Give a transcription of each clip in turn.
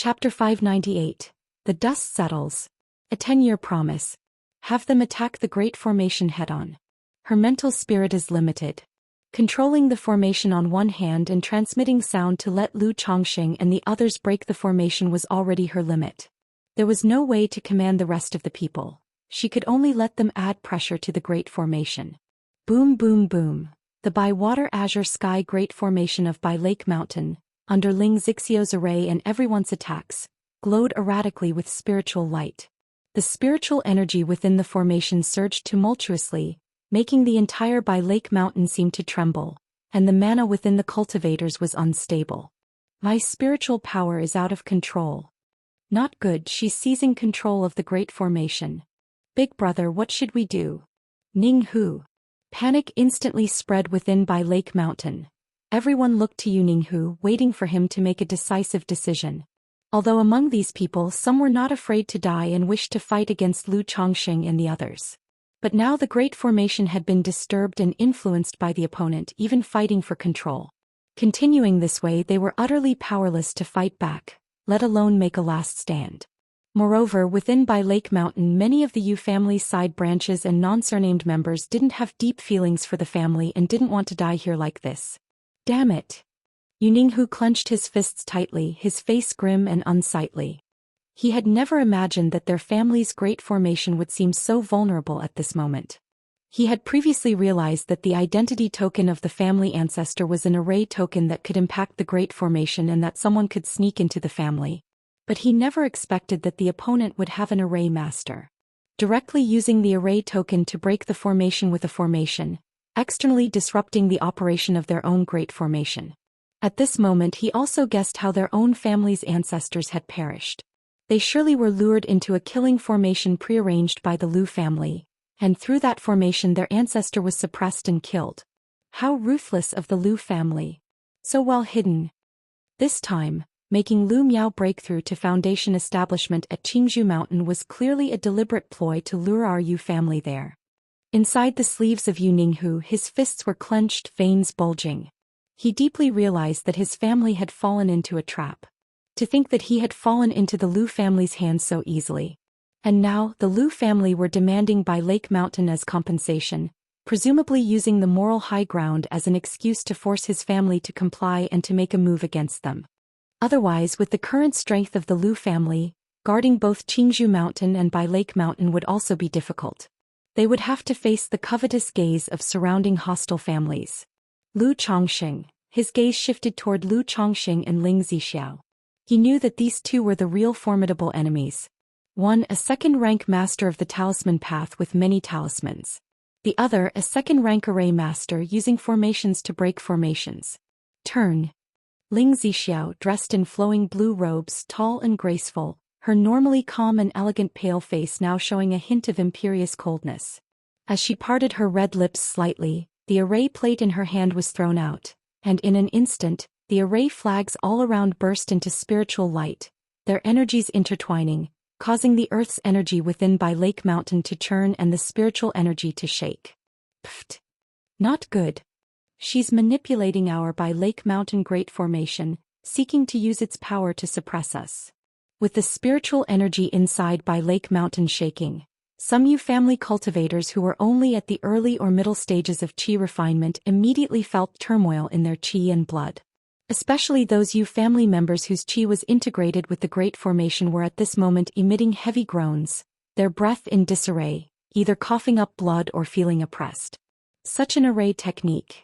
Chapter 598. The Dust Settles. A 10-year promise. Have them attack the Great Formation head-on. Her mental spirit is limited. Controlling the formation on one hand and transmitting sound to let Lu Chongqing and the others break the formation was already her limit. There was no way to command the rest of the people. She could only let them add pressure to the Great Formation. Boom boom boom. The by-water azure sky Great Formation of By Lake Mountain, under Ling Zixio's array and everyone's attacks, glowed erratically with spiritual light. The spiritual energy within the formation surged tumultuously, making the entire By Lake Mountain seem to tremble, and the mana within the cultivators was unstable. My spiritual power is out of control. Not good, she's seizing control of the Great Formation. Big brother, what should we do? Ning Hu. Panic instantly spread within By Lake Mountain. Everyone looked to Yu Ninghu, waiting for him to make a decisive decision. Although among these people some were not afraid to die and wished to fight against Lu Chongqing and the others. But now the Great Formation had been disturbed and influenced by the opponent, even fighting for control. Continuing this way, they were utterly powerless to fight back, let alone make a last stand. Moreover, within By Lake Mountain, many of the Yu family's side branches and non-surnamed members didn't have deep feelings for the family and didn't want to die here like this. Damn it! Yu Ninghu clenched his fists tightly, his face grim and unsightly. He had never imagined that their family's Great Formation would seem so vulnerable at this moment. He had previously realized that the identity token of the family ancestor was an array token that could impact the Great Formation and that someone could sneak into the family. But he never expected that the opponent would have an array master. Directly using the array token to break the formation with a formation, externally disrupting the operation of their own Great Formation. At this moment he also guessed how their own family's ancestors had perished. They surely were lured into a killing formation prearranged by the Lu family, and through that formation their ancestor was suppressed and killed. How ruthless of the Lu family. So well hidden. This time, making Lu Miao breakthrough to foundation establishment at Qingzhou Mountain was clearly a deliberate ploy to lure our Yu family there. Inside the sleeves of Yu Ninghu, his fists were clenched, veins bulging. He deeply realized that his family had fallen into a trap. To think that he had fallen into the Lu family's hands so easily. And now, the Lu family were demanding By Lake Mountain as compensation, presumably using the moral high ground as an excuse to force his family to comply and to make a move against them. Otherwise, with the current strength of the Lu family, guarding both Qingzhou Mountain and By Lake Mountain would also be difficult. They would have to face the covetous gaze of surrounding hostile families. Lu Chongqing. His gaze shifted toward Lu Chongqing and Ling Zixiao. He knew that these two were the real formidable enemies. One, a second-rank master of the talisman path with many talismans. The other, a second-rank array master using formations to break formations. Turn. Ling Zixiao, dressed in flowing blue robes, tall and graceful, her normally calm and elegant pale face now showing a hint of imperious coldness. As she parted her red lips slightly, the array plate in her hand was thrown out, and in an instant, the array flags all around burst into spiritual light, their energies intertwining, causing the earth's energy within By Lake Mountain to churn and the spiritual energy to shake. Pfft. Not good. She's manipulating our By Lake Mountain Great Formation, seeking to use its power to suppress us. With the spiritual energy inside By Lake Mountain shaking, some Yu family cultivators who were only at the early or middle stages of qi refinement immediately felt turmoil in their qi and blood. Especially those Yu family members whose qi was integrated with the Great Formation were at this moment emitting heavy groans, their breath in disarray, either coughing up blood or feeling oppressed. Such an array technique.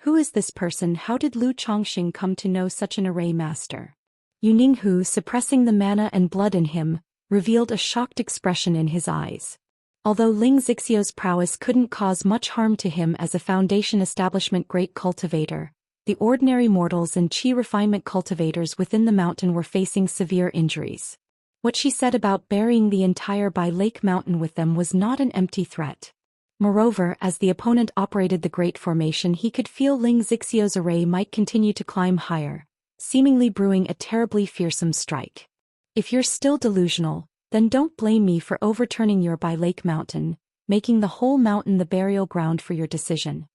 Who is this person? How did Lu Chongqing come to know such an array master? Yu Ninghu, suppressing the mana and blood in him, revealed a shocked expression in his eyes. Although Ling Zixio's prowess couldn't cause much harm to him as a foundation establishment great cultivator, the ordinary mortals and qi refinement cultivators within the mountain were facing severe injuries. What she said about burying the entire By Lake Mountain with them was not an empty threat. Moreover, as the opponent operated the Great Formation, he could feel Ling Zixio's array might continue to climb higher, seemingly brewing a terribly fearsome strike. If you're still delusional, then don't blame me for overturning your By Lake Mountain, making the whole mountain the burial ground for your decision.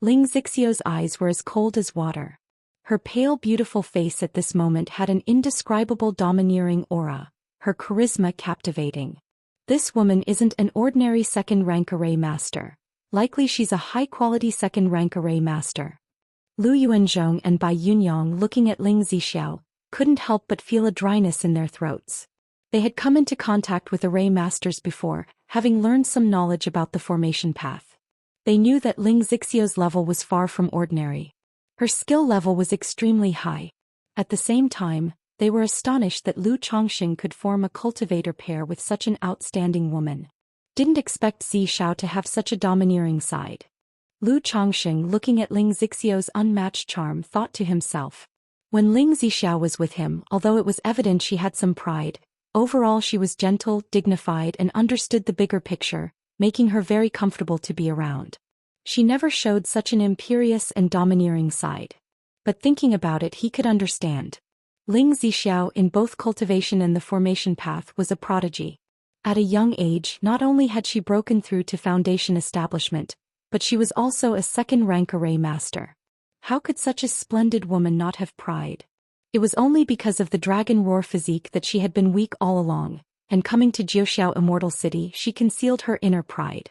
Ling Zixio's eyes were as cold as water. Her pale beautiful face at this moment had an indescribable domineering aura, her charisma captivating. This woman isn't an ordinary second-rank array master. Likely she's a high-quality second-rank array master. Lu Yuanzhong and Bai Yunyang, looking at Ling Zixiao, couldn't help but feel a dryness in their throats. They had come into contact with array masters before, having learned some knowledge about the formation path. They knew that Ling Zixiao's level was far from ordinary. Her skill level was extremely high. At the same time, they were astonished that Lu Chongqing could form a cultivator pair with such an outstanding woman. Didn't expect Zixiao to have such a domineering side. Lu Chongqing, looking at Ling Zixiao's unmatched charm, thought to himself. When Ling Zixiao was with him, although it was evident she had some pride, overall she was gentle, dignified and understood the bigger picture, making her very comfortable to be around. She never showed such an imperious and domineering side. But thinking about it, he could understand. Ling Zixiao, in both cultivation and the formation path, was a prodigy. At a young age, not only had she broken through to foundation establishment, but she was also a second-rank array master. How could such a splendid woman not have pride? It was only because of the dragon roar physique that she had been weak all along, and coming to Zhou Immortal City she concealed her inner pride.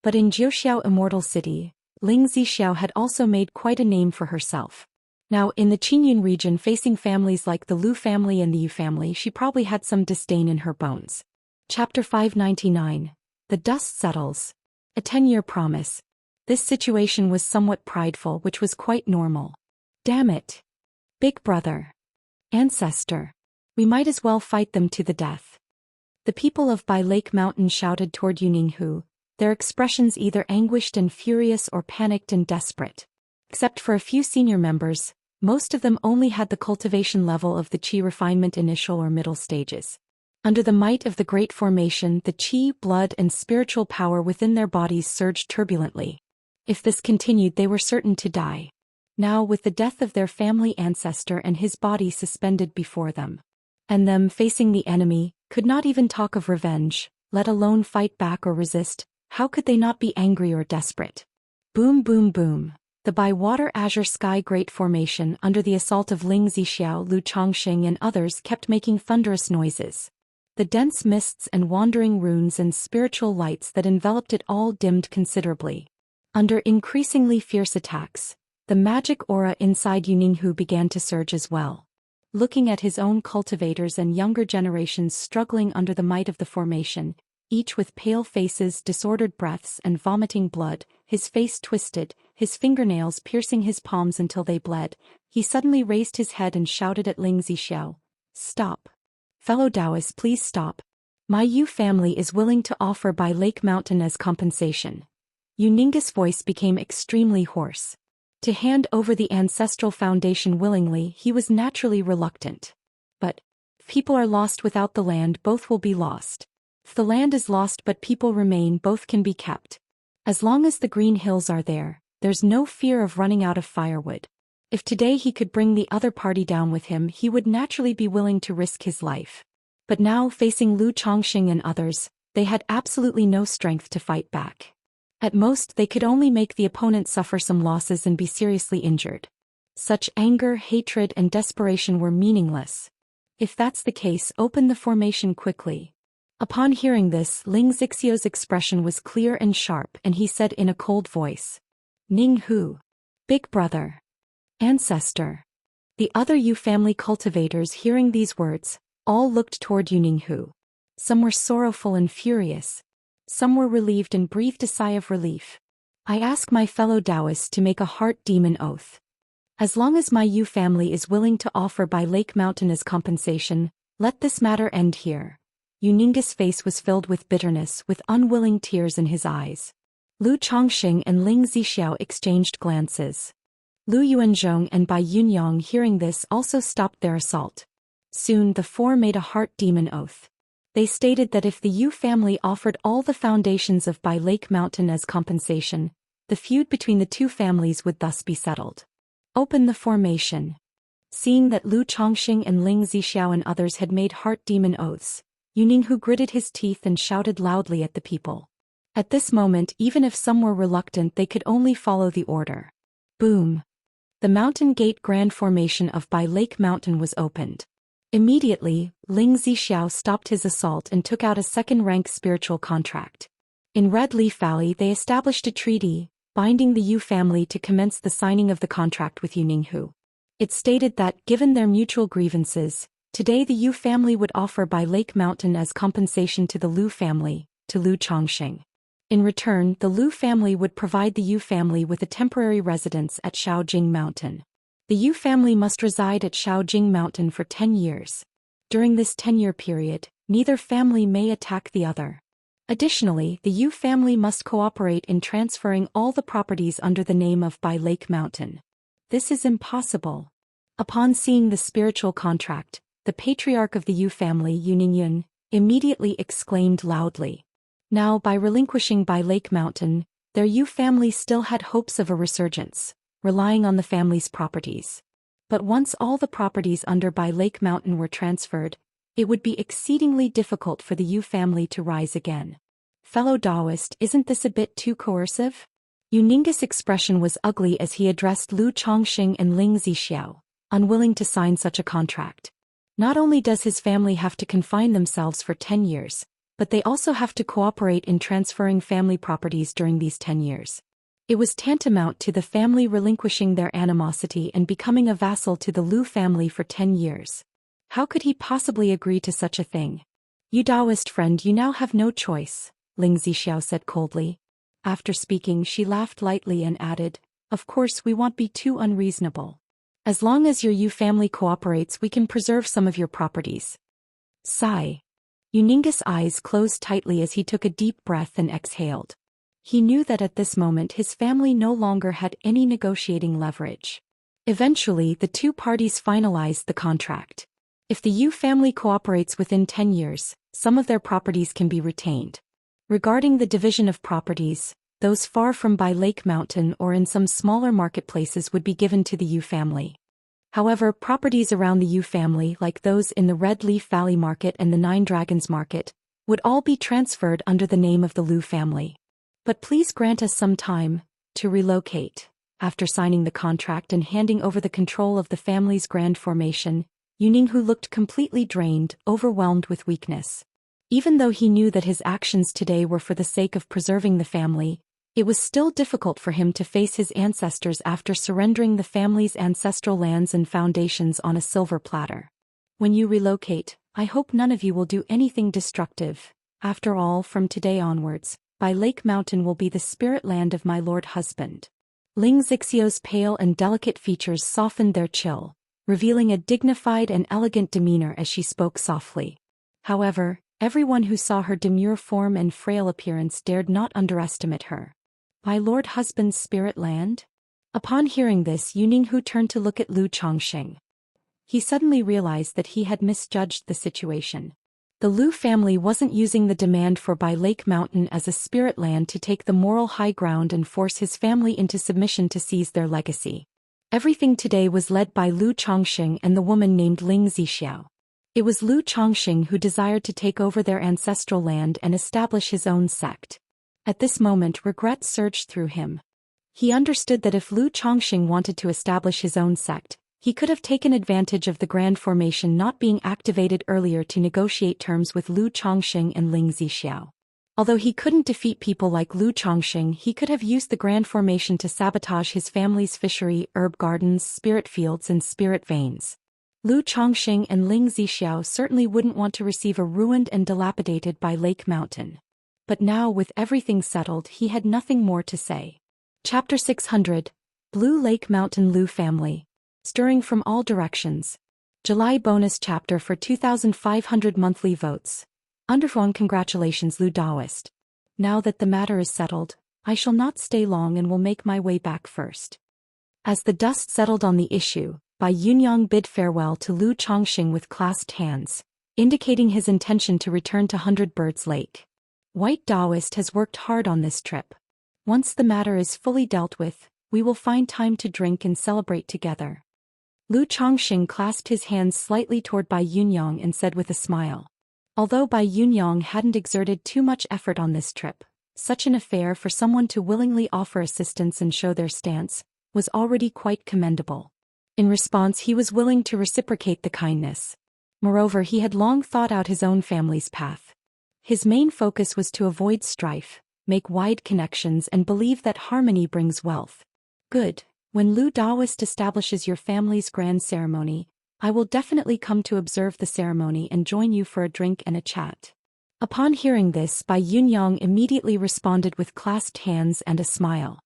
But in Zhou Immortal City, Ling Zixiao had also made quite a name for herself. Now, in the Qingyun region, facing families like the Lu family and the Yu family, she probably had some disdain in her bones. Chapter 599. The Dust Settles. A 10-year promise. This situation was somewhat prideful, which was quite normal. Damn it. Big brother. Ancestor. We might as well fight them to the death. The people of Bai Lake Mountain shouted toward Yuninghu, their expressions either anguished and furious or panicked and desperate. Except for a few senior members, most of them only had the cultivation level of the qi refinement initial or middle stages. Under the might of the Great Formation, the qi, blood and spiritual power within their bodies surged turbulently. If this continued, they were certain to die. Now, with the death of their family ancestor and his body suspended before them, and them facing the enemy, could not even talk of revenge, let alone fight back or resist, how could they not be angry or desperate? Boom boom boom. The by-water azure sky Great Formation, under the assault of Ling Zixiao, Lu Chongqing and others, kept making thunderous noises. The dense mists and wandering runes and spiritual lights that enveloped it all dimmed considerably. Under increasingly fierce attacks, the magic aura inside Yuninghu began to surge as well. Looking at his own cultivators and younger generations struggling under the might of the formation, each with pale faces, disordered breaths and vomiting blood, his face twisted, his fingernails piercing his palms until they bled, he suddenly raised his head and shouted at Ling Zixiao, "Stop. Fellow Daoists, please stop. My Yu family is willing to offer Bai Lake Mountain as compensation." Yuninga's voice became extremely hoarse. To hand over the ancestral foundation willingly, he was naturally reluctant. But, if people are lost without the land, both will be lost. If the land is lost but people remain, both can be kept. As long as the green hills are there, there's no fear of running out of firewood. If today he could bring the other party down with him, he would naturally be willing to risk his life. But now, facing Lu Chongqing and others, they had absolutely no strength to fight back. At most, they could only make the opponent suffer some losses and be seriously injured. Such anger, hatred and desperation were meaningless. If that's the case, open the formation quickly. Upon hearing this, Ling Zixiao's expression was clear and sharp, and he said in a cold voice, "Ning Hu. Big brother. Ancestor." The other Yu family cultivators, hearing these words, all looked toward Yuninghu. Some were sorrowful and furious. Some were relieved and breathed a sigh of relief. "I ask my fellow Daoists to make a heart demon oath. As long as my Yu family is willing to offer Bai Lake Mountain as compensation, let this matter end here." Yuninga's face was filled with bitterness, with unwilling tears in his eyes. Lu Chongqing and Ling Zixiao exchanged glances. Lu Yuanzhong and Bai Yunyang, hearing this, also stopped their assault. Soon the four made a heart demon oath. They stated that if the Yu family offered all the foundations of Bai Lake Mountain as compensation, the feud between the two families would thus be settled. Open the formation. Seeing that Lu Chongqing and Ling Zixiao and others had made heart demon oaths, Yuninghu gritted his teeth and shouted loudly at the people. At this moment, even if some were reluctant, they could only follow the order. Boom. The mountain gate grand formation of Bai Lake Mountain was opened. Immediately, Ling Zixiao stopped his assault and took out a second-rank spiritual contract. In Red Leaf Valley they established a treaty, binding the Yu family to commence the signing of the contract with Yu Ninghu. It stated that, given their mutual grievances, today the Yu family would offer Bai Lake Mountain as compensation to the Lu family, to Lu Chongxing. In return, the Lu family would provide the Yu family with a temporary residence at Shaojing Mountain. The Yu family must reside at Shaojing Mountain for 10 years. During this 10-year period, neither family may attack the other. Additionally, the Yu family must cooperate in transferring all the properties under the name of Bai Lake Mountain. This is impossible. Upon seeing the spiritual contract, the patriarch of the Yu family, Yu Ningyun, immediately exclaimed loudly. Now, by relinquishing Bai Lake Mountain, their Yu family still had hopes of a resurgence, relying on the family's properties. But once all the properties under Bai Lake Mountain were transferred, it would be exceedingly difficult for the Yu family to rise again. Fellow Daoist, isn't this a bit too coercive? Yu Ninggu's expression was ugly as he addressed Lu Chongxing and Ling Zixiao, unwilling to sign such a contract. Not only does his family have to confine themselves for 10 years, but they also have to cooperate in transferring family properties during these 10 years. It was tantamount to the family relinquishing their animosity and becoming a vassal to the Lu family for 10 years. How could he possibly agree to such a thing? You Daoist friend, you now have no choice, Ling Zixiao said coldly. After speaking, she laughed lightly and added, of course we won't be too unreasonable. As long as your Yu family cooperates, we can preserve some of your properties. Sigh. Yu Ninggu's eyes closed tightly as he took a deep breath and exhaled. He knew that at this moment his family no longer had any negotiating leverage. Eventually, the two parties finalized the contract. If the Yu family cooperates within 10 years, some of their properties can be retained. Regarding the division of properties, those far from Bai Lake Mountain or in some smaller marketplaces would be given to the Yu family. However, properties around the Yu family, like those in the Red Leaf Valley Market and the Nine Dragons Market, would all be transferred under the name of the Lu family. But please grant us some time to relocate. After signing the contract and handing over the control of the family's grand formation, Yu Ninghu looked completely drained, overwhelmed with weakness. Even though he knew that his actions today were for the sake of preserving the family, it was still difficult for him to face his ancestors after surrendering the family's ancestral lands and foundations on a silver platter. When you relocate, I hope none of you will do anything destructive. After all, from today onwards, Bai Lake Mountain will be the spirit land of my lord husband. Ling Zixiao's pale and delicate features softened their chill, revealing a dignified and elegant demeanor as she spoke softly. However, everyone who saw her demure form and frail appearance dared not underestimate her. My lord husband's spirit land? Upon hearing this, Yu Ninghu turned to look at Lu Chongxing. He suddenly realized that he had misjudged the situation. The Lu family wasn't using the demand for Bai Lake Mountain as a spirit land to take the moral high ground and force his family into submission to seize their legacy. Everything today was led by Lu Chongxing and the woman named Ling Zixiao. It was Lu Chongxing who desired to take over their ancestral land and establish his own sect. At this moment, regret surged through him. He understood that if Lu Chongxing wanted to establish his own sect, he could have taken advantage of the grand formation not being activated earlier to negotiate terms with Lu Chongxing and Ling Zixiao. Although he couldn't defeat people like Lu Chongxing, he could have used the grand formation to sabotage his family's fishery, herb gardens, spirit fields and spirit veins. Lu Chongxing and Ling Zixiao certainly wouldn't want to receive a ruined and dilapidated Bai Lake Mountain. But now, with everything settled, he had nothing more to say. Chapter 600, Blue Lake Mountain Lu Family. Stirring from all directions. July bonus chapter for 2,500 monthly votes. Underfone congratulations Lu Daoist. Now that the matter is settled, I shall not stay long and will make my way back first. As the dust settled on the issue, Bai Yunyang bid farewell to Lu Chongxing with clasped hands, indicating his intention to return to Hundred Birds Lake. White Daoist has worked hard on this trip. Once the matter is fully dealt with, we will find time to drink and celebrate together. Lu Chongxing clasped his hands slightly toward Bai Yunyang and said with a smile. Although Bai Yunyang hadn't exerted too much effort on this trip, such an affair for someone to willingly offer assistance and show their stance was already quite commendable. In response, he was willing to reciprocate the kindness. Moreover, he had long thought out his own family's path. His main focus was to avoid strife, make wide connections, and believe that harmony brings wealth. Good. When Lu Daoist establishes your family's grand ceremony, I will definitely come to observe the ceremony and join you for a drink and a chat. Upon hearing this, Bai Yunyang immediately responded with clasped hands and a smile.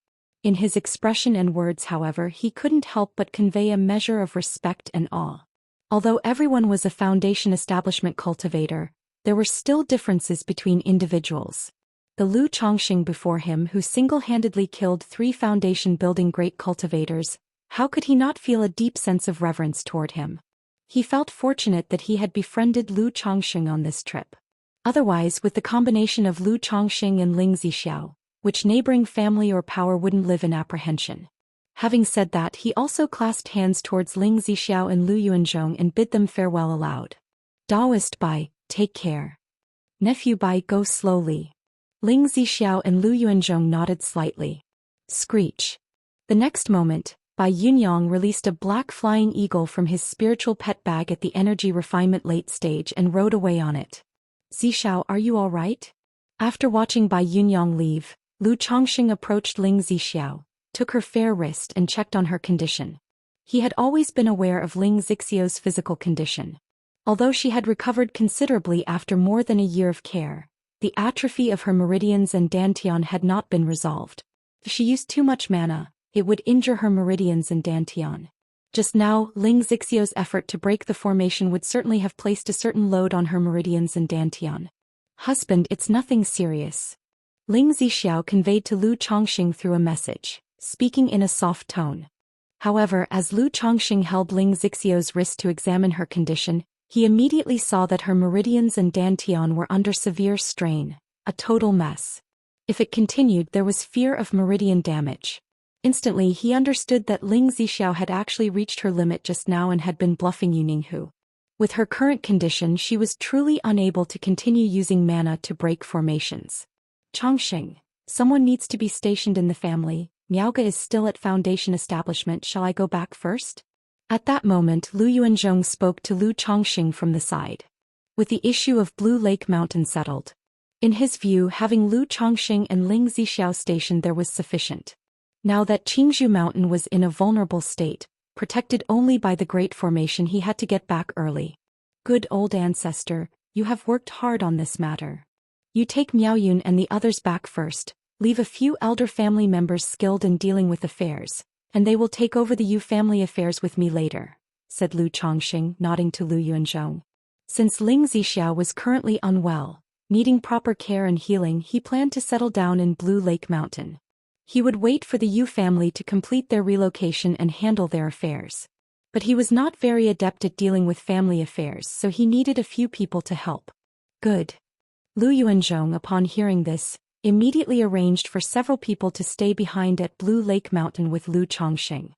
In his expression and words, however, he couldn't help but convey a measure of respect and awe. Although everyone was a foundation establishment cultivator, there were still differences between individuals. The Lu Chongqing before him, who single-handedly killed 3 foundation-building great cultivators, how could he not feel a deep sense of reverence toward him? He felt fortunate that he had befriended Lu Chongqing on this trip. Otherwise, with the combination of Lu Chongqing and Ling Zixiao, which neighboring family or power wouldn't live in apprehension? Having said that, he also clasped hands towards Ling Zixiao and Lu Yuanzhong and bid them farewell aloud. Daoist Bai, take care. Nephew Bai, go slowly. Ling Zixiao and Lu Yuanzhong nodded slightly. Screech. The next moment, Bai Yunyang released a black flying eagle from his spiritual pet bag at the energy refinement late stage and rode away on it. Zixiao, are you all right? After watching Bai Yunyang leave, Lu Chongqing approached Ling Zixiao, took her fair wrist and checked on her condition. He had always been aware of Ling Zixiao's physical condition. Although she had recovered considerably after more than a year of care, the atrophy of her meridians and dantian had not been resolved. If she used too much mana, it would injure her meridians and dantian. Just now, Ling Zixiao's effort to break the formation would certainly have placed a certain load on her meridians and dantian. Husband, it's nothing serious. Ling Zixiao conveyed to Lu Chongqing through a message, speaking in a soft tone. However, as Lu Chongqing held Ling Zixiao's wrist to examine her condition, he immediately saw that her meridians and dantian were under severe strain, a total mess. If it continued, there was fear of meridian damage. Instantly, he understood that Ling Zixiao had actually reached her limit just now and had been bluffing Yuninghu. With her current condition, she was truly unable to continue using mana to break formations. Chongqing, someone needs to be stationed in the family. Miaoga is still at Foundation establishment. Shall I go back first? At that moment, Lu Yuanzhong spoke to Lu Chongqing from the side. With the issue of Blue Lake Mountain settled, in his view, having Lu Chongqing and Ling Zixiao stationed there was sufficient. Now that Qingzhou Mountain was in a vulnerable state, protected only by the Great Formation, he had to get back early. Good old ancestor, you have worked hard on this matter. You take Miaoyun and the others back first, leave a few elder family members skilled in dealing with affairs, and they will take over the Yu family affairs with me later, said Lu Chongqing, nodding to Lu Yuanzhong. Since Ling Zixiao was currently unwell, needing proper care and healing, he planned to settle down in Blue Lake Mountain. He would wait for the Yu family to complete their relocation and handle their affairs. But he was not very adept at dealing with family affairs, so he needed a few people to help. Good. Lu Yuanzhong, upon hearing this, immediately arranged for several people to stay behind at Blue Lake Mountain with Lu Chongqing.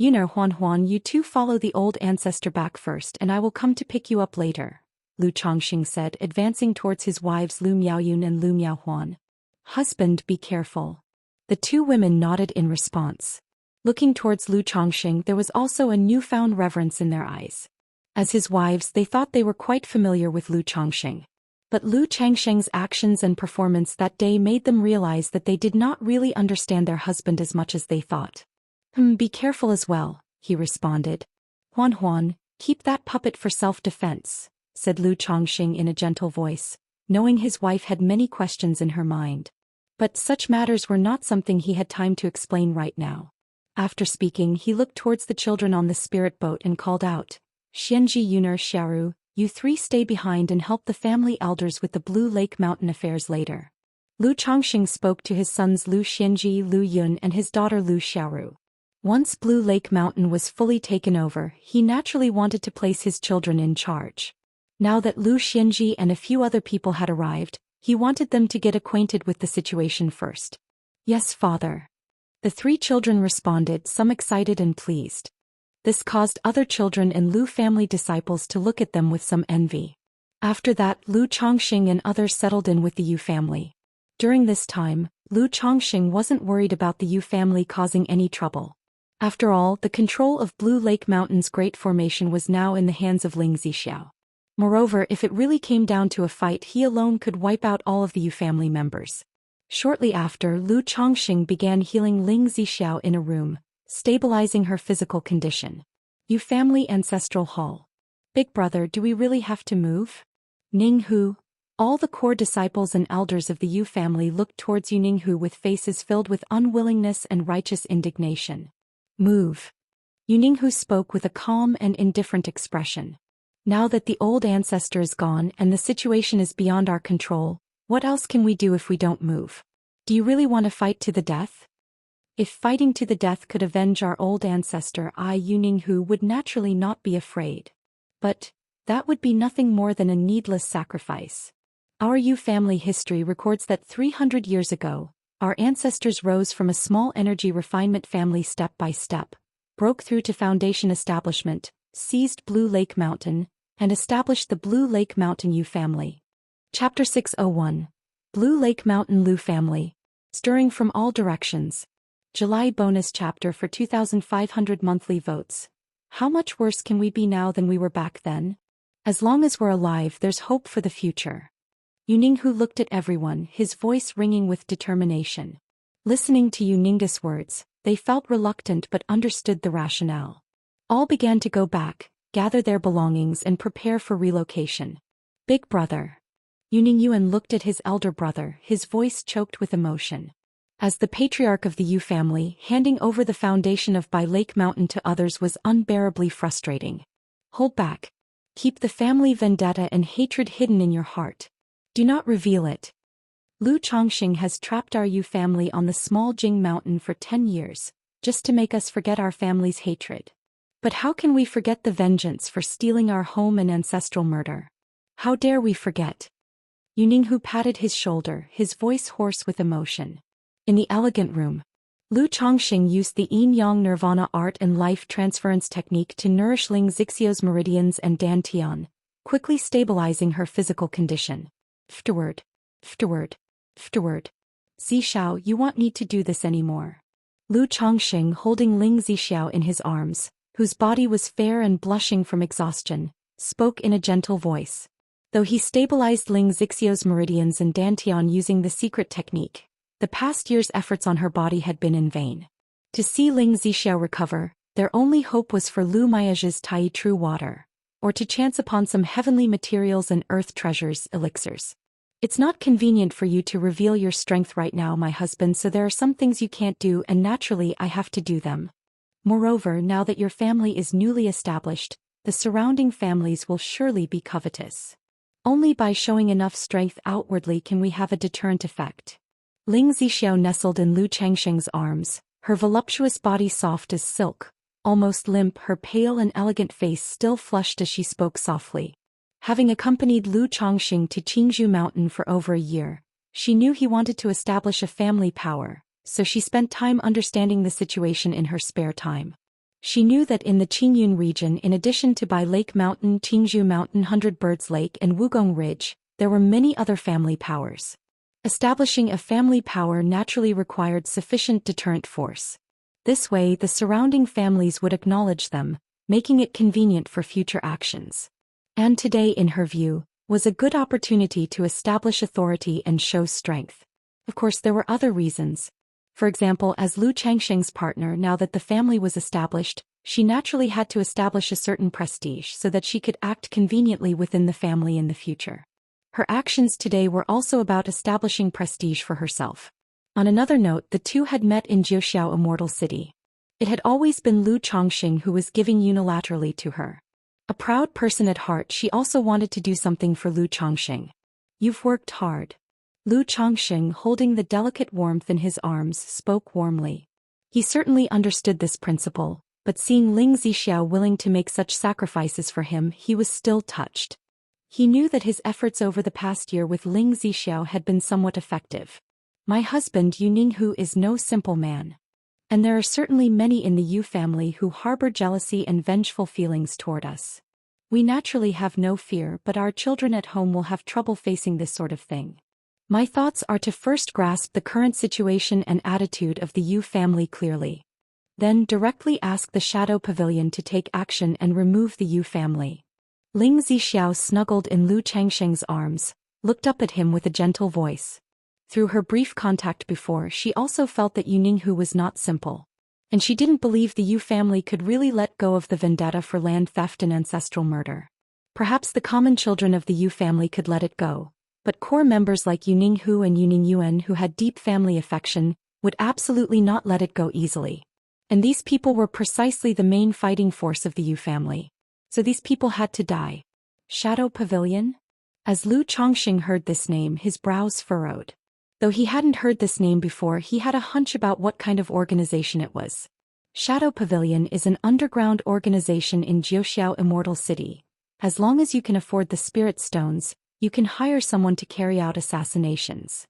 Yuner Huan, you two follow the old ancestor back first and I will come to pick you up later, Lu Chongqing said, advancing towards his wives Lu Miaoyun and Lu Miaohuan. Husband, be careful. The two women nodded in response. Looking towards Lu Chongqing, there was also a newfound reverence in their eyes. As his wives, they thought they were quite familiar with Lu Chongqing. But Lu Changsheng's actions and performance that day made them realize that they did not really understand their husband as much as they thought. Be careful as well, he responded. Huan, keep that puppet for self-defense, said Lu Chongqing in a gentle voice, knowing his wife had many questions in her mind. But such matters were not something he had time to explain right now. After speaking, he looked towards the children on the spirit boat and called out, Xianji Yuner Xiaoru, you three stay behind and help the family elders with the Blue Lake Mountain affairs later. Lu Chongqing spoke to his sons Lu Xianji, Lu Yun and his daughter Lu Xiaoru. Once Blue Lake Mountain was fully taken over, he naturally wanted to place his children in charge. Now that Lu Xianji and a few other people had arrived, he wanted them to get acquainted with the situation first. Yes, father. The three children responded, some excited and pleased. This caused other children and Lu family disciples to look at them with some envy. After that, Lu Chongqing and others settled in with the Yu family. During this time, Lu Chongqing wasn't worried about the Yu family causing any trouble. After all, the control of Blue Lake Mountain's Great Formation was now in the hands of Ling Zixiao. Moreover, if it really came down to a fight, he alone could wipe out all of the Yu family members. Shortly after, Lu Chongqing began healing Ling Zixiao in a room, stabilizing her physical condition. Yu family ancestral hall. Big brother, do we really have to move? Ninghu. All the core disciples and elders of the Yu family looked towards Yu Ninghu with faces filled with unwillingness and righteous indignation. Move. Yu Ninghu spoke with a calm and indifferent expression. Now that the old ancestor is gone and the situation is beyond our control, what else can we do if we don't move? Do you really want to fight to the death? If fighting to the death could avenge our old ancestor, Yu Ninghu would naturally not be afraid. But that would be nothing more than a needless sacrifice. Our Yu family history records that 300 years ago, our ancestors rose from a small energy refinement family step by step, broke through to foundation establishment, seized Blue Lake Mountain, and established the Blue Lake Mountain Yu family. Chapter 601. Blue Lake Mountain Lu family. Stirring from all directions. July bonus chapter for 2,500 monthly votes. How much worse can we be now than we were back then? As long as we're alive, there's hope for the future. Yu Ninghu looked at everyone, his voice ringing with determination. Listening to Yu Ninghu's words, they felt reluctant but understood the rationale. All began to go back, gather their belongings and prepare for relocation. Big brother. Yu Ningyuan looked at his elder brother, his voice choked with emotion. As the patriarch of the Yu family, handing over the foundation of Bai Lake Mountain to others was unbearably frustrating. Hold back. Keep the family vendetta and hatred hidden in your heart. Do not reveal it. Lu Chongqing has trapped our Yu family on the small Jing Mountain for 10 years, just to make us forget our family's hatred. But how can we forget the vengeance for stealing our home and ancestral murder? How dare we forget? Yu Ninghu patted his shoulder, his voice hoarse with emotion. In the elegant room, Lu Chongqing used the yin-yang nirvana art and life transference technique to nourish Ling Zixiao's meridians and dantian, quickly stabilizing her physical condition. Afterward. Zixiao, you won't need to do this anymore. Lu Chongqing, holding Ling Zixiao in his arms, whose body was fair and blushing from exhaustion, spoke in a gentle voice. Though he stabilized Ling Zixiao's meridians and dantian using the secret technique, the past year's efforts on her body had been in vain. To see Ling Zixiao recover, their only hope was for Lu Maiage's Tai True Water, or to chance upon some heavenly materials and earth treasures, elixirs. It's not convenient for you to reveal your strength right now, my husband, so there are some things you can't do and naturally I have to do them. Moreover, now that your family is newly established, the surrounding families will surely be covetous. Only by showing enough strength outwardly can we have a deterrent effect. Ling Zixiao nestled in Lu Chongqing's arms, her voluptuous body soft as silk, almost limp, her pale and elegant face still flushed as she spoke softly. Having accompanied Lu Chongqing to Qingzhou Mountain for over a year, she knew he wanted to establish a family power, so she spent time understanding the situation in her spare time. She knew that in the Qingyun region, in addition to Bai Lake Mountain, Qingzhou Mountain, Hundred Birds Lake and Wugong Ridge, there were many other family powers. Establishing a family power naturally required sufficient deterrent force. This way, the surrounding families would acknowledge them, making it convenient for future actions. And today, in her view, was a good opportunity to establish authority and show strength. Of course, there were other reasons. For example, as Lu Chongqing's partner, now that the family was established, she naturally had to establish a certain prestige so that she could act conveniently within the family in the future. Her actions today were also about establishing prestige for herself. On another note, the two had met in Zhou Immortal City. It had always been Lu Chongqing who was giving unilaterally to her. A proud person at heart, she also wanted to do something for Lu Chongqing. You've worked hard. Lu Chongqing, holding the delicate warmth in his arms, spoke warmly. He certainly understood this principle, but seeing Ling Zixiao willing to make such sacrifices for him, he was still touched. He knew that his efforts over the past year with Ling Zixiao had been somewhat effective. My husband Yu Ninghu is no simple man. And there are certainly many in the Yu family who harbor jealousy and vengeful feelings toward us. We naturally have no fear, but our children at home will have trouble facing this sort of thing. My thoughts are to first grasp the current situation and attitude of the Yu family clearly. Then directly ask the Shadow Pavilion to take action and remove the Yu family. Ling Zixiao snuggled in Lu Changsheng's arms, looked up at him with a gentle voice. Through her brief contact before, she also felt that Yu Ninghu was not simple. And she didn't believe the Yu family could really let go of the vendetta for land theft and ancestral murder. Perhaps the common children of the Yu family could let it go, but core members like Yu Ninghu and Yu Ningyuan, who had deep family affection, would absolutely not let it go easily. And these people were precisely the main fighting force of the Yu family. So these people had to die. Shadow Pavilion? As Lu Chongqing heard this name, his brows furrowed. Though he hadn't heard this name before, he had a hunch about what kind of organization it was. Shadow Pavilion is an underground organization in Zhou Immortal City. As long as you can afford the spirit stones, you can hire someone to carry out assassinations.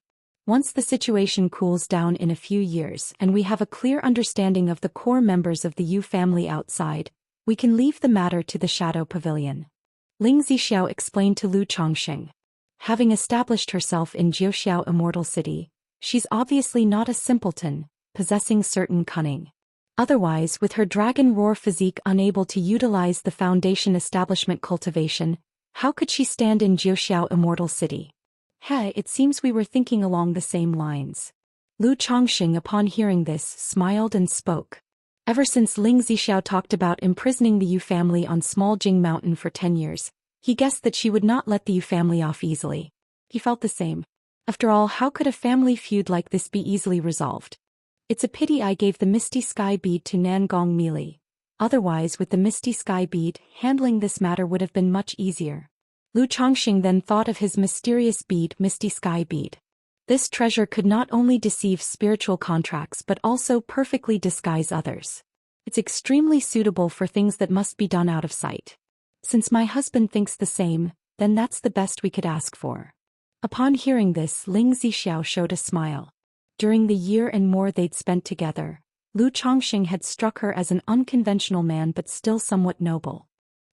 Once the situation cools down in a few years and we have a clear understanding of the core members of the Yu family outside, we can leave the matter to the Shadow Pavilion. Ling Zixiao explained to Lu Chongqing. Having established herself in Zhou Immortal City, she's obviously not a simpleton, possessing certain cunning. Otherwise, with her dragon roar physique unable to utilize the Foundation establishment cultivation, how could she stand in Zhou Immortal City? Hey, it seems we were thinking along the same lines. Lu Chongqing, upon hearing this, smiled and spoke. Ever since Ling Zixiao talked about imprisoning the Yu family on Small Jing Mountain for 10 years, he guessed that she would not let the Yu family off easily. He felt the same. After all, how could a family feud like this be easily resolved? It's a pity I gave the Misty Sky Bead to Nangong Mili. Otherwise, with the Misty Sky Bead, handling this matter would have been much easier. Lu Chongqing then thought of his mysterious bead, Misty Sky Bead. This treasure could not only deceive spiritual contracts but also perfectly disguise others. It's extremely suitable for things that must be done out of sight. Since my husband thinks the same, then that's the best we could ask for. Upon hearing this, Ling Zixiao showed a smile. During the year and more they'd spent together, Lu Chongqing had struck her as an unconventional man but still somewhat noble.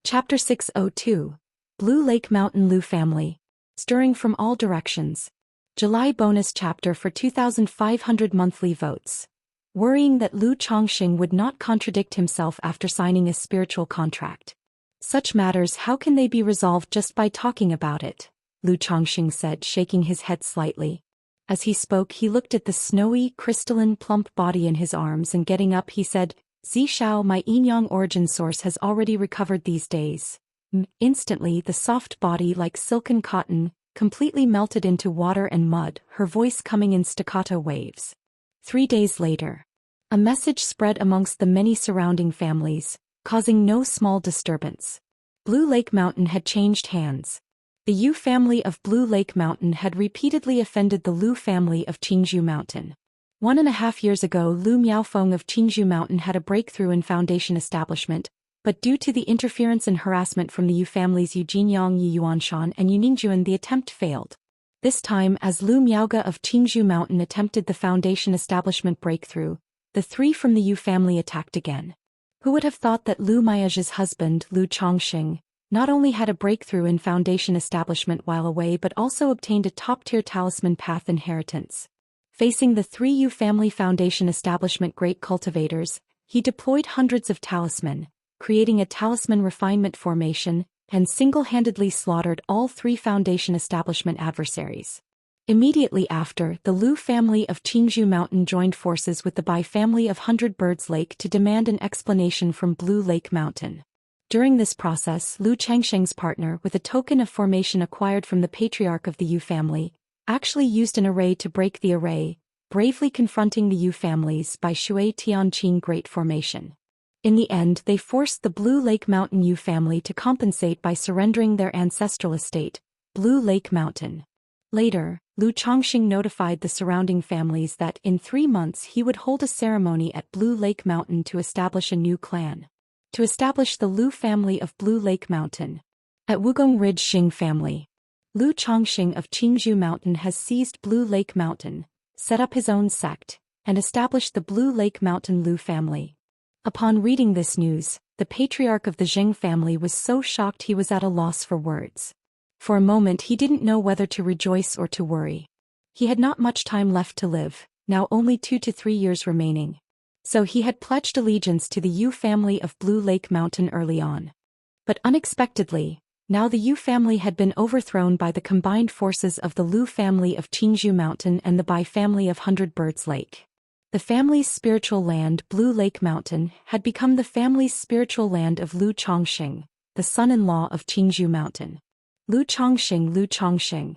Chapter 602. Blue Lake Mountain Lu Family. Stirring from all directions. July bonus chapter for 2,500 monthly votes. Worrying that Lu Chongqing would not contradict himself after signing a spiritual contract. Such matters, how can they be resolved just by talking about it? Lu Chongqing said, shaking his head slightly. As he spoke, he looked at the snowy, crystalline, plump body in his arms, and getting up he said, Zixiao, my yin-yang origin source has already recovered these days. Instantly, the soft body, like silken cotton, completely melted into water and mud, her voice coming in staccato waves. 3 days later. A message spread amongst the many surrounding families, causing no small disturbance. Blue Lake Mountain had changed hands. The Yu family of Blue Lake Mountain had repeatedly offended the Lu family of Qingzhou Mountain. 1.5 years ago, Lu Miaofeng of Qingzhou Mountain had a breakthrough in Foundation establishment, but due to the interference and harassment from the Yu families Yu Jinyang, Yu Yuanshan, and Yu Ningjuan, the attempt failed. This time, as Lu Miaoga of Qingzhou Mountain attempted the Foundation establishment breakthrough, the 3 from the Yu family attacked again. Who would have thought that Lu Miaoge's husband, Lu Chongqing, not only had a breakthrough in Foundation establishment while away but also obtained a top-tier talisman path inheritance. Facing the 3 Yu family Foundation establishment great cultivators, he deployed hundreds of talisman, creating a talisman refinement formation, and single-handedly slaughtered all 3 Foundation establishment adversaries. Immediately after, the Lu family of Qingzhou Mountain joined forces with the Bai family of Hundred Birds Lake to demand an explanation from Blue Lake Mountain. During this process, Lu Changsheng's partner, with a token of formation acquired from the Patriarch of the Yu family, actually used an array to break the array, bravely confronting the Yu families by Shui Tianqing Great Formation. In the end, they forced the Blue Lake Mountain Yu family to compensate by surrendering their ancestral estate, Blue Lake Mountain. Later, Lu Chongqing notified the surrounding families that in 3 months he would hold a ceremony at Blue Lake Mountain to establish a new clan. To establish the Lu family of Blue Lake Mountain. At Wugong Ridge Xing family. Lu Chongqing of Qingzhou Mountain has seized Blue Lake Mountain, set up his own sect, and established the Blue Lake Mountain Lu family. Upon reading this news, the patriarch of the Zheng family was so shocked he was at a loss for words. For a moment he didn't know whether to rejoice or to worry. He had not much time left to live, now only 2 to 3 years remaining. So he had pledged allegiance to the Yu family of Blue Lake Mountain early on. But unexpectedly, now the Yu family had been overthrown by the combined forces of the Lu family of Qingzhou Mountain and the Bai family of Hundred Birds Lake. The family's spiritual land, Blue Lake Mountain, had become the family's spiritual land of Lu Chongxing, the son-in-law of Qingzhou Mountain. Lu Chongxing.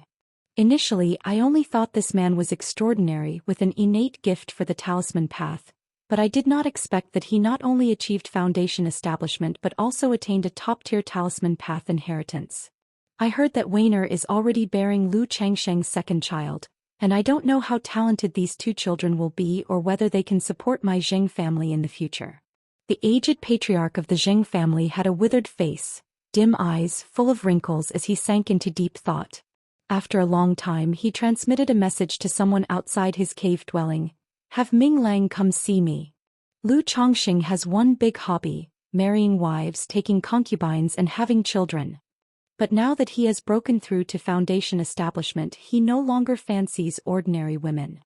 Initially, I only thought this man was extraordinary with an innate gift for the talisman path, but I did not expect that he not only achieved foundation establishment but also attained a top-tier talisman path inheritance. I heard that Weiner is already bearing Lu Changsheng's second child, and I don't know how talented these two children will be or whether they can support my Zheng family in the future. The aged patriarch of the Zheng family had a withered face, dim eyes full of wrinkles as he sank into deep thought. After a long time he transmitted a message to someone outside his cave dwelling. Have Ming Lang come see me. Lu Chongxing has one big hobby, marrying wives, taking concubines and having children. But now that he has broken through to foundation establishment, he no longer fancies ordinary women.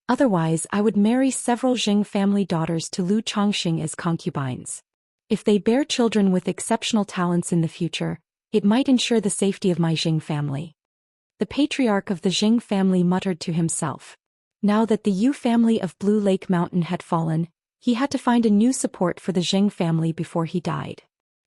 Otherwise I would marry several Zheng family daughters to Lu Chongxing as concubines. If they bear children with exceptional talents in the future, it might ensure the safety of my Zheng family. The patriarch of the Zheng family muttered to himself. Now that the Yu family of Blue Lake Mountain had fallen, he had to find a new support for the Zheng family before he died.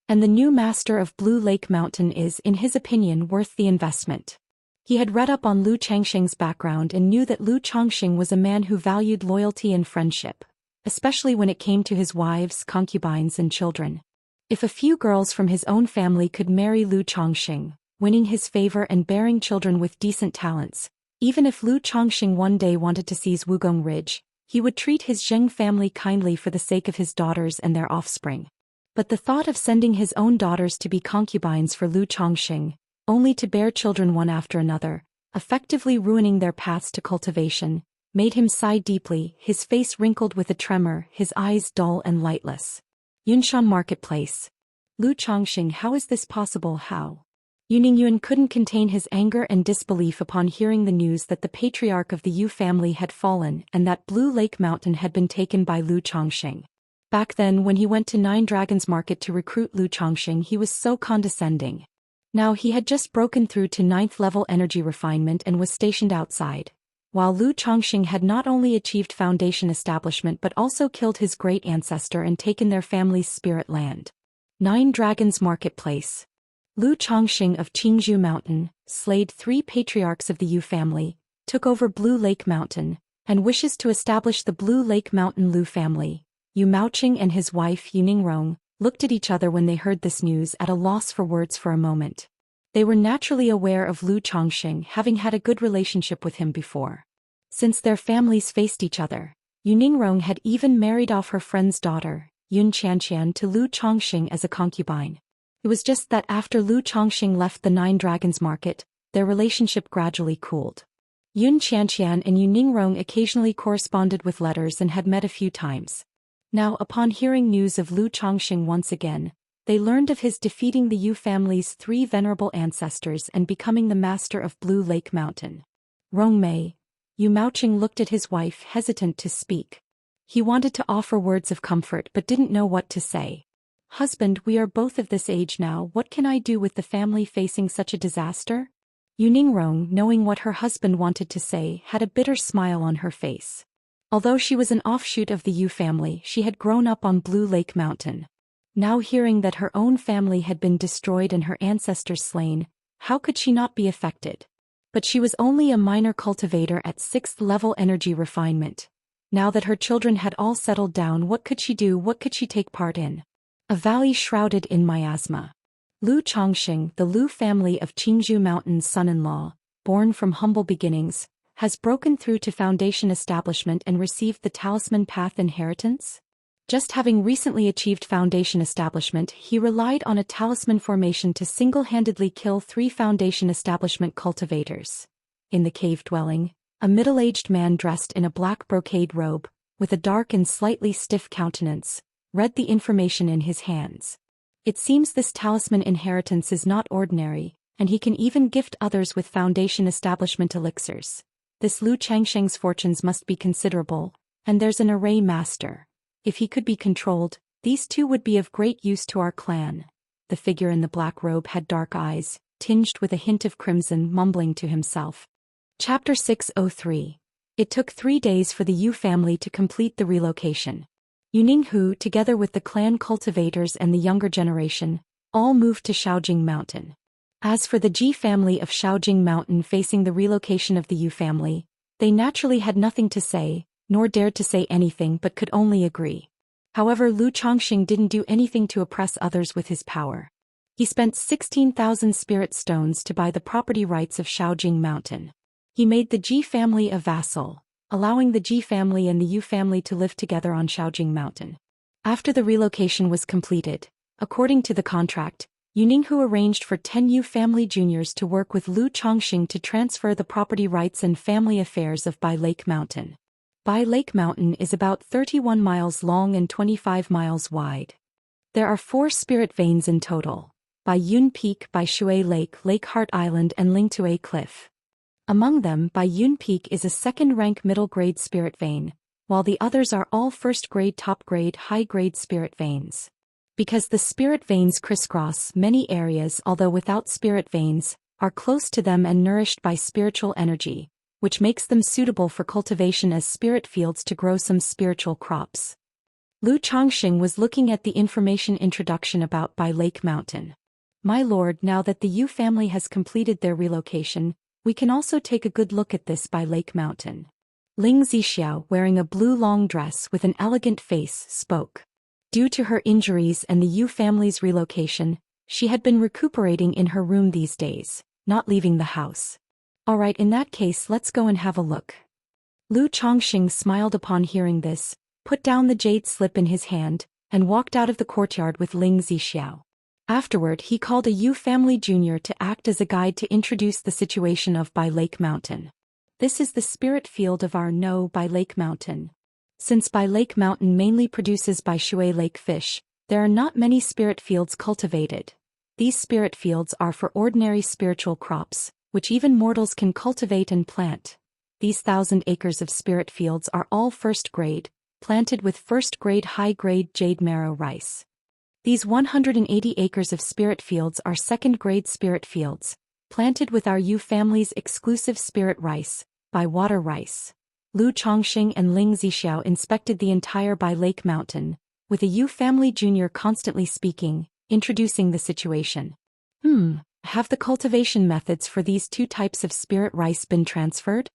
And the new master of Blue Lake Mountain is, in his opinion, worth the investment. He had read up on Lu Changxing's background and knew that Lu Chongxing was a man who valued loyalty and friendship, especially when it came to his wives, concubines and children. If a few girls from his own family could marry Lu Chongxing, winning his favor and bearing children with decent talents, even if Lu Chongxing one day wanted to seize Wugong Ridge, he would treat his Zheng family kindly for the sake of his daughters and their offspring. But the thought of sending his own daughters to be concubines for Lu Chongxing, only to bear children one after another, effectively ruining their paths to cultivation, made him sigh deeply, his face wrinkled with a tremor, his eyes dull and lightless. Yunshan Marketplace. Lu Chongxing, how is this possible? How? Yuningyuan couldn't contain his anger and disbelief upon hearing the news that the patriarch of the Yu family had fallen and that Blue Lake Mountain had been taken by Lu Chongxing. Back then when he went to Nine Dragons Market to recruit Lu Chongxing, he was so condescending. Now he had just broken through to 9th level energy refinement and was stationed outside, while Lu Chongxing had not only achieved foundation establishment but also killed his great ancestor and taken their family's spirit land. Nine Dragons Marketplace. Lu Chongxing of Qingzhou Mountain, slayed 3 patriarchs of the Yu family, took over Blue Lake Mountain, and wishes to establish the Blue Lake Mountain Lu family. Yu Maoqing and his wife Yu Ningrong looked at each other when they heard this news, at a loss for words for a moment. They were naturally aware of Lu Chongxing, having had a good relationship with him before. Since their families faced each other, Yu Ningrong had even married off her friend's daughter, Yun Qianxian, to Lu Chongxing as a concubine. It was just that after Lu Chongxing left the Nine Dragons Market, their relationship gradually cooled. Yun Qianxian and Yu Ningrong occasionally corresponded with letters and had met a few times. Now, upon hearing news of Lu Chongxing once again, they learned of his defeating the Yu family's 3 venerable ancestors and becoming the master of Blue Lake Mountain. Rongmei. Yu Maoqing looked at his wife, hesitant to speak. He wanted to offer words of comfort but didn't know what to say. Husband, we are both of this age now, what can I do with the family facing such a disaster? Yu Ningrong, knowing what her husband wanted to say, had a bitter smile on her face. Although she was an offshoot of the Yu family, she had grown up on Blue Lake Mountain. Now hearing that her own family had been destroyed and her ancestors slain, how could she not be affected? But she was only a minor cultivator at 6th level energy refinement. Now that her children had all settled down, what could she do? What could she take part in? A valley shrouded in miasma. Lu Chongxing, the Lu family of Qingzhou Mountain's son-in-law, born from humble beginnings, has broken through to foundation establishment and received the talisman path inheritance? Just having recently achieved foundation establishment, he relied on a talisman formation to single-handedly kill 3 foundation establishment cultivators. In the cave dwelling, a middle-aged man dressed in a black brocade robe, with a dark and slightly stiff countenance, read the information in his hands. It seems this talisman inheritance is not ordinary, and he can even gift others with foundation establishment elixirs. This Lu Changsheng's fortunes must be considerable, and there's an array master. If he could be controlled, these two would be of great use to our clan. The figure in the black robe had dark eyes, tinged with a hint of crimson, mumbling to himself. Chapter 603. It took 3 days for the Yu family to complete the relocation. Yuninghu, together with the clan cultivators and the younger generation, all moved to Shaojing Mountain. As for the Ji family of Shaojing Mountain facing the relocation of the Yu family, they naturally had nothing to say, nor dared to say anything but could only agree. However, Lu Chongqing didn't do anything to oppress others with his power. He spent 16,000 spirit stones to buy the property rights of Shaojing Mountain. He made the Ji family a vassal, allowing the Ji family and the Yu family to live together on Shaojing Mountain. After the relocation was completed, according to the contract, Yuninghu arranged for 10 Yu family juniors to work with Lu Chongqing to transfer the property rights and family affairs of Bai Lake Mountain. Bai Lake Mountain is about 31 miles long and 25 miles wide. There are 4 spirit veins in total: Bai Yun Peak, Bai Shui Lake, Lake Heart Island and Lingtue Cliff. Among them, Bai Yun Peak is a second-rank middle-grade spirit vein, while the others are all first-grade, top-grade, high-grade spirit veins. Because the spirit veins crisscross many areas, although without spirit veins, are close to them and nourished by spiritual energy, which makes them suitable for cultivation as spirit fields to grow some spiritual crops. Lu Chongqing was looking at the information introduction about Bai Lake Mountain. My lord, now that the Yu family has completed their relocation, we can also take a good look at this Bai Lake Mountain. Ling Zixiao, wearing a blue long dress with an elegant face, spoke. Due to her injuries and the Yu family's relocation, she had been recuperating in her room these days, not leaving the house. Alright, in that case let's go and have a look. Lu Chongqing smiled upon hearing this, put down the jade slip in his hand, and walked out of the courtyard with Ling Zixiao. Afterward, he called a Yu family junior to act as a guide to introduce the situation of Bai Lake Mountain. This is the spirit field of our Bai Lake Mountain. Since Bai Lake Mountain mainly produces Bai Shui Lake fish, there are not many spirit fields cultivated. These spirit fields are for ordinary spiritual crops, which even mortals can cultivate and plant. These 1,000 acres of spirit fields are all first grade, planted with first grade high-grade jade marrow rice. These 180 acres of spirit fields are second-grade spirit fields, planted with our Yu family's exclusive spirit rice, Bai water rice. Lu Chongqing and Ling Zixiao inspected the entire Bai Lake Mountain, with a Yu family junior constantly speaking, introducing the situation. Have the cultivation methods for these 2 types of spirit rice been transferred?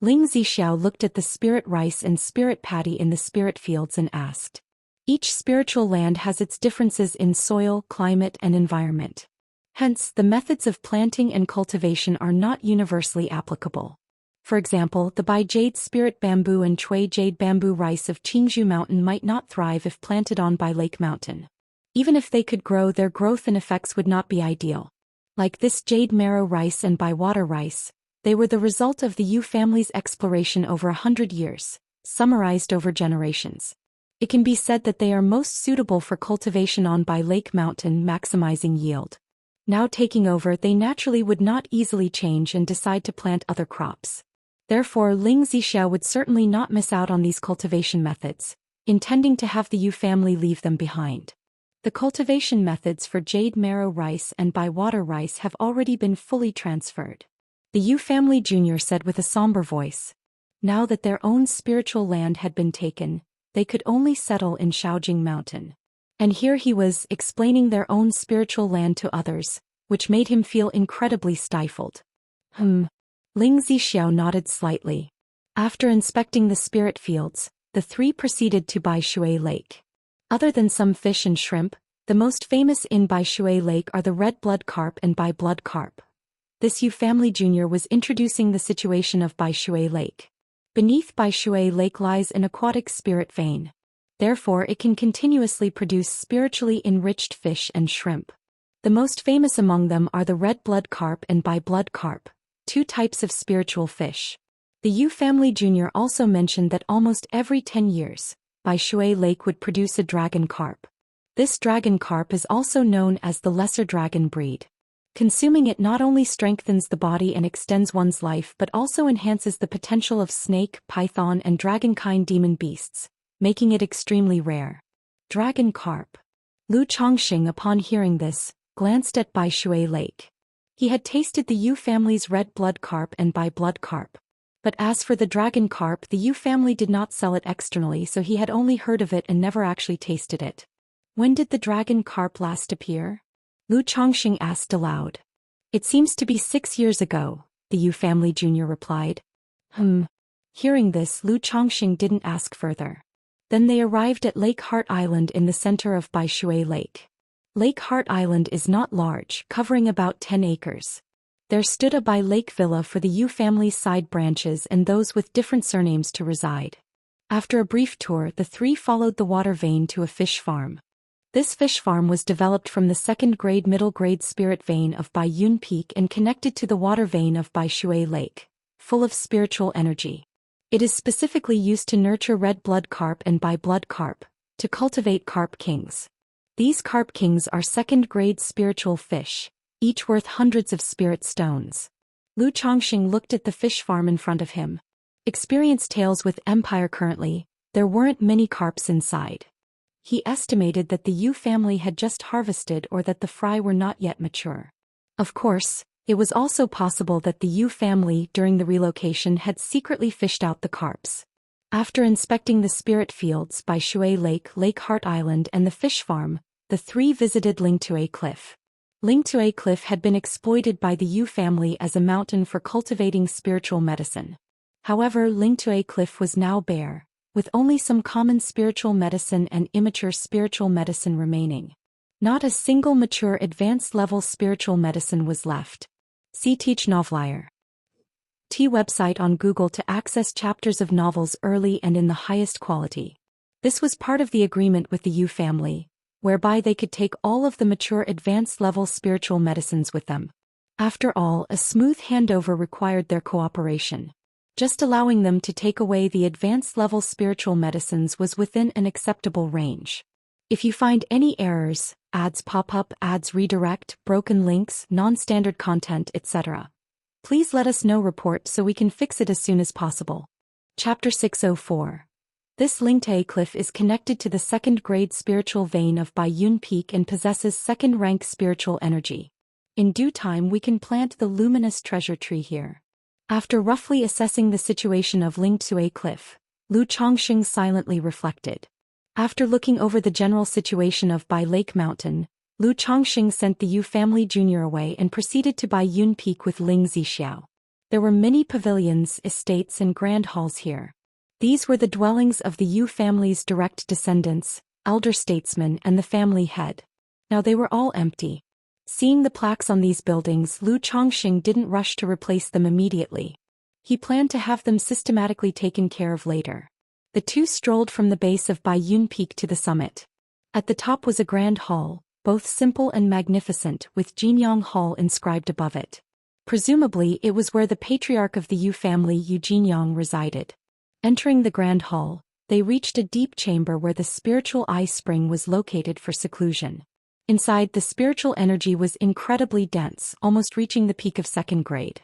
Ling Zixiao looked at the spirit rice and spirit paddy in the spirit fields and asked. Each spiritual land has its differences in soil, climate, and environment. Hence, the methods of planting and cultivation are not universally applicable. For example, the Bai Jade Spirit Bamboo and Chui Jade Bamboo rice of Qingzhou Mountain might not thrive if planted on Bai Lake Mountain. Even if they could grow, their growth and effects would not be ideal. Like this Jade Marrow rice and Bai Water rice, they were the result of the Yu family's exploration over 100 years, summarized over generations. It can be said that they are most suitable for cultivation on Bai Lake Mountain, maximizing yield. Now taking over, they naturally would not easily change and decide to plant other crops. Therefore, Ling Zixiao would certainly not miss out on these cultivation methods, intending to have the Yu family leave them behind. The cultivation methods for Jade Marrow rice and Bai Water rice have already been fully transferred. The Yu family junior said with a somber voice. Now that their own spiritual land had been taken, they could only settle in Shaojing Mountain. And here he was explaining their own spiritual land to others, which made him feel incredibly stifled. Ling Zixiao nodded slightly. After inspecting the spirit fields, the 3 proceeded to Bai Shui Lake. Other than some fish and shrimp, the most famous in Bai Shui Lake are the red blood carp and Bai blood carp. This Yu family junior was introducing the situation of Bai Shui Lake. Beneath Bai Shui Lake lies an aquatic spirit vein. Therefore, it can continuously produce spiritually enriched fish and shrimp. The most famous among them are the red blood carp and Bai blood carp, 2 types of spiritual fish. The Yu family junior also mentioned that almost every 10 years, Bai Shui Lake would produce a dragon carp. This dragon carp is also known as the lesser dragon breed. Consuming it not only strengthens the body and extends one's life but also enhances the potential of snake, python and dragon-kind demon beasts, making it extremely rare. Dragon carp. Lu Chongqing, upon hearing this, glanced at Bai Shui Lake. He had tasted the Yu family's red blood carp and Bai blood carp. But as for the dragon carp, the Yu family did not sell it externally, so he had only heard of it and never actually tasted it. When did the dragon carp last appear? Lu Chongqing asked aloud. It seems to be 6 years ago, the Yu family junior replied. Hearing this, Lu Chongqing didn't ask further. Then they arrived at Lake Heart Island in the center of Bai Shui Lake. Lake Heart Island is not large, covering about 10 acres. There stood a Bai Lake villa for the Yu family's side branches and those with different surnames to reside. After a brief tour, the three followed the water vein to a fish farm. This fish farm was developed from the second-grade middle-grade spirit vein of Bai Yun Peak and connected to the water vein of Bai Shui Lake, full of spiritual energy. It is specifically used to nurture red blood carp and Bai blood carp, to cultivate carp kings. These carp kings are second-grade spiritual fish, each worth hundreds of spirit stones. Lu Chongqing looked at the fish farm in front of him. Experienced tales with Empire currently, there weren't many carps inside. He estimated that the Yu family had just harvested or that the fry were not yet mature. Of course, it was also possible that the Yu family during the relocation had secretly fished out the carps. After inspecting the spirit fields by Shui Lake, Lake Heart Island and the fish farm, the three visited Lingtue Cliff. Lingtue Cliff had been exploited by the Yu family as a mountain for cultivating spiritual medicine. However, Lingtue Cliff was now bare, with only some common spiritual medicine and immature spiritual medicine remaining. Not a single mature advanced-level spiritual medicine was left. See Teach Novelier. T website on Google to access chapters of novels early and in the highest quality. This was part of the agreement with the Yu family, whereby they could take all of the mature advanced-level spiritual medicines with them. After all, a smooth handover required their cooperation. Just allowing them to take away the advanced-level spiritual medicines was within an acceptable range. If you find any errors, ads pop up, ads redirect, broken links, non-standard content, etc., please let us know. Report so we can fix it as soon as possible. Chapter 604. This Lingtue Cliff is connected to the second-grade spiritual vein of Bai Yun Peak and possesses second-rank spiritual energy. In due time we can plant the luminous treasure tree here. After roughly assessing the situation of Lingtue Cliff, Lu Chongqing silently reflected. After looking over the general situation of Bai Lake Mountain, Lu Chongqing sent the Yu family junior away and proceeded to Bai Yun Peak with Ling Zixiao. There were many pavilions, estates and grand halls here. These were the dwellings of the Yu family's direct descendants, elder statesmen and the family head. Now they were all empty. Seeing the plaques on these buildings, Lu Chongqing didn't rush to replace them immediately. He planned to have them systematically taken care of later. The two strolled from the base of Bai Yun Peak to the summit. At the top was a grand hall, both simple and magnificent, with Jinyang Hall inscribed above it. Presumably it was where the patriarch of the Yu family, Yu Jinyang, resided. Entering the grand hall, they reached a deep chamber where the spiritual eye spring was located for seclusion. Inside, the spiritual energy was incredibly dense, almost reaching the peak of second grade.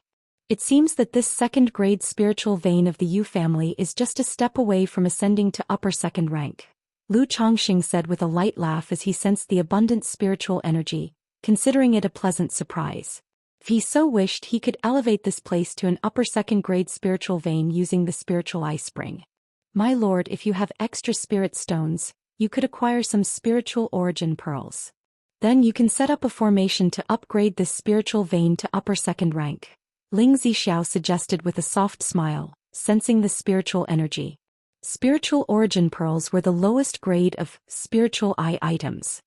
It seems that this second-grade spiritual vein of the Yu family is just a step away from ascending to upper second rank. Lu Chongqing said with a light laugh as he sensed the abundant spiritual energy, considering it a pleasant surprise. If he so wished, he could elevate this place to an upper second-grade spiritual vein using the spiritual eye spring. My lord, if you have extra spirit stones, you could acquire some spiritual origin pearls. Then you can set up a formation to upgrade this spiritual vein to upper second rank. Ling Zixiao suggested with a soft smile, sensing the spiritual energy. Spiritual origin pearls were the lowest grade of spiritual eye items.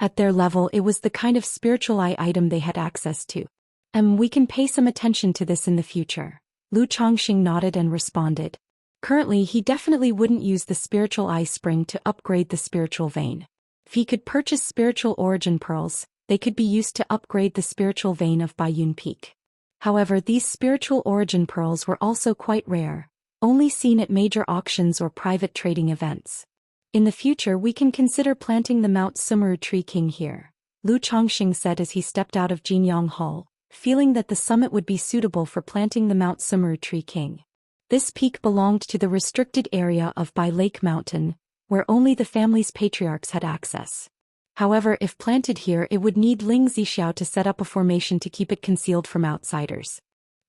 At their level, it was the kind of spiritual eye item they had access to. We can pay some attention to this in the future. Lu Chongqing nodded and responded. Currently, he definitely wouldn't use the spiritual eye spring to upgrade the spiritual vein. If he could purchase spiritual origin pearls, they could be used to upgrade the spiritual vein of Bai Yun Peak. However, these spiritual origin pearls were also quite rare, only seen at major auctions or private trading events. In the future, we can consider planting the Mount Sumeru Tree King here, Lu Chongqing said as he stepped out of Jinyang Hall, feeling that the summit would be suitable for planting the Mount Sumeru Tree King. This peak belonged to the restricted area of Bai Lake Mountain, where only the family's patriarchs had access. However, if planted here, it would need Ling Zixiao to set up a formation to keep it concealed from outsiders.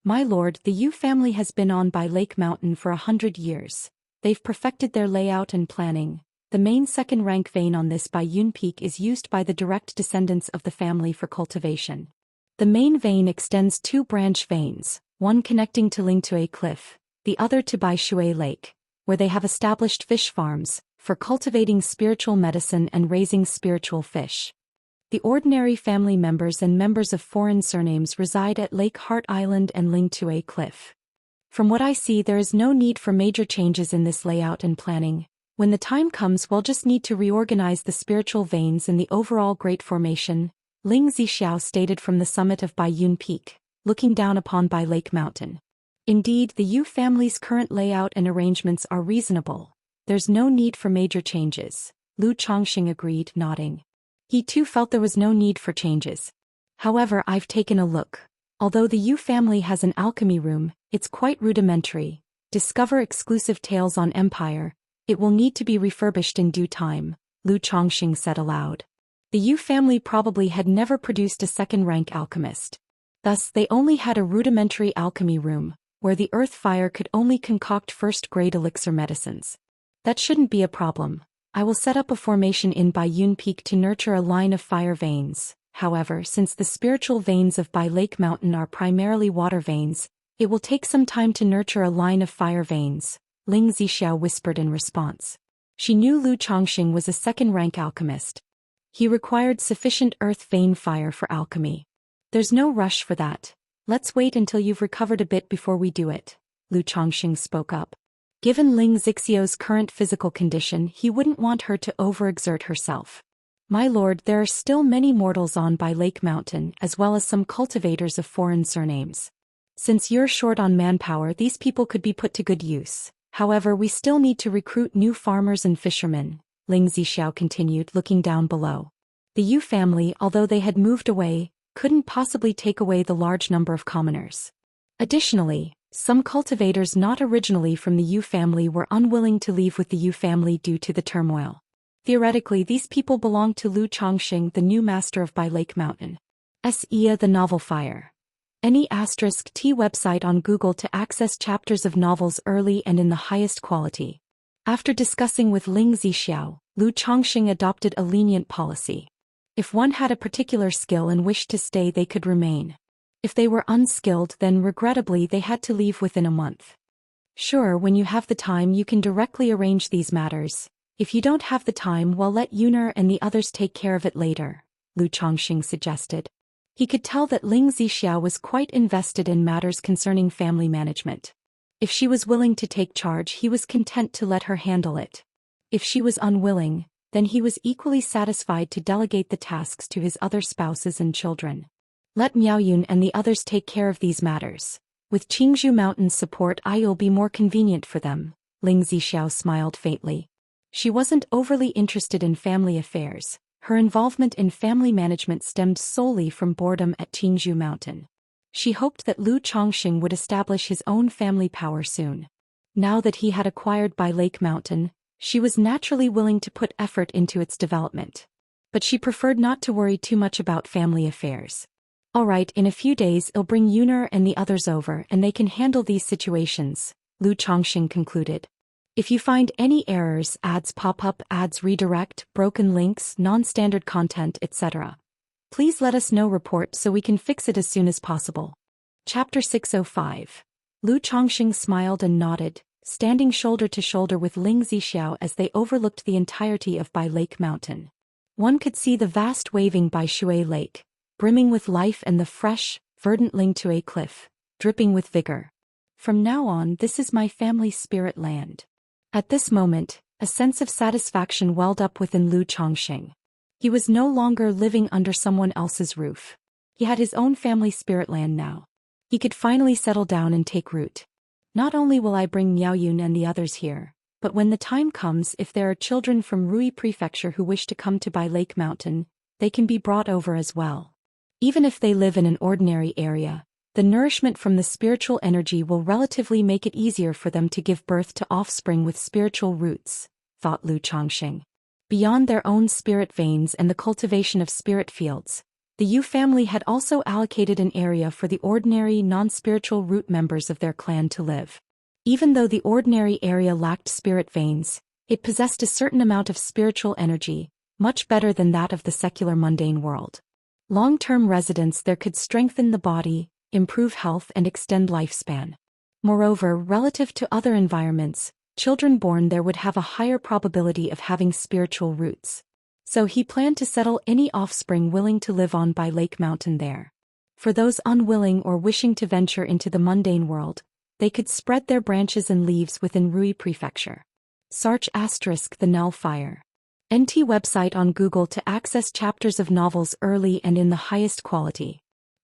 My lord, the Yu family has been on by Lake Mountain for 100 years. They've perfected their layout and planning. The main second-rank vein on this Baiyun Peak is used by the direct descendants of the family for cultivation. The main vein extends 2 branch veins, one connecting to Lingtui Cliff, the other to Baishui Lake, where they have established fish farms, for cultivating spiritual medicine and raising spiritual fish. The ordinary family members and members of foreign surnames reside at Lake Heart Island and Lingtui Cliff. From what I see, there is no need for major changes in this layout and planning. When the time comes, we'll just need to reorganize the spiritual veins in the overall Great Formation, Ling Zixiao stated from the summit of Baiyun Peak, looking down upon Bai Lake Mountain. Indeed, the Yu family's current layout and arrangements are reasonable. There's no need for major changes. Lu Chongqing agreed, nodding. He too felt there was no need for changes. However, I've taken a look. Although the Yu family has an alchemy room, it's quite rudimentary. Discover exclusive tales on Empire. It will need to be refurbished in due time, Lu Chongqing said aloud. The Yu family probably had never produced a second-rank alchemist. Thus, they only had a rudimentary alchemy room, where the earth fire could only concoct first-grade elixir medicines. That shouldn't be a problem. I will set up a formation in Baiyun Peak to nurture a line of fire veins. However, since the spiritual veins of Bai Lake Mountain are primarily water veins, it will take some time to nurture a line of fire veins, Ling Zixiao whispered in response. She knew Lu Chongqing was a second-rank alchemist. He required sufficient earth vein fire for alchemy. There's no rush for that. Let's wait until you've recovered a bit before we do it, Lu Chongqing spoke up. Given Ling Zixiao's current physical condition, he wouldn't want her to overexert herself. My lord, there are still many mortals on Bai Lake Mountain, as well as some cultivators of foreign surnames. Since you're short on manpower, these people could be put to good use. However, we still need to recruit new farmers and fishermen, Ling Zixiao continued, looking down below. The Yu family, although they had moved away, couldn't possibly take away the large number of commoners. Additionally, some cultivators not originally from the Yu family were unwilling to leave with the Yu family due to the turmoil. Theoretically, these people belonged to Lu Chongqing, the new master of Bai Lake Mountain. Ia the Novel Fire. Any *T website on Google to access chapters of novels early and in the highest quality. After discussing with Ling Zixiao, Lu Chongqing adopted a lenient policy. If one had a particular skill and wished to stay, they could remain. If they were unskilled, then regrettably they had to leave within a month. Sure, when you have the time you can directly arrange these matters. If you don't have the time, well, let Yuner and the others take care of it later, Lu Chongqing suggested. He could tell that Ling Zixiao was quite invested in matters concerning family management. If she was willing to take charge, he was content to let her handle it. If she was unwilling, then he was equally satisfied to delegate the tasks to his other spouses and children. Let Miaoyun and the others take care of these matters. With Qingzhou Mountain's support, I'll be more convenient for them, Ling Zixiao smiled faintly. She wasn't overly interested in family affairs. Her involvement in family management stemmed solely from boredom at Qingzhou Mountain. She hoped that Lu Chongqing would establish his own family power soon. Now that he had acquired Bai Lake Mountain, she was naturally willing to put effort into its development. But she preferred not to worry too much about family affairs. All right, in a few days I'll bring Yuner and the others over and they can handle these situations, Lu Chongqing concluded. If you find any errors, ads pop up, ads redirect, broken links, non-standard content, etc., please let us know. Report so we can fix it as soon as possible. Chapter 605. Lu Chongqing smiled and nodded, standing shoulder to shoulder with Ling Zixiao as they overlooked the entirety of Bai Lake Mountain. One could see the vast waving Baishui Lake, brimming with life, and the fresh, verdant Lingtui Cliff, dripping with vigor. From now on, this is my family's spirit land. At this moment, a sense of satisfaction welled up within Lu Chongqing. He was no longer living under someone else's roof. He had his own family spirit land now. He could finally settle down and take root. Not only will I bring Miaoyun and the others here, but when the time comes, if there are children from Rui Prefecture who wish to come to Bai Lake Mountain, they can be brought over as well. Even if they live in an ordinary area, the nourishment from the spiritual energy will relatively make it easier for them to give birth to offspring with spiritual roots. thought Lu Chongxing. Beyond their own spirit veins and the cultivation of spirit fields, the Yu family had also allocated an area for the ordinary non-spiritual root members of their clan to live. Even though the ordinary area lacked spirit veins, it possessed a certain amount of spiritual energy, much better than that of the secular mundane world. Long-term residence there could strengthen the body, improve health and extend lifespan. Moreover, relative to other environments, children born there would have a higher probability of having spiritual roots. So he planned to settle any offspring willing to live on by Lake Mountain there. For those unwilling or wishing to venture into the mundane world, they could spread their branches and leaves within Rui Prefecture. Search * The Null Fire. NT website on Google to access chapters of novels early and in the highest quality.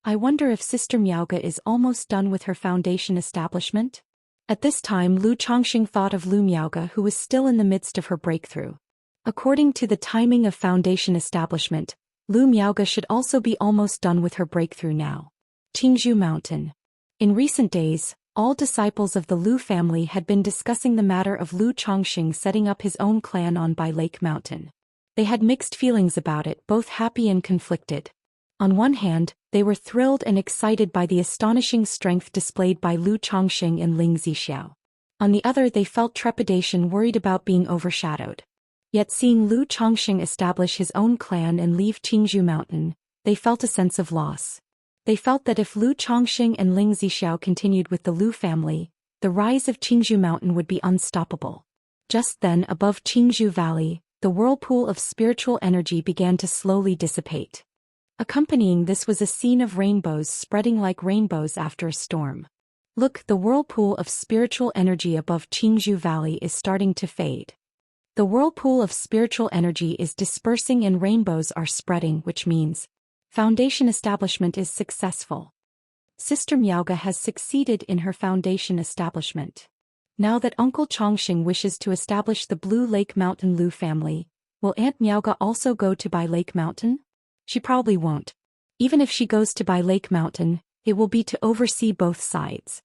I wonder if Sister Miaoga is almost done with her foundation establishment? At this time Lu Chongxing thought of Lu Miaoga, who was still in the midst of her breakthrough. According to the timing of foundation establishment, Lu Miaoga should also be almost done with her breakthrough now. Qingzhou Mountain. In recent days, all disciples of the Lu family had been discussing the matter of Lu Chongxing setting up his own clan on Bai Lake Mountain. They had mixed feelings about it, both happy and conflicted. On one hand, they were thrilled and excited by the astonishing strength displayed by Lu Chongxing and Ling Zixiao. On the other, they felt trepidation, worried about being overshadowed. Yet seeing Lu Chongxing establish his own clan and leave Qingzhou Mountain, they felt a sense of loss. They felt that if Lu Chongxing and Ling Zixiao continued with the Lu family, the rise of Qingzhou Mountain would be unstoppable. Just then, above Qingzhou Valley, the whirlpool of spiritual energy began to slowly dissipate. Accompanying this was a scene of rainbows spreading like rainbows after a storm. Look, the whirlpool of spiritual energy above Qingzhou Valley is starting to fade. The whirlpool of spiritual energy is dispersing and rainbows are spreading, which means foundation establishment is successful. Sister Miaoga has succeeded in her foundation establishment. Now that Uncle Chongxing wishes to establish the Blue Lake Mountain Lu family, will Aunt Miaoga also go to Bai Lake Mountain? She probably won't. Even if she goes to Bai Lake Mountain, it will be to oversee both sides.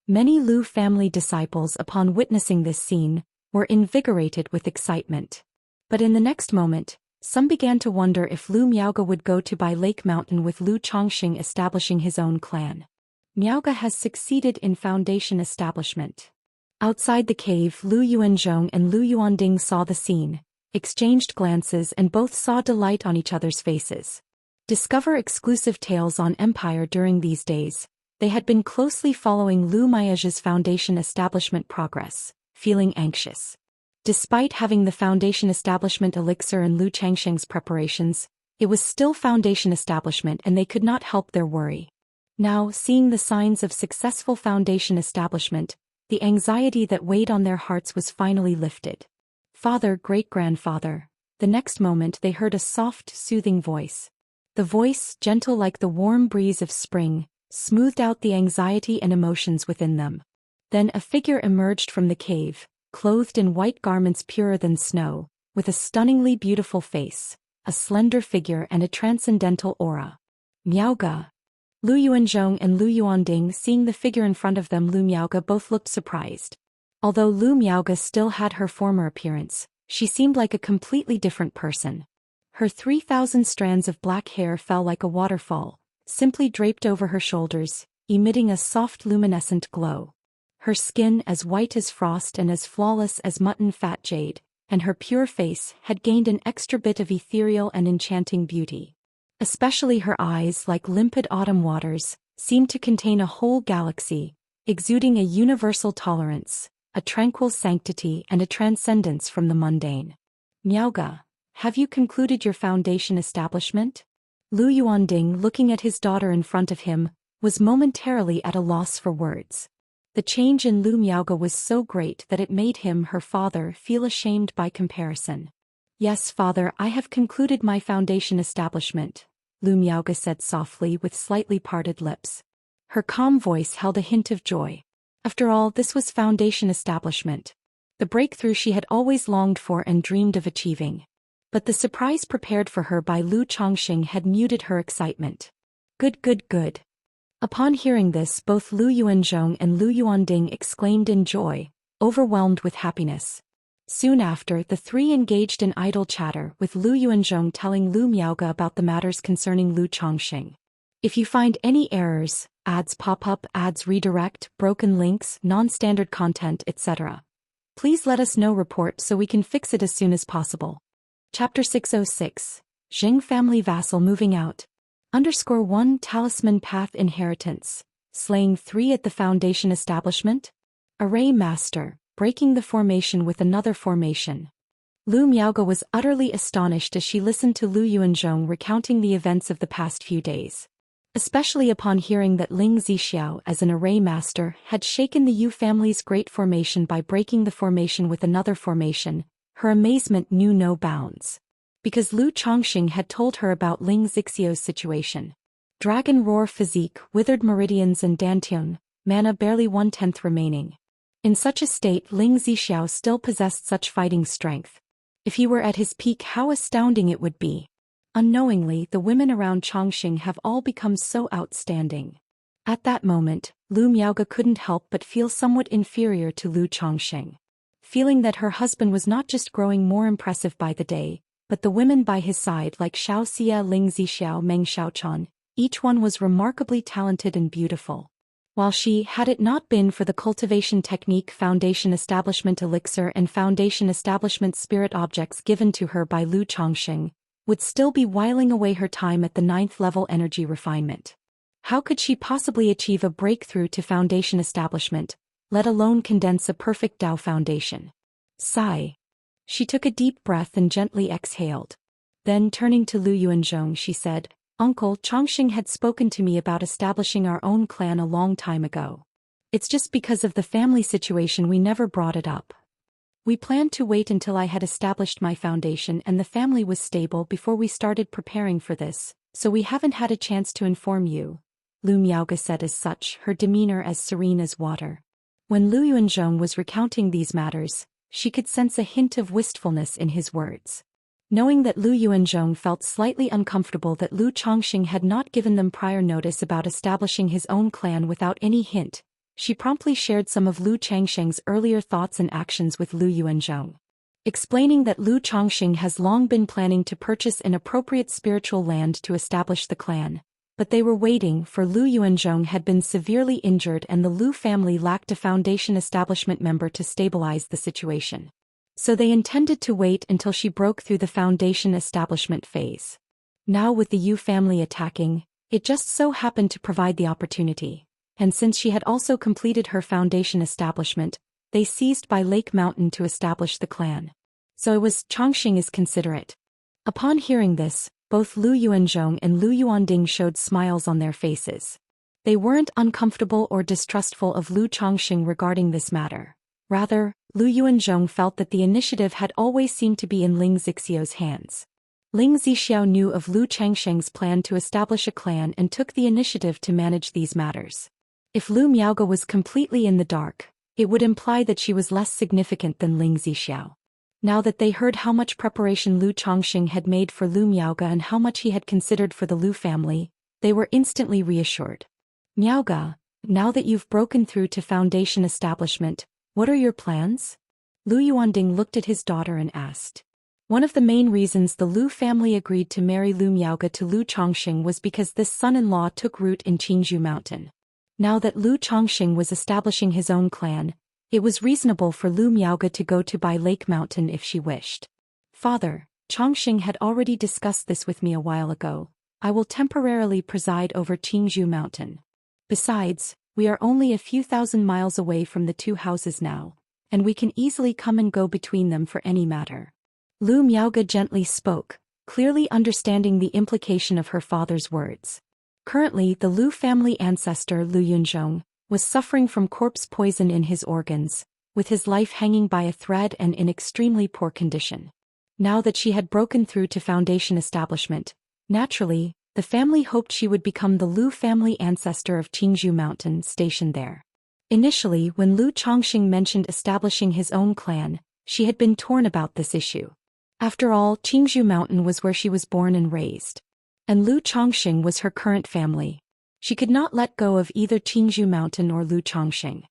Many Lu family disciples, upon witnessing this scene, were invigorated with excitement. But in the next moment, some began to wonder if Lu Miaoga would go to Bai Lake Mountain with Lu Chongxing establishing his own clan. Miaoga has succeeded in foundation establishment. Outside the cave, Lu Yuanzhong and Lu Yuanding saw the scene, exchanged glances, and both saw delight on each other's faces. Discover exclusive tales on Empire. During these days, they had been closely following Lu Miaoga's foundation establishment progress, feeling anxious. Despite having the foundation establishment elixir and Lu Changsheng's preparations, it was still foundation establishment and they could not help their worry. Now, seeing the signs of successful foundation establishment, the anxiety that weighed on their hearts was finally lifted. Father, great-grandfather. The next moment they heard a soft, soothing voice. The voice, gentle like the warm breeze of spring, smoothed out the anxiety and emotions within them. Then a figure emerged from the cave, clothed in white garments purer than snow, with a stunningly beautiful face, a slender figure and a transcendental aura. Miaoga. Lu Yuanzhong and Lu Yuanding, seeing the figure in front of them, Lu Miaoga, both looked surprised. Although Lu Miaoga still had her former appearance, she seemed like a completely different person. Her 3,000 strands of black hair fell like a waterfall, simply draped over her shoulders, emitting a soft luminescent glow. Her skin as white as frost and as flawless as mutton fat jade, and her pure face had gained an extra bit of ethereal and enchanting beauty. Especially her eyes, like limpid autumn waters, seemed to contain a whole galaxy, exuding a universal tolerance, a tranquil sanctity and a transcendence from the mundane. Miaoga, have you concluded your foundation establishment? Lu Yuanding, looking at his daughter in front of him, was momentarily at a loss for words. The change in Lu Miaoga was so great that it made him, her father, feel ashamed by comparison. Yes, father, I have concluded my foundation establishment, Lu Miaoga said softly with slightly parted lips. Her calm voice held a hint of joy. After all, this was foundation establishment. The breakthrough she had always longed for and dreamed of achieving. But the surprise prepared for her by Lu Chongxing had muted her excitement. Good, good, good. Upon hearing this, both Lu Yuanzhong and Lu Yuanding exclaimed in joy, overwhelmed with happiness. Soon after, the three engaged in idle chatter, with Lu Yuanzhong telling Lu Miaoge about the matters concerning Lu Chongqing. If you find any errors, ads pop up, ads redirect, broken links, non-standard content, etc., please let us know. Report so we can fix it as soon as possible. Chapter 606. Jing family vassal moving out. _1 Talisman Path Inheritance. Slaying 3 at the Foundation establishment. Array Master, breaking the formation with another formation. Lu Miaoge was utterly astonished as she listened to Lu Yuanzhong recounting the events of the past few days. Especially upon hearing that Ling Zixiao as an array master had shaken the Yu family's great formation by breaking the formation with another formation, her amazement knew no bounds. Because Lu Chongqing had told her about Ling Zixiao's situation. Dragon roar physique, withered meridians and dantian, mana barely 1/10 remaining. In such a state Ling Zixiao still possessed such fighting strength. If he were at his peak, how astounding it would be. Unknowingly, the women around Chongqing have all become so outstanding. At that moment, Lu Miaoge couldn't help but feel somewhat inferior to Lu Chongqing. Feeling that her husband was not just growing more impressive by the day, but the women by his side like Xiaoxia, Ling Zixiao, Meng Xiaochan, each one was remarkably talented and beautiful. While she, had it not been for the cultivation technique, foundation establishment elixir and foundation establishment spirit objects given to her by Lu Chongqing, would still be whiling away her time at the 9th level energy refinement. How could she possibly achieve a breakthrough to foundation establishment, let alone condense a perfect Dao foundation? Sigh. She took a deep breath and gently exhaled. Then turning to Lu Yuanzhong she said, "Uncle, Chongqing had spoken to me about establishing our own clan a long time ago. It's just because of the family situation we never brought it up. We planned to wait until I had established my foundation and the family was stable before we started preparing for this, so we haven't had a chance to inform you," Lu Miaoge said, as such, her demeanor as serene as water. When Lu Yuanzhong was recounting these matters, she could sense a hint of wistfulness in his words. Knowing that Lu Yuanzhong felt slightly uncomfortable that Lu Chongqing had not given them prior notice about establishing his own clan without any hint, she promptly shared some of Lu Changsheng's earlier thoughts and actions with Lu Yuanzhong. Explaining that Lu Chongqing has long been planning to purchase an appropriate spiritual land to establish the clan, but they were waiting for Lu Yuanzhong had been severely injured and the Lu family lacked a foundation establishment member to stabilize the situation. So they intended to wait until she broke through the foundation establishment phase. Now with the Yu family attacking, it just so happened to provide the opportunity. And since she had also completed her foundation establishment, they seized by Lake Mountain to establish the clan. So it was Chongqing is considerate. Upon hearing this, both Lu Yuanzhong and Lu Yuanding showed smiles on their faces. They weren't uncomfortable or distrustful of Lu Chongqing regarding this matter. Rather, Lu Yuanzhong felt that the initiative had always seemed to be in Ling Zixiao's hands. Ling Zixiao knew of Lu Changsheng's plan to establish a clan and took the initiative to manage these matters. If Lu Miaoge was completely in the dark, it would imply that she was less significant than Ling Zixiao. Now that they heard how much preparation Lu Chongqing had made for Lu Miaoge and how much he had considered for the Lu family, they were instantly reassured. "Miaoge, now that you've broken through to foundation establishment, what are your plans?" Lu Yuanding looked at his daughter and asked. One of the main reasons the Lu family agreed to marry Lu Miaoge to Lu Chongqing was because this son-in-law took root in Qingzhou Mountain. Now that Lu Chongqing was establishing his own clan, it was reasonable for Lu Miaoge to go to Bai Lake Mountain if she wished. "Father, Chongqing had already discussed this with me a while ago. I will temporarily preside over Qingzhou Mountain. Besides, we are only a few thousand miles away from the two houses now, and we can easily come and go between them for any matter." Lu Miaoge gently spoke, clearly understanding the implication of her father's words. Currently, the Lu family ancestor Lu Yunzhong was suffering from corpse poison in his organs, with his life hanging by a thread and in extremely poor condition. Now that she had broken through to foundation establishment, naturally, the family hoped she would become the Lu family ancestor of Qingzhou Mountain stationed there. Initially, when Lu Chongqing mentioned establishing his own clan, she had been torn about this issue. After all, Qingzhou Mountain was where she was born and raised. And Lu Chongqing was her current family. She could not let go of either Qingzhou Mountain or Lu Chongqing.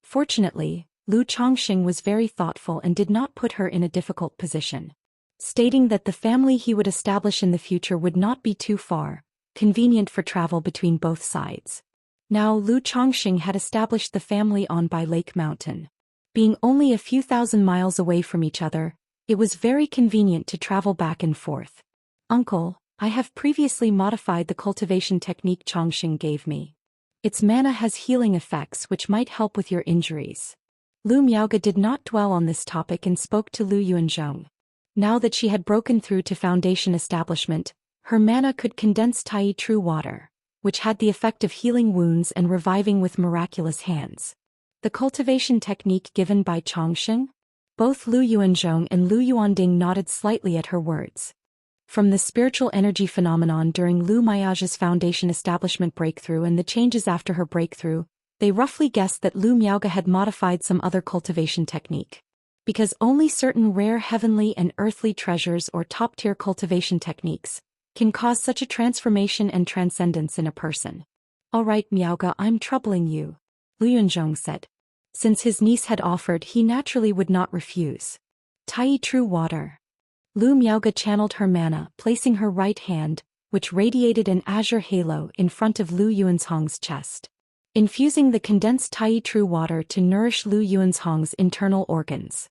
Fortunately, Lu Chongqing was very thoughtful and did not put her in a difficult position, stating that the family he would establish in the future would not be too far, convenient for travel between both sides. Now Lu Chongqing had established the family on by Lake Mountain. Being only a few thousand miles away from each other, it was very convenient to travel back and forth. Uncle, I have previously modified the cultivation technique Chongqing gave me. Its mana has healing effects which might help with your injuries. Lu Miaoge did not dwell on this topic and spoke to Lu Yuanzhong. Now that she had broken through to foundation establishment, her mana could condense Tai True Water, which had the effect of healing wounds and reviving with miraculous hands. The cultivation technique given by Chongqing? Both Lu Yuanzhong and Lu Yuanding nodded slightly at her words. From the spiritual energy phenomenon during Lu Miaoge's foundation establishment breakthrough and the changes after her breakthrough, they roughly guessed that Lu Miaoge had modified some other cultivation technique. Because only certain rare heavenly and earthly treasures or top-tier cultivation techniques can cause such a transformation and transcendence in a person. All right, Miaoge, I'm troubling you, Lu Yunzhong said. Since his niece had offered, he naturally would not refuse. Tai True Water. Lu Miaoge channeled her mana, placing her right hand, which radiated an azure halo, in front of Lu Yuanzhong's chest, infusing the condensed Tai True Water to nourish Lu Yuanzhong's internal organs.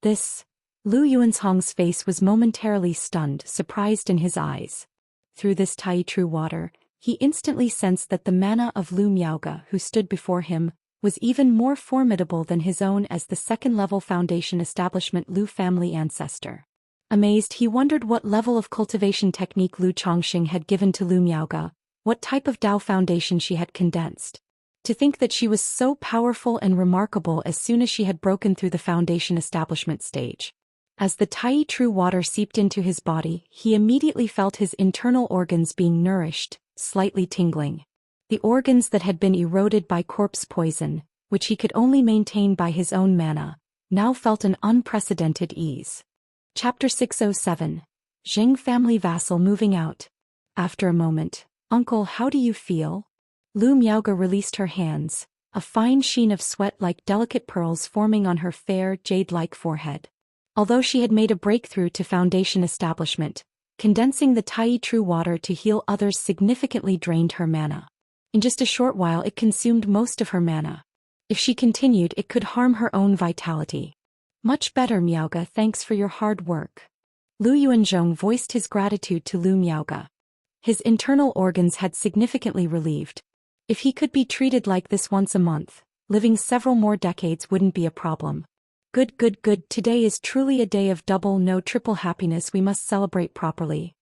Lu Yuanzhong's face was momentarily stunned, surprised in his eyes. Through this Tai True Water, he instantly sensed that the mana of Lu Miaoge, who stood before him, was even more formidable than his own as the second-level foundation establishment Lu family ancestor. Amazed, he wondered what level of cultivation technique Lu Chongqing had given to Lu Miaoge, what type of Dao foundation she had condensed. To think that she was so powerful and remarkable as soon as she had broken through the foundation establishment stage. As the Tai True Water seeped into his body, he immediately felt his internal organs being nourished, slightly tingling. The organs that had been eroded by corpse poison, which he could only maintain by his own mana, now felt an unprecedented ease. Chapter 607. Zheng family vassal moving out. After a moment, Uncle, how do you feel? Lu Miaoge released her hands, a fine sheen of sweat like delicate pearls forming on her fair, jade-like forehead. Although she had made a breakthrough to foundation establishment, condensing the Tai True Water to heal others significantly drained her mana. In just a short while it consumed most of her mana. If she continued, it could harm her own vitality. Much better, Miaoge, thanks for your hard work. Lu Yuanzhong voiced his gratitude to Lu Miaoge. His internal organs had significantly relieved. If he could be treated like this once a month, living several more decades wouldn't be a problem. Good. Today is truly a day of double, no triple happiness. We must celebrate properly.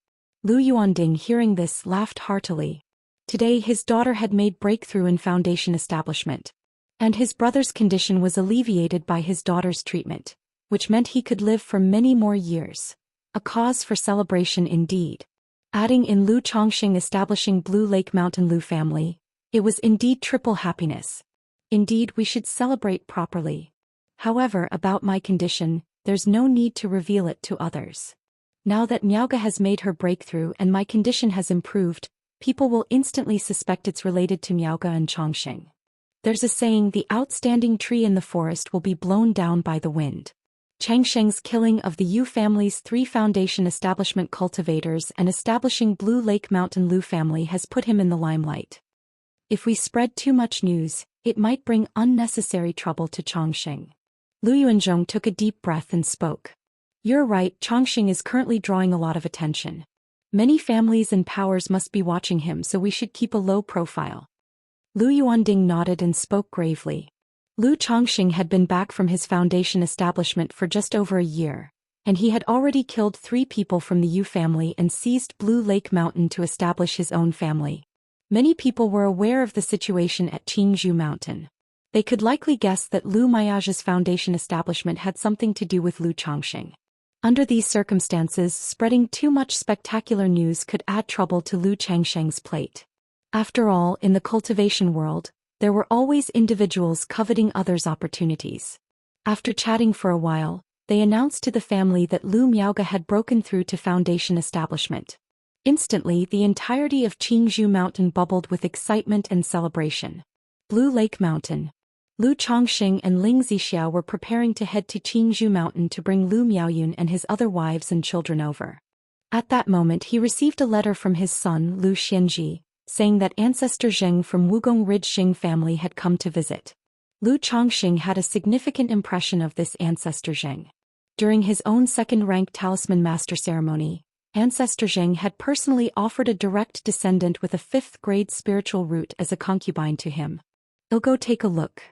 Lu Yuanding, hearing this, laughed heartily. Today his daughter had made breakthrough in foundation establishment. And his brother's condition was alleviated by his daughter's treatment, which meant he could live for many more years. A cause for celebration indeed. Adding in Lu Chongqing establishing Blue Lake Mountain Lu family, it was indeed triple happiness. Indeed, we should celebrate properly. However, about my condition, there's no need to reveal it to others. Now that Miaoge has made her breakthrough and my condition has improved, people will instantly suspect it's related to Miaoge and Chongqing. There's a saying, the outstanding tree in the forest will be blown down by the wind. Changsheng's killing of the Yu family's 3 foundation establishment cultivators and establishing Blue Lake Mountain Lu family has put him in the limelight. If we spread too much news, it might bring unnecessary trouble to Chongqing. Lu Yuanzhong took a deep breath and spoke. You're right, Chongqing is currently drawing a lot of attention. Many families and powers must be watching him, so we should keep a low profile. Lu Yuanding nodded and spoke gravely. Lu Chongqing had been back from his foundation establishment for just over a year, and he had already killed 3 people from the Yu family and seized Blue Lake Mountain to establish his own family. Many people were aware of the situation at Qingzhou Mountain. They could likely guess that Lu Miaoge's foundation establishment had something to do with Lu Chongqing. Under these circumstances, spreading too much spectacular news could add trouble to Lu Changsheng's plate. After all, in the cultivation world, there were always individuals coveting others' opportunities. After chatting for a while, they announced to the family that Lu Miaoge had broken through to foundation establishment. Instantly, the entirety of Qingzhou Mountain bubbled with excitement and celebration. Blue Lake Mountain. Lu Chongxing and Ling Zixia were preparing to head to Qingzhou Mountain to bring Lu Miaoyun and his other wives and children over. At that moment he received a letter from his son Lu Xianji, saying that ancestor Zheng from Wugong Ridge Xing family had come to visit. Lu Chongxing had a significant impression of this ancestor Zheng. During his own second-rank talisman master ceremony, ancestor Zheng had personally offered a direct descendant with a 5th-grade spiritual root as a concubine to him. "I'll go take a look,"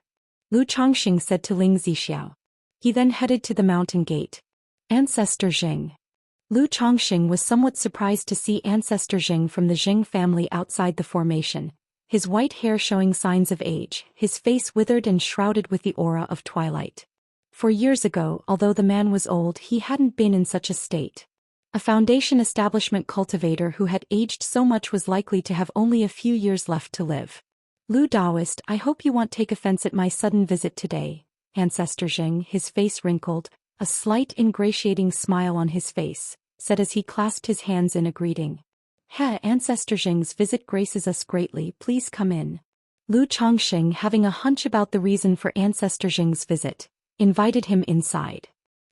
Lu Chongxing said to Ling Zixia. He then headed to the mountain gate. Ancestor Zheng. Lu Chongxing was somewhat surprised to see ancestor Zheng from the Zheng family outside the formation, his white hair showing signs of age, his face withered and shrouded with the aura of twilight. For years ago, although the man was old, he hadn't been in such a state. A foundation establishment cultivator who had aged so much was likely to have only a few years left to live. "Lu Daoist, I hope you won't take offense at my sudden visit today," ancestor Zheng, his face wrinkled, a slight ingratiating smile on his face, said as he clasped his hands in a greeting. Ancestor Zheng's visit graces us greatly, please come in." Lu Chongxing, having a hunch about the reason for ancestor Zheng's visit, invited him inside.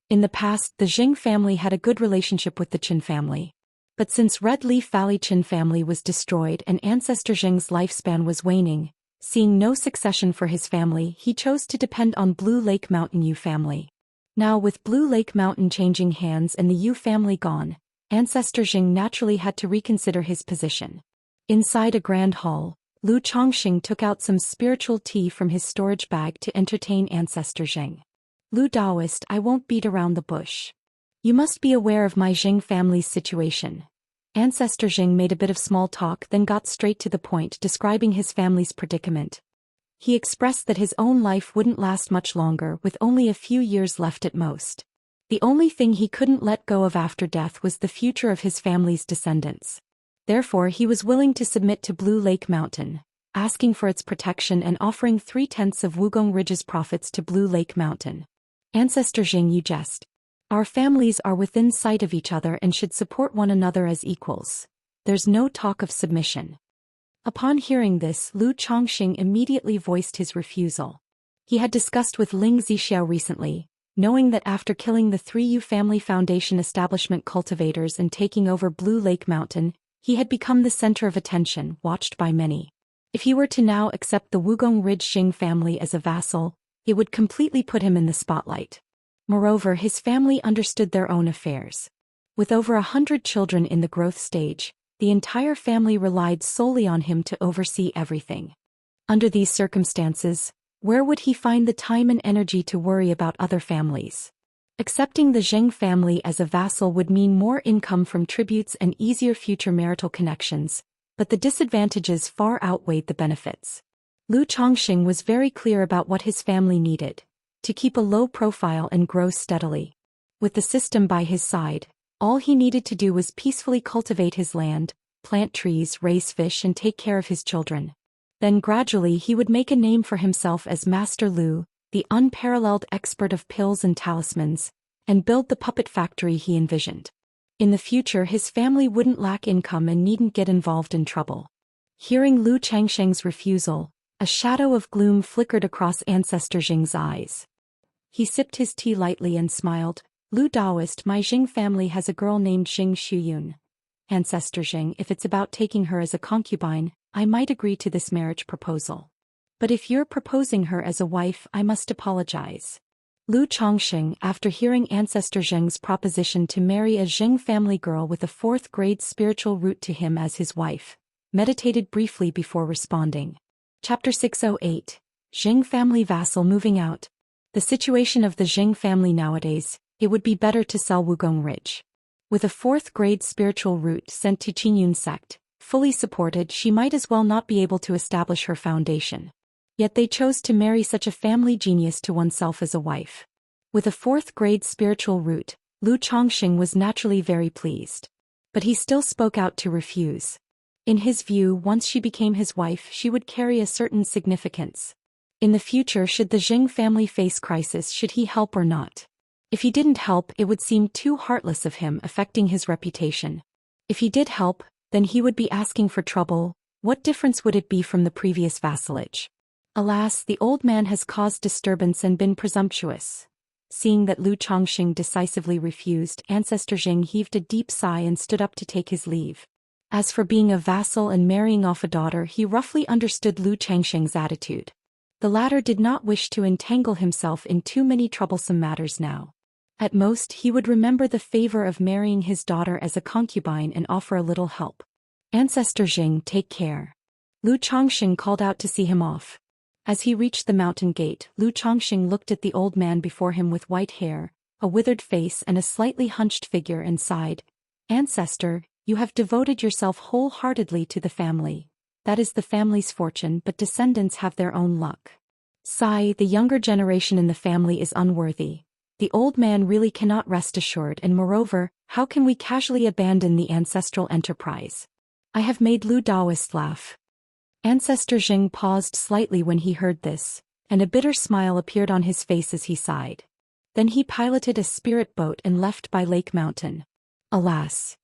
In the past, the Zheng family had a good relationship with the Qin family. But since Red Leaf Valley Qin family was destroyed and ancestor Zheng's lifespan was waning, seeing no succession for his family, he chose to depend on Blue Lake Mountain Yu family. Now with Blue Lake Mountain changing hands and the Yu family gone, ancestor Zheng naturally had to reconsider his position. Inside a grand hall, Lu Chongxing took out some spiritual tea from his storage bag to entertain ancestor Zheng. "Lu Daoist, I won't beat around the bush. You must be aware of my Zheng family's situation." Ancestor Zheng made a bit of small talk, then got straight to the point, describing his family's predicament. He expressed that his own life wouldn't last much longer, with only a few years left at most. The only thing he couldn't let go of after death was the future of his family's descendants. Therefore he was willing to submit to Blue Lake Mountain, asking for its protection and offering 3/10 of Wugong Ridge's profits to Blue Lake Mountain. "Ancestor Zheng, you jest. Our families are within sight of each other and should support one another as equals. There's no talk of submission." Upon hearing this, Lu Chongxing immediately voiced his refusal. He had discussed with Ling Zixia recently, knowing that after killing the 3 Yu family foundation establishment cultivators and taking over Blue Lake Mountain, he had become the center of attention, watched by many. If he were to now accept the Wugong Ridge Xing family as a vassal, it would completely put him in the spotlight. Moreover, his family understood their own affairs. With over 100 children in the growth stage, the entire family relied solely on him to oversee everything. Under these circumstances, where would he find the time and energy to worry about other families? Accepting the Zheng family as a vassal would mean more income from tributes and easier future marital connections, but the disadvantages far outweighed the benefits. Lu Chongxing was very clear about what his family needed: to keep a low profile and grow steadily. With the system by his side, all he needed to do was peacefully cultivate his land, plant trees, raise fish, and take care of his children. Then gradually he would make a name for himself as Master Lu, the unparalleled expert of pills and talismans, and build the puppet factory he envisioned. In the future his family wouldn't lack income and needn't get involved in trouble. Hearing Lu Chongxing's refusal, a shadow of gloom flickered across ancestor Zheng's eyes. He sipped his tea lightly and smiled. "Lu Daoist, my Zheng family has a girl named Xing Shuyun. Ancestor Zheng, if it's about taking her as a concubine, I might agree to this marriage proposal. But if you're proposing her as a wife, I must apologize." Lu Chongxing, after hearing ancestor Zheng's proposition to marry a Zheng family girl with a 4th-grade spiritual root to him as his wife, meditated briefly before responding. Chapter 608. Zheng family vassal moving out. The situation of the Zheng family nowadays, it would be better to sell Wugong Ridge. With a 4th-grade spiritual root sent to Qingyun sect, fully supported, she might as well not be able to establish her foundation. Yet they chose to marry such a family genius to oneself as a wife. With a 4th-grade spiritual root, Lu Chongxing was naturally very pleased. But he still spoke out to refuse. In his view, once she became his wife, she would carry a certain significance. In the future, should the Zheng family face crisis, should he help or not? If he didn't help, it would seem too heartless of him, affecting his reputation. If he did help, then he would be asking for trouble. What difference would it be from the previous vassalage? Alas, the old man has caused disturbance and been presumptuous. Seeing that Lu Chongqing decisively refused, Ancestor Jing heaved a deep sigh and stood up to take his leave. As for being a vassal and marrying off a daughter, he roughly understood Lu Changxing's attitude. The latter did not wish to entangle himself in too many troublesome matters now. At most, he would remember the favor of marrying his daughter as a concubine and offer a little help. Ancestor Jing, take care. Lu Chongqing called out to see him off. As he reached the mountain gate, Lu Chongqing looked at the old man before him with white hair, a withered face and a slightly hunched figure and sighed. Ancestor, you have devoted yourself wholeheartedly to the family. That is the family's fortune, but descendants have their own luck. Sigh, the younger generation in the family is unworthy. The old man really cannot rest assured, and moreover, how can we casually abandon the ancestral enterprise? I have made Lu Daoist laugh. Ancestor Jing paused slightly when he heard this, and a bitter smile appeared on his face as he sighed. Then he piloted a spirit boat and left by Lake Mountain. Alas!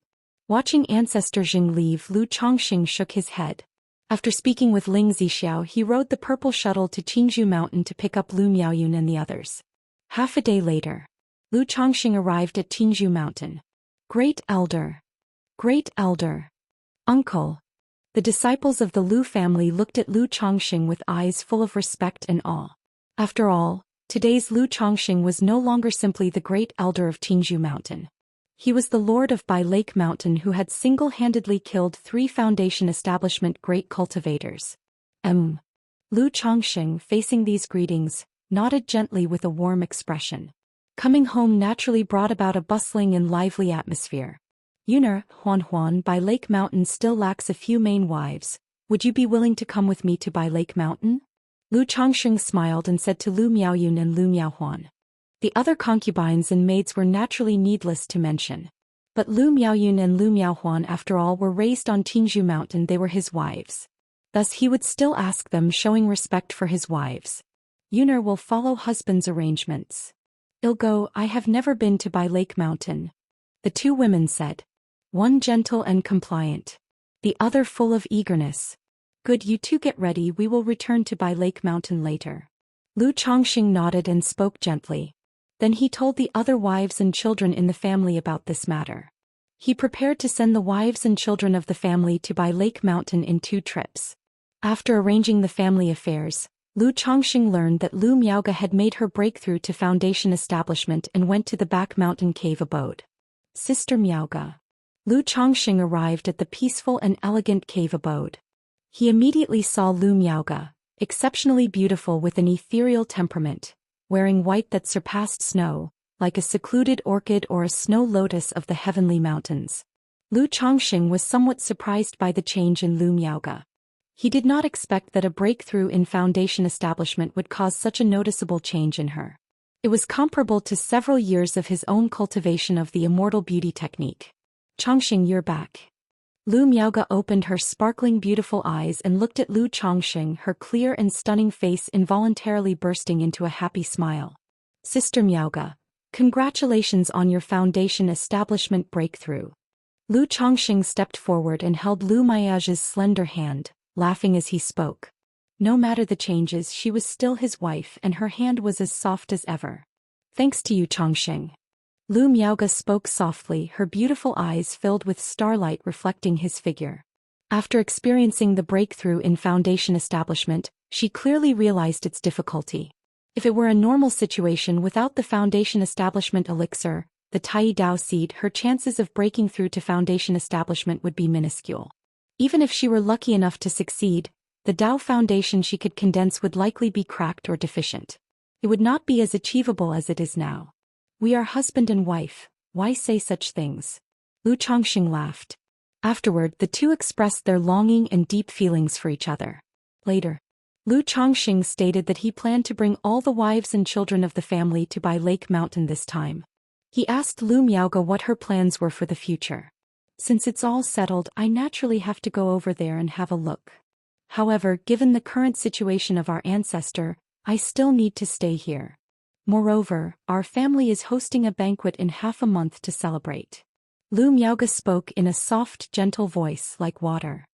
Watching Ancestor Jing leave, Lu Chongqing shook his head. After speaking with Ling Zixiao, he rode the purple shuttle to Qingzhou Mountain to pick up Lu Miaoyun and the others. Half a day later, Lu Chongqing arrived at Qingzhou Mountain. Great Elder! Great Elder! Uncle! The disciples of the Lu family looked at Lu Chongqing with eyes full of respect and awe. After all, today's Lu Chongqing was no longer simply the great elder of Qingzhou Mountain. He was the lord of Bai Lake Mountain who had single-handedly killed 3 Foundation establishment great cultivators. Lu Chongqing, facing these greetings, nodded gently with a warm expression. Coming home naturally brought about a bustling and lively atmosphere. Huan, Bai Lake Mountain still lacks a few main wives. Would you be willing to come with me to Bai Lake Mountain? Lu Chongqing smiled and said to Lu Miaoyun and Lu Miaohuan. The other concubines and maids were naturally needless to mention. But Lu Miaoyun and Lu Miaohuan, after all, were raised on Qingzhou Mountain. They were his wives. Thus he would still ask them, showing respect for his wives. Yuner will follow husband's arrangements. Ilgo, I have never been to Bai Lake Mountain. The 2 women said. One gentle and compliant. The other full of eagerness. Good, you 2 get ready, we will return to Bai Lake Mountain later. Lu Chongqing nodded and spoke gently. Then he told the other wives and children in the family about this matter. He prepared to send the wives and children of the family to Bai Lake Mountain in 2 trips. After arranging the family affairs, Lu Chongqing learned that Lu Miaoga had made her breakthrough to Foundation establishment and went to the back mountain cave abode. Sister Miaoga. Lu Chongqing arrived at the peaceful and elegant cave abode. He immediately saw Lu Miaoga, exceptionally beautiful with an ethereal temperament, wearing white that surpassed snow, like a secluded orchid or a snow lotus of the heavenly mountains. Lu Chongqing was somewhat surprised by the change in Lu Miaoga. He did not expect that a breakthrough in Foundation establishment would cause such a noticeable change in her. It was comparable to several years of his own cultivation of the Immortal beauty technique. Chongqing, you're back. Lu Miaoga opened her sparkling beautiful eyes and looked at Lu Chongqing, her clear and stunning face involuntarily bursting into a happy smile. Sister Miaoga, congratulations on your Foundation establishment breakthrough. Lu Chongqing stepped forward and held Lu Miaoga's slender hand, laughing as he spoke. No matter the changes, she was still his wife and her hand was as soft as ever. Thanks to you, Chongqing. Lu Miaoga spoke softly, her beautiful eyes filled with starlight reflecting his figure. After experiencing the breakthrough in Foundation establishment, she clearly realized its difficulty. If it were a normal situation without the Foundation establishment elixir, the Tai Dao seed, her chances of breaking through to Foundation establishment would be minuscule. Even if she were lucky enough to succeed, the Dao Foundation she could condense would likely be cracked or deficient. It would not be as achievable as it is now. We are husband and wife, why say such things? Lu Chongqing laughed. Afterward, the 2 expressed their longing and deep feelings for each other. Later, Lu Chongqing stated that he planned to bring all the wives and children of the family to Bai Lake Mountain this time. He asked Lu Miaoga what her plans were for the future. Since it's all settled, I naturally have to go over there and have a look. However, given the current situation of our ancestor, I still need to stay here. Moreover, our family is hosting a banquet in half a month to celebrate. Lu Miaoga spoke in a soft, gentle voice like water.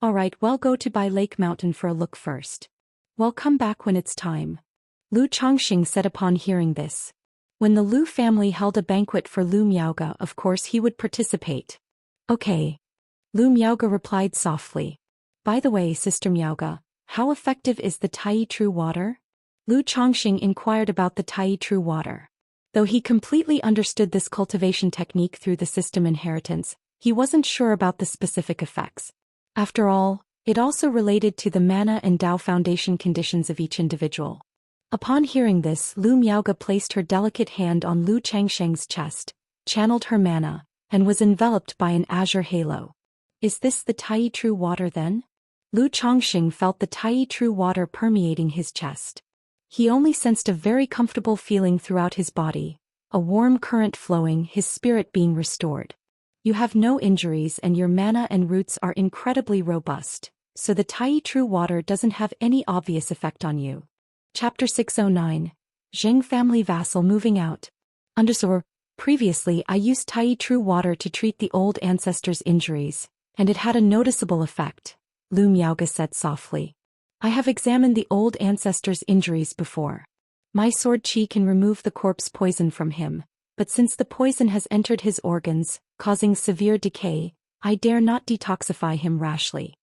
All right, well, go to Bai Lake Mountain for a look first. Well, come back when it's time. Lu Chongqing said upon hearing this. When the Lu family held a banquet for Lu Miaoge, of course he would participate. Okay. Lu Miaoge replied softly. By the way, Sister Miaoge, how effective is the Tai True Water? Lu Chongqing inquired about the Tai True Water. Though he completely understood this cultivation technique through the system inheritance, he wasn't sure about the specific effects. After all, it also related to the mana and Dao foundation conditions of each individual. Upon hearing this, Lu Miaoge placed her delicate hand on Lu Changsheng's chest, channeled her mana, and was enveloped by an azure halo. Is this the Tai True Water then? Lu Chongqing felt the Tai True Water permeating his chest. He only sensed a very comfortable feeling throughout his body, a warm current flowing, his spirit being restored. You have no injuries and your mana and roots are incredibly robust, so the Tai True Water doesn't have any obvious effect on you. Chapter 609. Zheng family vassal moving out. Previously I used Tai True Water to treat the old ancestors' injuries, and it had a noticeable effect, Lu Miaoge said softly. I have examined the old ancestors' injuries before. My sword qi can remove the corpse poison from him, but since the poison has entered his organs, causing severe decay, I dare not detoxify him rashly.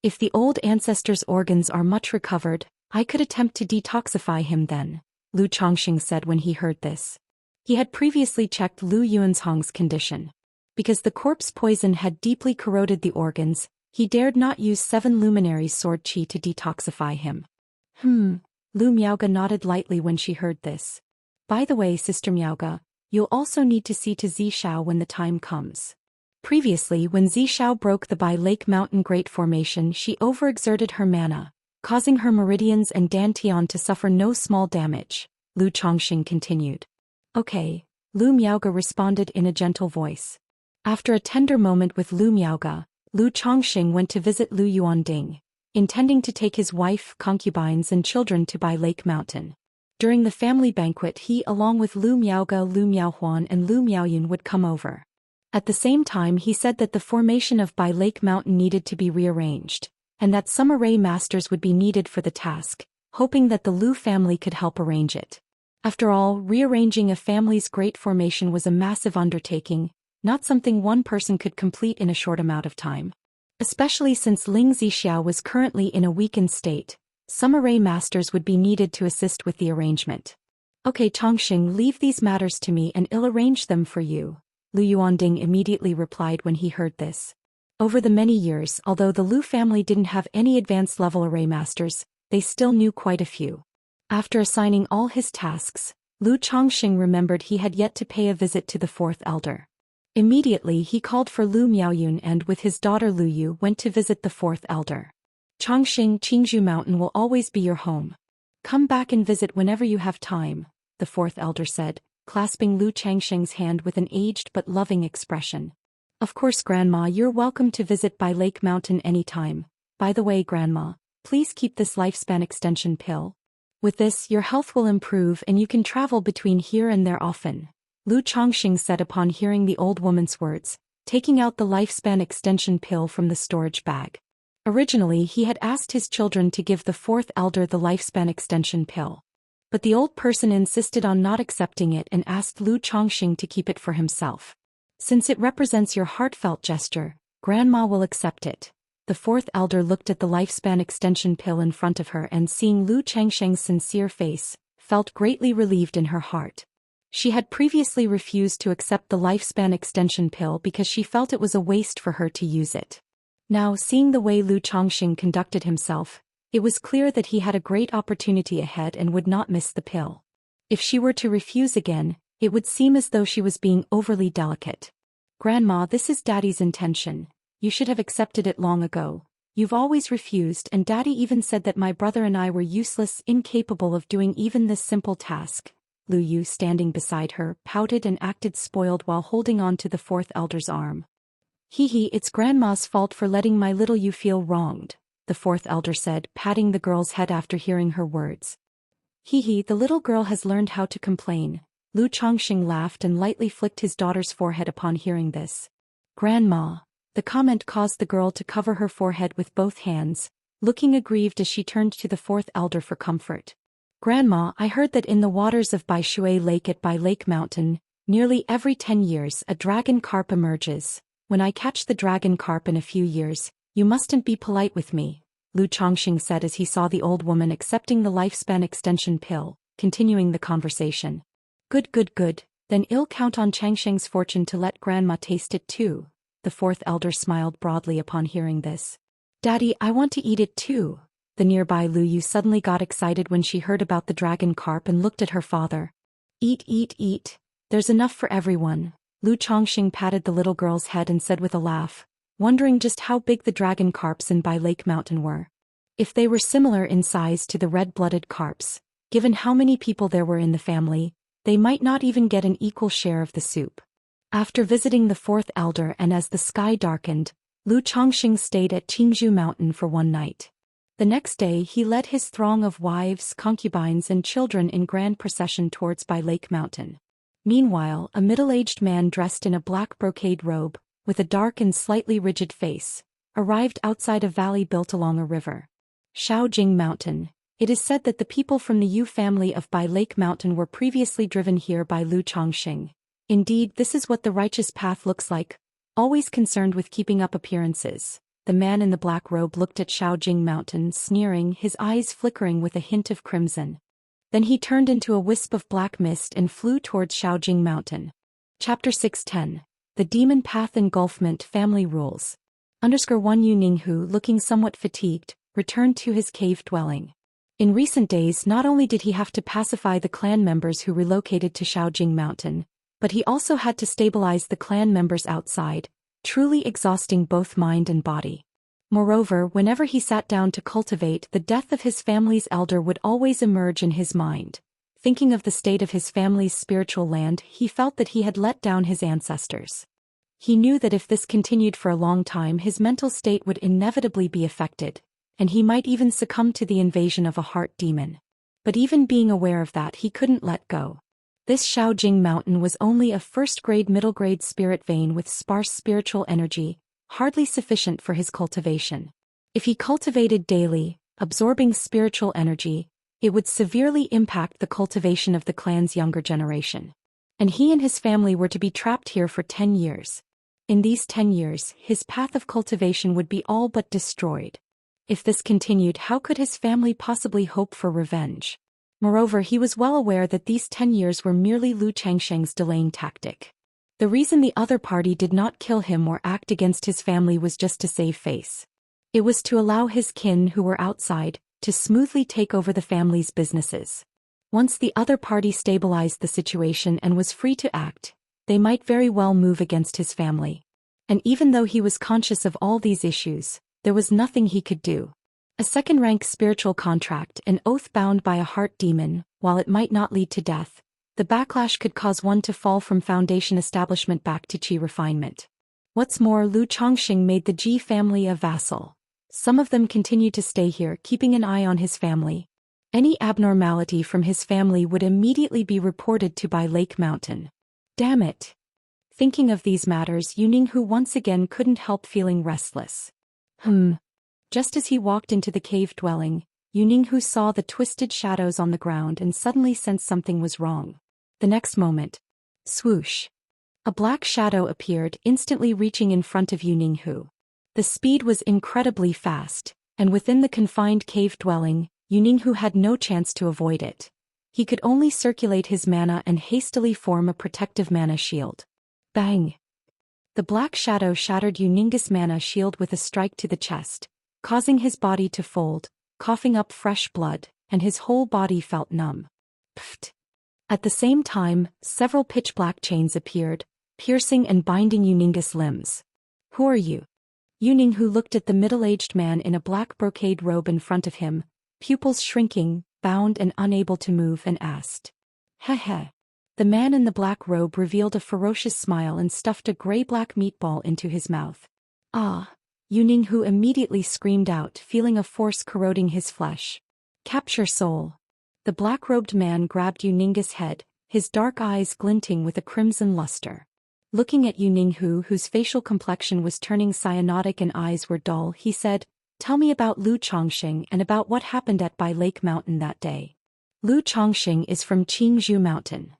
If the old ancestors' organs are much recovered, I could attempt to detoxify him then, Lu Chongqing said when he heard this. He had previously checked Lu Yuanzhong's condition. Because the corpse poison had deeply corroded the organs, he dared not use 7 luminaries' sword qi to detoxify him. Lu Miaoge nodded lightly when she heard this. By the way, Sister Miaoge, you'll also need to see to Zishao when the time comes. Previously, when Zishao broke the Bai Lake Mountain Great Formation, she overexerted her mana, causing her meridians and dantian to suffer no small damage, Lu Chongqing continued. Okay, Lu Miaoge responded in a gentle voice. After a tender moment with Lu Miaoge, Lu Chongqing went to visit Lu Yuanding, intending to take his wife, concubines and children to Bai Lake Mountain. During the family banquet he along with Lu Miaoge, Lu Miaohuan and Lu Miaoyun would come over. At the same time he said that the formation of Bai Lake Mountain needed to be rearranged, and that some array masters would be needed for the task, hoping that the Lu family could help arrange it. After all, rearranging a family's great formation was a massive undertaking, not something one person could complete in a short amount of time. Especially since Ling Zixiao was currently in a weakened state, some array masters would be needed to assist with the arrangement. Okay, Chongqing, leave these matters to me and I'll arrange them for you, Lu Yuanding immediately replied when he heard this. Over the many years, although the Lu family didn't have any advanced level array masters, they still knew quite a few. After assigning all his tasks, Lu Chongqing remembered he had yet to pay a visit to the 4th elder. Immediately he called for Lu Miaoyun and with his daughter Lu Yu went to visit the 4th elder. Chongqing, Qingzhou Mountain will always be your home. Come back and visit whenever you have time, the 4th elder said, clasping Lu Changsheng's hand with an aged but loving expression. Of course, Grandma, you're welcome to visit Bai Lake Mountain anytime. By the way, Grandma, please keep this lifespan extension pill. With this, your health will improve and you can travel between here and there often, Lu Chongqing said upon hearing the old woman's words, taking out the lifespan extension pill from the storage bag. Originally, he had asked his children to give the 4th elder the lifespan extension pill. But the old person insisted on not accepting it and asked Lu Chongqing to keep it for himself. Since it represents your heartfelt gesture, Grandma will accept it. The 4th elder looked at the lifespan extension pill in front of her and seeing Lu Changsheng's sincere face, felt greatly relieved in her heart. She had previously refused to accept the lifespan extension pill because she felt it was a waste for her to use it. Now, seeing the way Lu Chongqing conducted himself, it was clear that he had a great opportunity ahead and would not miss the pill. If she were to refuse again, it would seem as though she was being overly delicate. Grandma, this is Daddy's intention. You should have accepted it long ago. You've always refused and Daddy even said that my brother and I were useless, incapable of doing even this simple task. Lu Yu, standing beside her, pouted and acted spoiled while holding on to the 4th elder's arm. It's Grandma's fault for letting my little Yu feel wronged, the 4th elder said, patting the girl's head after hearing her words. The little girl has learned how to complain. Lu Chongqing laughed and lightly flicked his daughter's forehead upon hearing this. Grandma. The comment caused the girl to cover her forehead with both hands, looking aggrieved as she turned to the fourth elder for comfort. "Grandma, I heard that in the waters of Bai Shui Lake at Bai Lake Mountain, nearly every 10 years a dragon carp emerges. When I catch the dragon carp in a few years, you mustn't be polite with me," Lu Chongqing said as he saw the old woman accepting the lifespan extension pill, continuing the conversation. Good, good, good, then I'll count on Changsheng's fortune to let Grandma taste it too." The fourth elder smiled broadly upon hearing this. "Daddy, I want to eat it too." The nearby Lu Yu suddenly got excited when she heard about the dragon carp and looked at her father. "Eat, eat, eat. There's enough for everyone." Lu Chongqing patted the little girl's head and said with a laugh, wondering just how big the dragon carps in Bai Lake Mountain were. If they were similar in size to the red-blooded carps, given how many people there were in the family, they might not even get an equal share of the soup. After visiting the fourth elder and as the sky darkened, Lu Chongqing stayed at Qingzhou Mountain for one night. The next day he led his throng of wives, concubines and children in grand procession towards Bai Lake Mountain. Meanwhile, a middle-aged man dressed in a black brocade robe, with a dark and slightly rigid face, arrived outside a valley built along a river. Shaojing Mountain. It is said that the people from the Yu family of Bai Lake Mountain were previously driven here by Lu Chongqing. Indeed, this is what the righteous path looks like, always concerned with keeping up appearances. The man in the black robe looked at Shaojing Mountain, sneering, his eyes flickering with a hint of crimson. Then he turned into a wisp of black mist and flew towards Shaojing Mountain. Chapter 610. The Demon Path Engulfment Family Rules. _1 Yu Ninghu, looking somewhat fatigued, returned to his cave dwelling. In recent days not only did he have to pacify the clan members who relocated to Shaojing Mountain, but he also had to stabilize the clan members outside, truly exhausting both mind and body. Moreover, whenever he sat down to cultivate, the death of his family's elder would always emerge in his mind. Thinking of the state of his family's spiritual land, he felt that he had let down his ancestors. He knew that if this continued for a long time, his mental state would inevitably be affected, and he might even succumb to the invasion of a heart demon. But even being aware of that, he couldn't let go. This Shaojing Mountain was only a first-grade middle-grade spirit vein with sparse spiritual energy, hardly sufficient for his cultivation. If he cultivated daily, absorbing spiritual energy, it would severely impact the cultivation of the clan's younger generation. And he and his family were to be trapped here for 10 years. In these 10 years, his path of cultivation would be all but destroyed. If this continued, how could his family possibly hope for revenge? Moreover, he was well aware that these 10 years were merely Lu Changsheng's delaying tactic. The reason the other party did not kill him or act against his family was just to save face. It was to allow his kin who were outside to smoothly take over the family's businesses. Once the other party stabilized the situation and was free to act, they might very well move against his family. And even though he was conscious of all these issues, there was nothing he could do. A second-rank spiritual contract, an oath bound by a heart demon, while it might not lead to death, the backlash could cause one to fall from foundation establishment back to qi refinement. What's more, Lu Chongqing made the Ji family a vassal. Some of them continued to stay here, keeping an eye on his family. Any abnormality from his family would immediately be reported to Bai Lake Mountain. Damn it! Thinking of these matters, Yu Ninghu once again couldn't help feeling restless. Just as he walked into the cave dwelling, Yu Ninghu saw the twisted shadows on the ground and suddenly sensed something was wrong. The next moment, swoosh! A black shadow appeared, instantly reaching in front of Yu Ninghu. The speed was incredibly fast, and within the confined cave dwelling, Yu Ninghu had no chance to avoid it. He could only circulate his mana and hastily form a protective mana shield. Bang! The black shadow shattered Yu Ninghu's mana shield with a strike to the chest, causing his body to fold, coughing up fresh blood, and his whole body felt numb. Pfft! At the same time, several pitch-black chains appeared, piercing and binding Yu Ninghu's limbs. Who are you? Yu Ninghu looked at the middle-aged man in a black brocade robe in front of him, pupils shrinking, bound and unable to move, and asked. Heh. The man in the black robe revealed a ferocious smile and stuffed a gray-black meatball into his mouth. Ah! Yu Ninghu immediately screamed out, feeling a force corroding his flesh. Capture soul! The black-robed man grabbed Yu Ninghu's head, his dark eyes glinting with a crimson luster. Looking at Yu Ninghu, whose facial complexion was turning cyanotic and eyes were dull, he said, Tell me about Lu Chongxing and about what happened at Bai Lake Mountain that day. Lu Chongxing is from Qingzhou Mountain.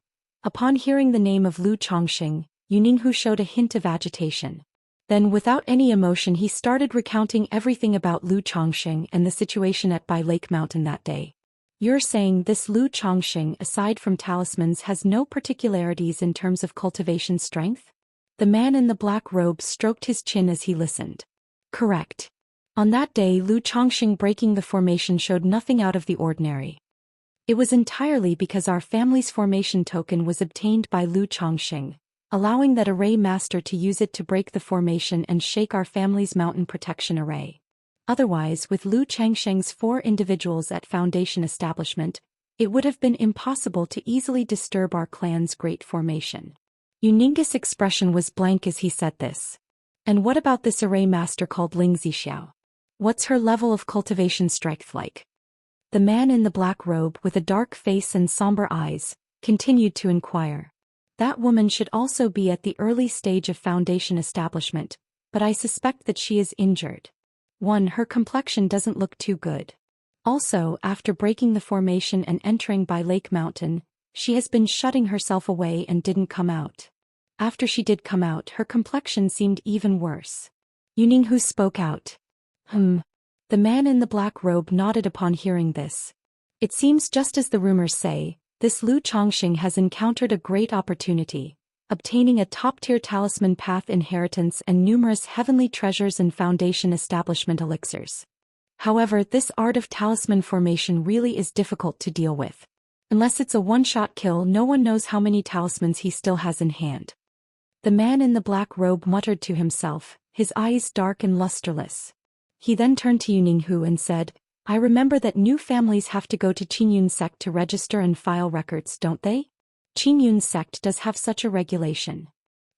Upon hearing the name of Lu Chongxing, Yuninghu showed a hint of agitation. Then without any emotion he started recounting everything about Lu Chongxing and the situation at Bai Lake Mountain that day. You're saying this Lu Chongxing, aside from talismans, has no particularities in terms of cultivation strength? The man in the black robe stroked his chin as he listened. Correct. On that day Lu Chongxing breaking the formation showed nothing out of the ordinary. It was entirely because our family's formation token was obtained by Lu Chongxing, allowing that array master to use it to break the formation and shake our family's mountain protection array. Otherwise, with Lu Chongxing's 4 individuals at foundation establishment, it would have been impossible to easily disturb our clan's great formation. Yuning's expression was blank as he said this. And what about this array master called Ling Zixiao? What's her level of cultivation strength like? The man in the black robe with a dark face and somber eyes continued to inquire. That woman should also be at the early stage of foundation establishment, but I suspect that she is injured. 1. Her complexion doesn't look too good. Also, after breaking the formation and entering Bai Lake Mountain, she has been shutting herself away and didn't come out. After she did come out, her complexion seemed even worse. Yuninghu spoke out. The man in the black robe nodded upon hearing this. It seems just as the rumors say, this Lu Chongxing has encountered a great opportunity, obtaining a top-tier talisman path inheritance and numerous heavenly treasures and foundation establishment elixirs. However, this art of talisman formation really is difficult to deal with. Unless it's a one-shot kill, no one knows how many talismans he still has in hand. The man in the black robe muttered to himself, his eyes dark and lusterless. He then turned to Yuninghu and said, I remember that new families have to go to Qingyun sect to register and file records, don't they? Qingyun sect does have such a regulation.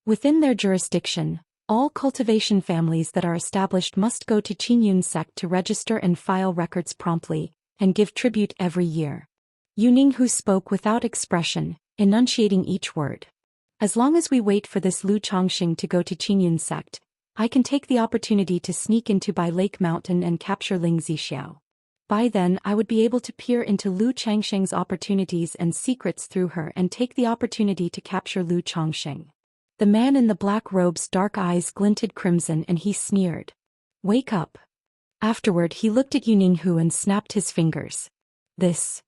Within their jurisdiction, all cultivation families that are established must go to Qingyun sect to register and file records promptly, and give tribute every year. Yuninghu spoke without expression, enunciating each word. As long as we wait for this Lu Chongxing to go to Qingyun sect, I can take the opportunity to sneak into Bai Lake Mountain and capture Ling Zixiao. By then I would be able to peer into Lu Chongxing's opportunities and secrets through her and take the opportunity to capture Lu Chongxing. The man in the black robe's dark eyes glinted crimson and he sneered. Wake up. Afterward he looked at Yuninghu and snapped his fingers. This.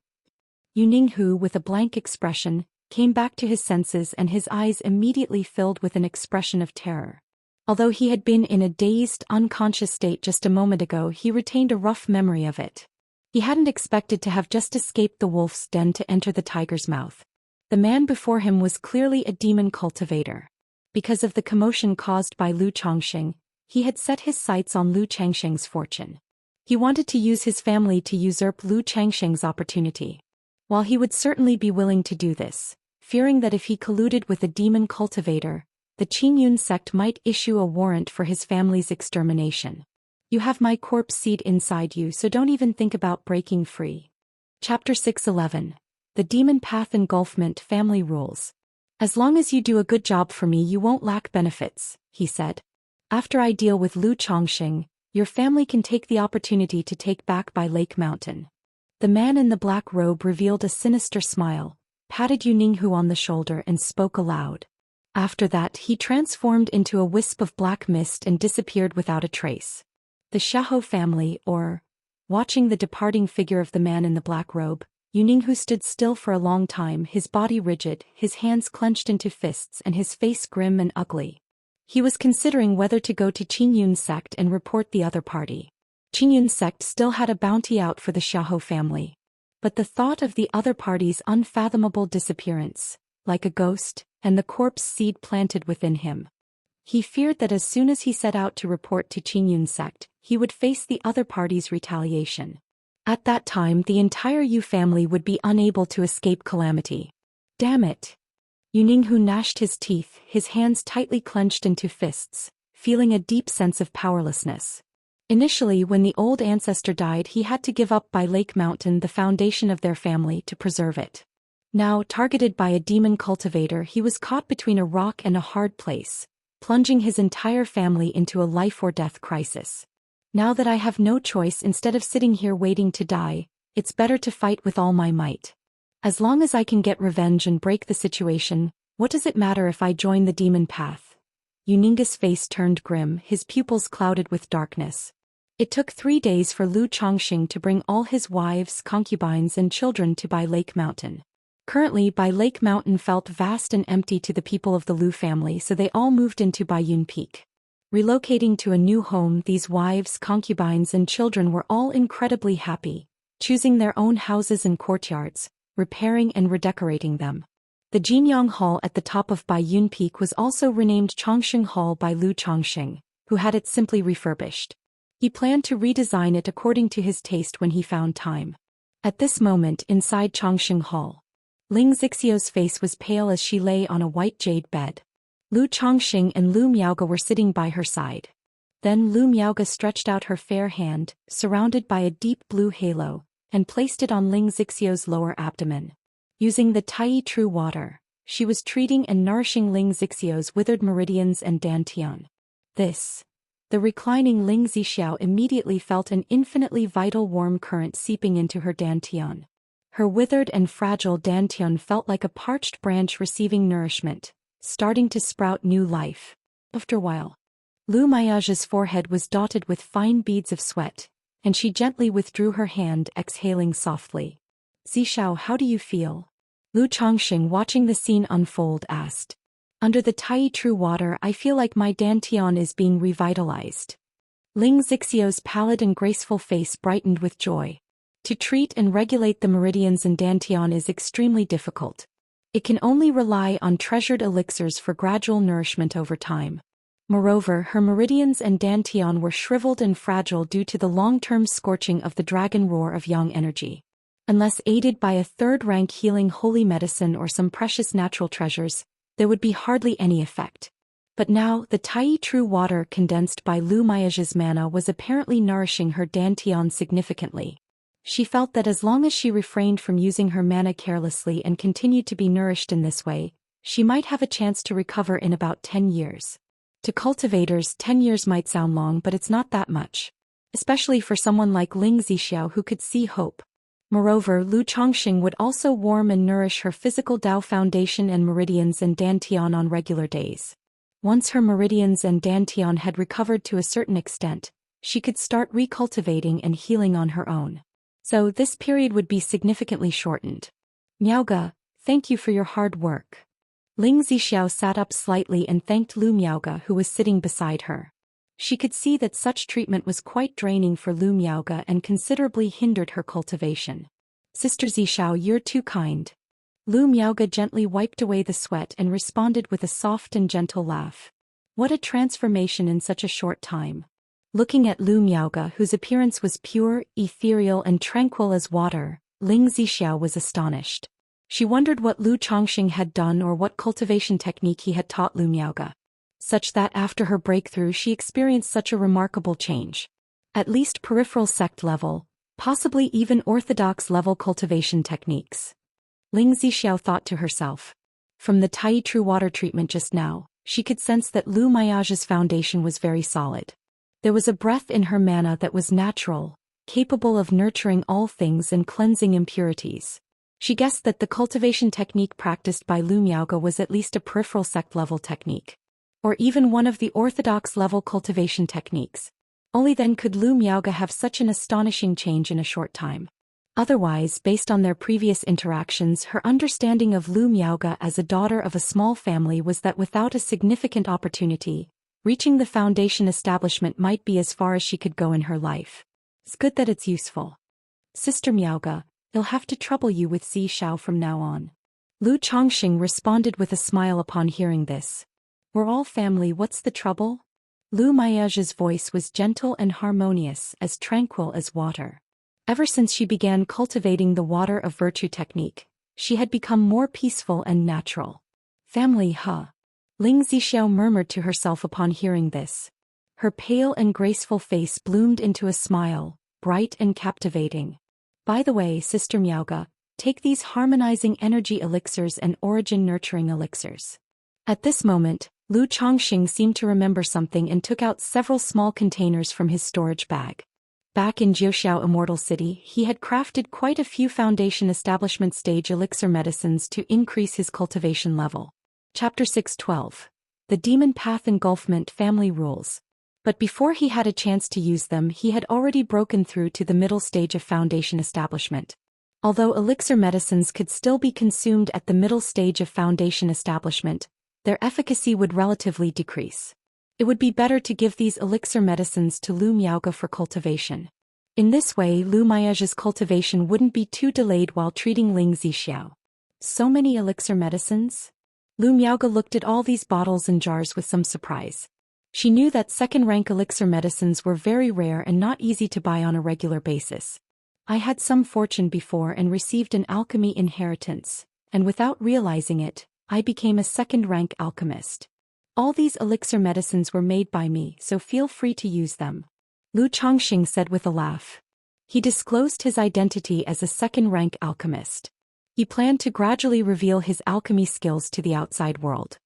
Yuninghu, with a blank expression, came back to his senses and his eyes immediately filled with an expression of terror. Although he had been in a dazed, unconscious state just a moment ago, he retained a rough memory of it. He hadn't expected to have just escaped the wolf's den to enter the tiger's mouth. The man before him was clearly a demon cultivator. Because of the commotion caused by Lu Chongxing, he had set his sights on Lu Chongxing's fortune. He wanted to use his family to usurp Lu Chongxing's opportunity. While he would certainly be willing to do this, fearing that if he colluded with a demon cultivator, the Qingyun sect might issue a warrant for his family's extermination. You have my corpse seed inside you, so don't even think about breaking free. Chapter 6:11. The Demon Path Engulfment Family Rules. As long as you do a good job for me, you won't lack benefits, he said. After I deal with Lu Chongxing, your family can take the opportunity to take back Bai Lake Mountain. The man in the black robe revealed a sinister smile, patted Yuninghu on the shoulder and spoke aloud. After that he transformed into a wisp of black mist and disappeared without a trace. The Xiahou family, watching the departing figure of the man in the black robe, Yuninghu stood still for a long time, his body rigid, his hands clenched into fists and his face grim and ugly. He was considering whether to go to Qingyun sect and report the other party. Qingyun sect still had a bounty out for the Xiahou family. But the thought of the other party's unfathomable disappearance, like a ghost, and the corpse seed planted within him. He feared that as soon as he set out to report to Qingyun sect, he would face the other party's retaliation. At that time the entire Yu family would be unable to escape calamity. Damn it! Yuninghu gnashed his teeth, his hands tightly clenched into fists, feeling a deep sense of powerlessness. Initially, when the old ancestor died, he had to give up Bai Lake Mountain, the foundation of their family, to preserve it. Now, targeted by a demon cultivator, he was caught between a rock and a hard place, plunging his entire family into a life-or-death crisis. Now that I have no choice, instead of sitting here waiting to die, it's better to fight with all my might. As long as I can get revenge and break the situation, what does it matter if I join the demon path? Yuninga's face turned grim, his pupils clouded with darkness. It took 3 days for Lu Chongqing to bring all his wives, concubines and children to Bai Lake Mountain. Currently, Bai Lake Mountain felt vast and empty to the people of the Lu family, so they all moved into Baiyun Peak. Relocating to a new home, these wives, concubines and children were all incredibly happy, choosing their own houses and courtyards, repairing and redecorating them. The Jinyang Hall at the top of Baiyun Peak was also renamed Chongqing Hall by Lu Chongqing, who had it simply refurbished. He planned to redesign it according to his taste when he found time. At this moment, inside Chongqing Hall, Ling Xixiu's face was pale as she lay on a white jade bed. Lu Chongqing and Lu Miaoge were sitting by her side. Then Lu Miaoge stretched out her fair hand, surrounded by a deep blue halo, and placed it on Ling Xixiu's lower abdomen. Using the Tai True water, she was treating and nourishing Ling Xixiu's withered meridians and dantian. The reclining Ling Zixiao immediately felt an infinitely vital warm current seeping into her dantian. Her withered and fragile dantian felt like a parched branch receiving nourishment, starting to sprout new life. After a while, Lu Miaoge's forehead was dotted with fine beads of sweat, and she gently withdrew her hand, exhaling softly. Zixiao, how do you feel? Lu Chongqing, watching the scene unfold, asked. Under the Tai True water, I feel like my dantian is being revitalized. Ling Xixiu's pallid and graceful face brightened with joy. To treat and regulate the meridians and dantian is extremely difficult. It can only rely on treasured elixirs for gradual nourishment over time. Moreover, her meridians and dantian were shriveled and fragile due to the long-term scorching of the dragon roar of yang energy. Unless aided by a third-rank healing holy medicine or some precious natural treasures, there would be hardly any effect. But now, the Tai True water condensed by Lu Miaoge's mana was apparently nourishing her dantian significantly. She felt that as long as she refrained from using her mana carelessly and continued to be nourished in this way, she might have a chance to recover in about 10 years. To cultivators, 10 years might sound long, but it's not that much. Especially for someone like Ling Zixiao who could see hope. Moreover, Lu Chongqing would also warm and nourish her physical Dao foundation and meridians and dantian on regular days. Once her meridians and dantian had recovered to a certain extent, she could start recultivating and healing on her own. So this period would be significantly shortened. Miaoge, thank you for your hard work. Ling Zixiao sat up slightly and thanked Lu Miaoge, who was sitting beside her. She could see that such treatment was quite draining for Lu Miaoge and considerably hindered her cultivation. Sister Zixiao, you're too kind. Lu Miaoge gently wiped away the sweat and responded with a soft and gentle laugh. What a transformation in such a short time. Looking at Lu Miaoge, whose appearance was pure, ethereal and tranquil as water, Ling Zixiao was astonished. She wondered what Lu Chongqing had done or what cultivation technique he had taught Lu Miaoge. Such that after her breakthrough she experienced such a remarkable change. At least peripheral sect level, possibly even orthodox level cultivation techniques. Ling Zixiao thought to herself. From the Tai True water treatment just now, she could sense that Lu Miaoge's foundation was very solid. There was a breath in her mana that was natural, capable of nurturing all things and cleansing impurities. She guessed that the cultivation technique practiced by Lu Miaoge was at least a peripheral sect level technique. Or even one of the orthodox level cultivation techniques. Only then could Lu Miaoge have such an astonishing change in a short time. Otherwise, based on their previous interactions, her understanding of Lu Miaoge as a daughter of a small family was that without a significant opportunity, reaching the foundation establishment might be as far as she could go in her life. It's good that it's useful. Sister Miaoge, they'll have to trouble you with Zixiao from now on. Lu Chongqing responded with a smile upon hearing this. We're all family, what's the trouble? Lu Miaoge's voice was gentle and harmonious, as tranquil as water. Ever since she began cultivating the water of virtue technique, she had become more peaceful and natural. Family, huh? Ling Zixiao murmured to herself upon hearing this. Her pale and graceful face bloomed into a smile, bright and captivating. By the way, Sister Miaoge, take these harmonizing energy elixirs and origin nurturing elixirs. At this moment, Lu Chongqing seemed to remember something and took out several small containers from his storage bag. Back in Zhou Immortal City, he had crafted quite a few foundation establishment stage elixir medicines to increase his cultivation level. Chapter 6:12. The Demon Path Engulfment Family Rules. But before he had a chance to use them, he had already broken through to the middle stage of foundation establishment. Although elixir medicines could still be consumed at the middle stage of foundation establishment, their efficacy would relatively decrease. It would be better to give these elixir medicines to Lu Miaoge for cultivation. In this way, Lu Miaoge's cultivation wouldn't be too delayed while treating Ling Zixiao. So many elixir medicines? Lu Miaoge looked at all these bottles and jars with some surprise. She knew that second-rank elixir medicines were very rare and not easy to buy on a regular basis. I had some fortune before and received an alchemy inheritance, and without realizing it, I became a second-rank alchemist. All these elixir medicines were made by me, so feel free to use them. Lu Chongqing said with a laugh. He disclosed his identity as a second-rank alchemist. He planned to gradually reveal his alchemy skills to the outside world.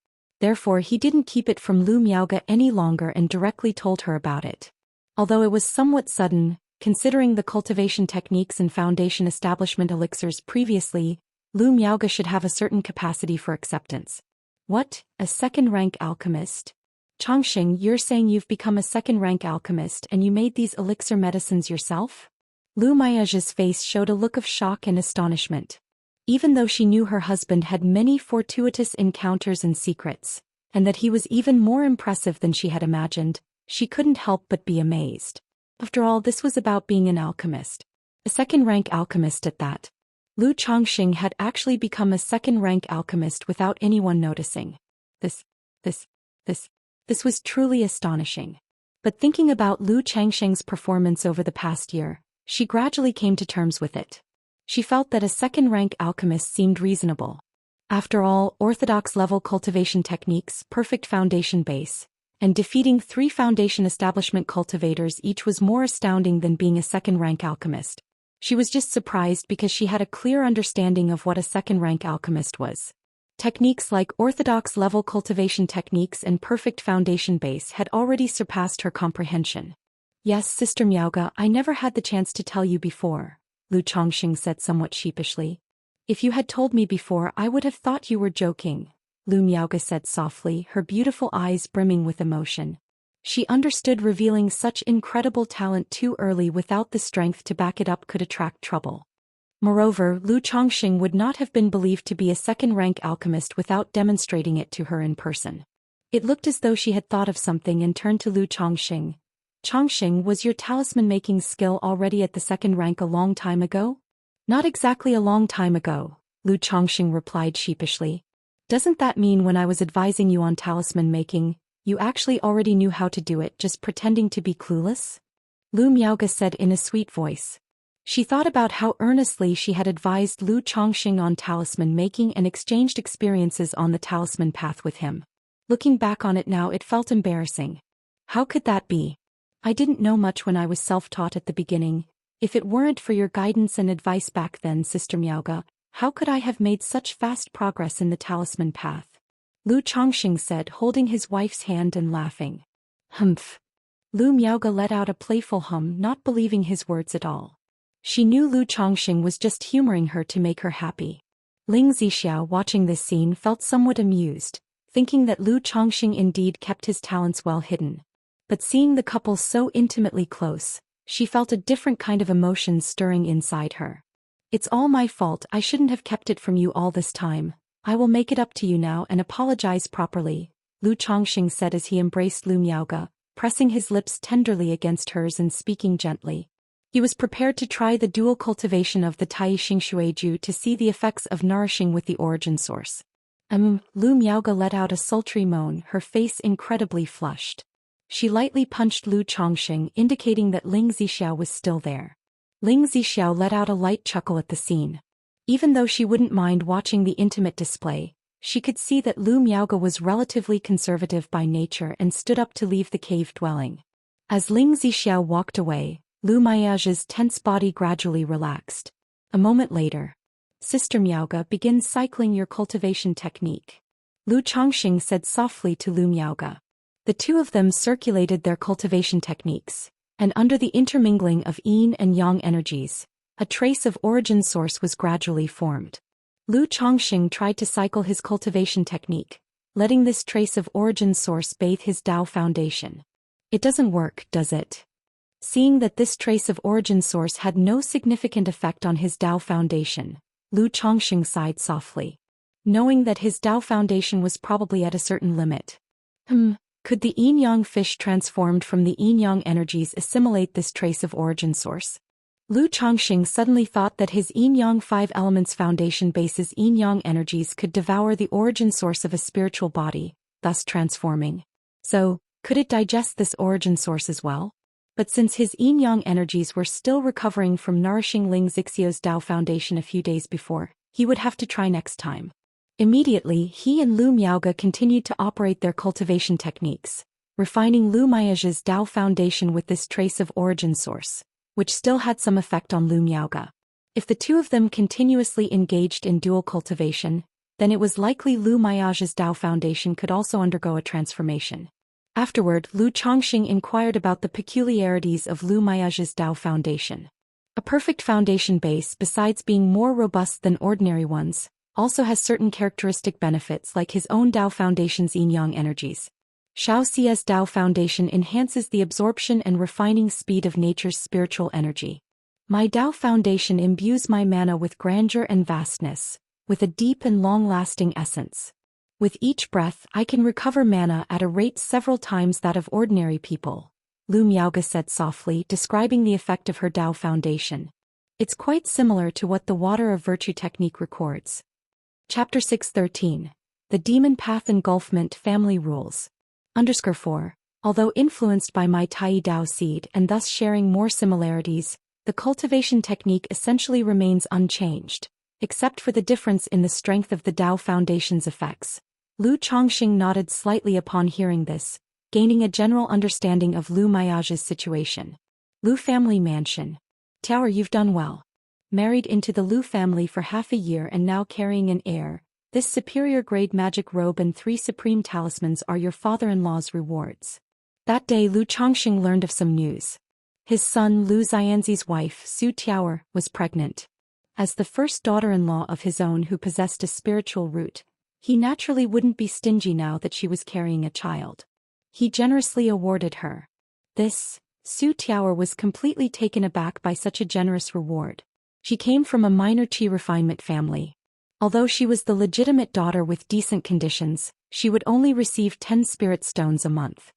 Therefore, he didn't keep it from Lu Miaoge any longer and directly told her about it. Although it was somewhat sudden, considering the cultivation techniques and foundation establishment elixirs previously, Lu Miaoge should have a certain capacity for acceptance. What, a second-rank alchemist? Chongqing, you're saying you've become a second-rank alchemist and you made these elixir medicines yourself? Lu Miaoge's face showed a look of shock and astonishment. Even though she knew her husband had many fortuitous encounters and secrets, and that he was even more impressive than she had imagined, she couldn't help but be amazed. After all, this was about being an alchemist. A second-rank alchemist at that. Lu Chongqing had actually become a second-rank alchemist without anyone noticing. This was truly astonishing. But thinking about Lu Chongqing's performance over the past year, she gradually came to terms with it. She felt that a second-rank alchemist seemed reasonable. After all, orthodox-level cultivation techniques, perfect foundation base, and defeating 3 foundation establishment cultivators each was more astounding than being a second-rank alchemist. She was just surprised because she had a clear understanding of what a second-rank alchemist was. Techniques like orthodox-level cultivation techniques and perfect foundation base had already surpassed her comprehension. Yes, Sister Miaoge, I never had the chance to tell you before, Lu Chongqing said somewhat sheepishly. If you had told me before, I would have thought you were joking, Lu Miaoge said softly, her beautiful eyes brimming with emotion. She understood revealing such incredible talent too early without the strength to back it up could attract trouble. Moreover, Lu Chongqing would not have been believed to be a second-rank alchemist without demonstrating it to her in person. It looked as though she had thought of something and turned to Lu Chongqing. Chongqing, was your talisman-making skill already at the second rank a long time ago? Not exactly a long time ago, Lu Chongqing replied sheepishly. Doesn't that mean when I was advising you on talisman making, you actually already knew how to do it, just pretending to be clueless? Lu Miaoge said in a sweet voice. She thought about how earnestly she had advised Lu Chongqing on talisman making and exchanged experiences on the talisman path with him. Looking back on it now, it felt embarrassing. How could that be? I didn't know much when I was self-taught at the beginning. If it weren't for your guidance and advice back then, Sister Miaoge, how could I have made such fast progress in the talisman path? Lu Chongqing said, holding his wife's hand and laughing. Humph. Lu Miaoge let out a playful hum, not believing his words at all. She knew Lu Chongqing was just humoring her to make her happy. Ling Zixiao, watching this scene, felt somewhat amused, thinking that Lu Chongqing indeed kept his talents well hidden. But seeing the couple so intimately close, she felt a different kind of emotion stirring inside her. It's all my fault, I shouldn't have kept it from you all this time. I will make it up to you now and apologize properly, Lu Chongqing said as he embraced Lu Miaoge, pressing his lips tenderly against hers and speaking gently. He was prepared to try the dual cultivation of the Tai Xingxueju to see the effects of nourishing with the origin source. Lu Miaoge let out a sultry moan, her face incredibly flushed. She lightly punched Lu Chongqing, indicating that Ling Zixiao was still there. Ling Zixiao let out a light chuckle at the scene. Even though she wouldn't mind watching the intimate display, she could see that Lu Miaoge was relatively conservative by nature and stood up to leave the cave dwelling. As Ling Zixiao walked away, Lu Miaoge's tense body gradually relaxed. A moment later, Sister Miaoge, begin cycling your cultivation technique. Lu Chongxing said softly to Lu Miaoge. The two of them circulated their cultivation techniques, and under the intermingling of yin and yang energies, a trace of origin source was gradually formed. Lu Chongxing tried to cycle his cultivation technique, letting this trace of origin source bathe his Dao foundation. It doesn't work, does it? Seeing that this trace of origin source had no significant effect on his Dao foundation, Lu Chongxing sighed softly. Knowing that his Dao foundation was probably at a certain limit. Could the yin-yang fish transformed from the yin-yang energies assimilate this trace of origin source? Lu Chongxing suddenly thought that his yin-yang 5 elements foundation base's yin-yang energies could devour the origin source of a spiritual body, thus transforming. So, could it digest this origin source as well? But since his yin-yang energies were still recovering from nourishing Ling Zixio's Dao foundation a few days before, he would have to try next time. Immediately, he and Lu Miaoge continued to operate their cultivation techniques, refining Lu Miaoge's Dao foundation with this trace of origin source, which still had some effect on Lu Miaoge. If the two of them continuously engaged in dual cultivation, then it was likely Lu Miaoge's Dao foundation could also undergo a transformation. Afterward, Lu Chongxing inquired about the peculiarities of Lu Miaoge's Dao foundation. A perfect foundation base, besides being more robust than ordinary ones, also has certain characteristic benefits like his own Dao foundation's yin-yang energies. Xiaoxia's Dao foundation enhances the absorption and refining speed of nature's spiritual energy. My Dao foundation imbues my mana with grandeur and vastness, with a deep and long-lasting essence. With each breath, I can recover mana at a rate several times that of ordinary people, Lu Miaoge said softly, describing the effect of her Dao foundation. It's quite similar to what the Water of Virtue technique records. Chapter 613. The Demon Path Engulfment Family Rules. _4. Although influenced by my Tai Dao seed and thus sharing more similarities, the cultivation technique essentially remains unchanged, except for the difference in the strength of the Dao foundation's effects. Lu Chongxing nodded slightly upon hearing this, gaining a general understanding of Lu Miaoge's situation. Lu family mansion. Tower, you've done well. Married into the Lu family for half a year and now carrying an heir, this superior grade magic robe and 3 supreme talismans are your father-in-law's rewards. That day Lu Chongxing learned of some news. His son Lu Xianxi's wife, Su Tiaoer, was pregnant. As the first daughter-in-law of his own who possessed a spiritual root, he naturally wouldn't be stingy now that she was carrying a child. He generously awarded her. Su Tiaoer was completely taken aback by such a generous reward. She came from a minor qi refinement family. Although she was the legitimate daughter with decent conditions, she would only receive 10 spirit stones a month.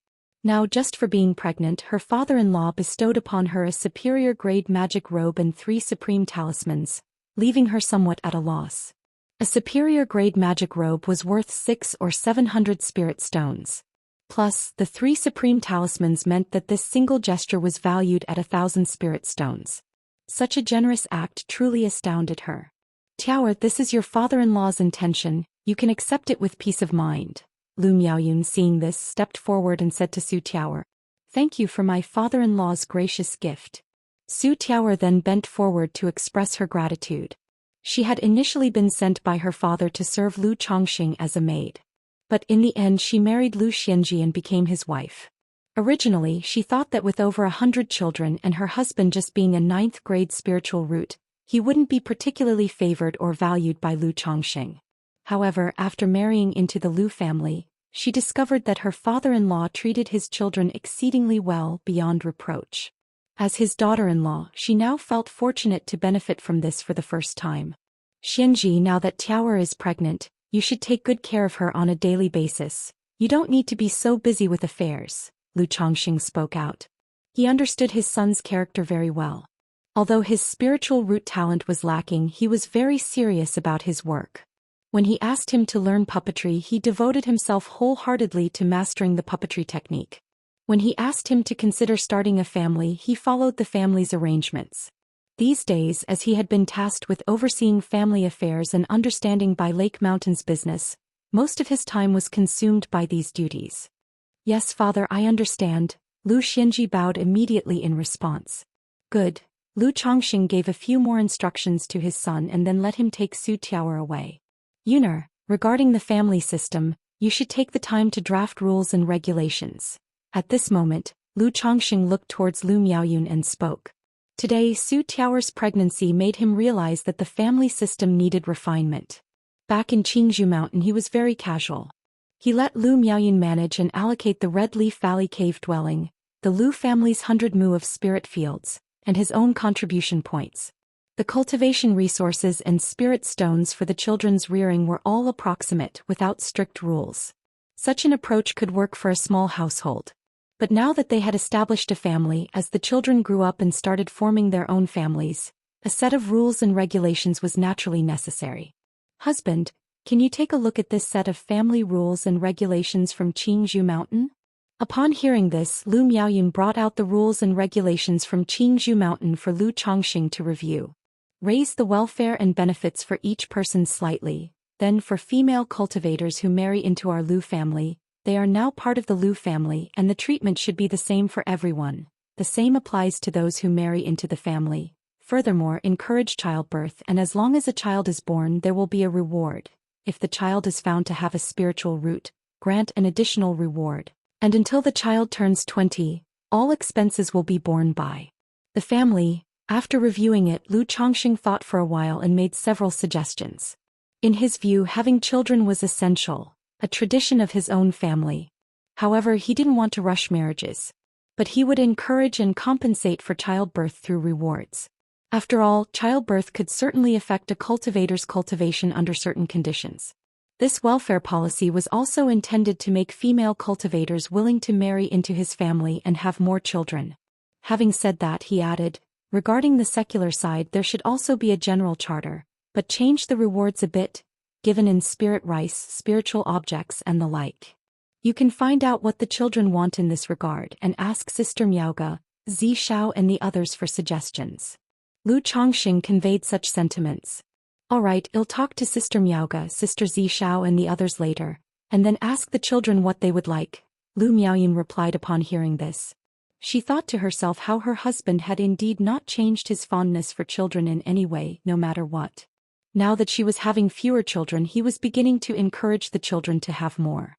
Now, just for being pregnant, her father-in-law bestowed upon her a superior grade magic robe and 3 supreme talismans, leaving her somewhat at a loss. A superior grade magic robe was worth 600 or 700 spirit stones. Plus, the 3 supreme talismans meant that this single gesture was valued at 1,000 spirit stones. Such a generous act truly astounded her. Tiaoer, this is your father-in-law's intention, you can accept it with peace of mind. Lu Miaoyun, seeing this, stepped forward and said to Su Tiaoer, "Thank you for my father-in-law's gracious gift." Su Tiaoer then bent forward to express her gratitude. She had initially been sent by her father to serve Lu Chongxing as a maid. But in the end she married Lu Xianji and became his wife. Originally, she thought that with over 100 children and her husband just being a 9th grade spiritual root, he wouldn't be particularly favored or valued by Lu Chongxing. However, after marrying into the Lu family, she discovered that her father-in-law treated his children exceedingly well beyond reproach. As his daughter-in-law, she now felt fortunate to benefit from this for the first time. Xianji, now that Tiaoer is pregnant, you should take good care of her on a daily basis. You don't need to be so busy with affairs, Lu Chongxing spoke out. He understood his son's character very well. Although his spiritual root talent was lacking, he was very serious about his work. When he asked him to learn puppetry, he devoted himself wholeheartedly to mastering the puppetry technique. When he asked him to consider starting a family, he followed the family's arrangements. These days, as he had been tasked with overseeing family affairs and understanding by Lake Mountain's business, most of his time was consumed by these duties. Yes, father, I understand, Lu Xianji bowed immediately in response. Good. Lu Chongxing gave a few more instructions to his son and then let him take Su Tiaoer away. Yuner, Regarding the family system, you should take the time to draft rules and regulations. At this moment, Lu Chongqing looked towards Lu Miaoyun and spoke. Today, Su Tiao's pregnancy made him realize that the family system needed refinement. Back in Qingzhou Mountain he was very casual. He let Lu Miaoyun manage and allocate the Red Leaf Valley cave dwelling, the Lu family's 100 mu of spirit fields, and his own contribution points. The cultivation resources and spirit stones for the children's rearing were all approximate without strict rules. Such an approach could work for a small household. But now that they had established a family, as the children grew up and started forming their own families, a set of rules and regulations was naturally necessary. Husband, can you take a look at this set of family rules and regulations from Qingzhou Mountain? Upon hearing this, Lu Miaoyun brought out the rules and regulations from Qingzhou Mountain for Lu Chongqing to review. Raise the welfare and benefits for each person slightly, then for female cultivators who marry into our Lu family, they are now part of the Lu family and the treatment should be the same for everyone. The same applies to those who marry into the family. Furthermore, encourage childbirth, and as long as a child is born there will be a reward. If the child is found to have a spiritual root, grant an additional reward. And until the child turns 20, all expenses will be borne by the family. After reviewing it, Lu Chongqing thought for a while and made several suggestions. In his view, having children was essential, a tradition of his own family. However, he didn't want to rush marriages. But he would encourage and compensate for childbirth through rewards. After all, childbirth could certainly affect a cultivator's cultivation under certain conditions. This welfare policy was also intended to make female cultivators willing to marry into his family and have more children. Having said that, he added, regarding the secular side there should also be a general charter, but change the rewards a bit, given in spirit rice, spiritual objects and the like. You can find out what the children want in this regard and ask Sister Miaoga, Zishao and the others for suggestions. Lu Chongqing conveyed such sentiments. Alright, I'll talk to Sister Miaoga, Sister Zishao and the others later, and then ask the children what they would like, Lu Miaoyun replied upon hearing this. She thought to herself how her husband had indeed not changed his fondness for children in any way, no matter what. Now that she was having fewer children, he was beginning to encourage the children to have more.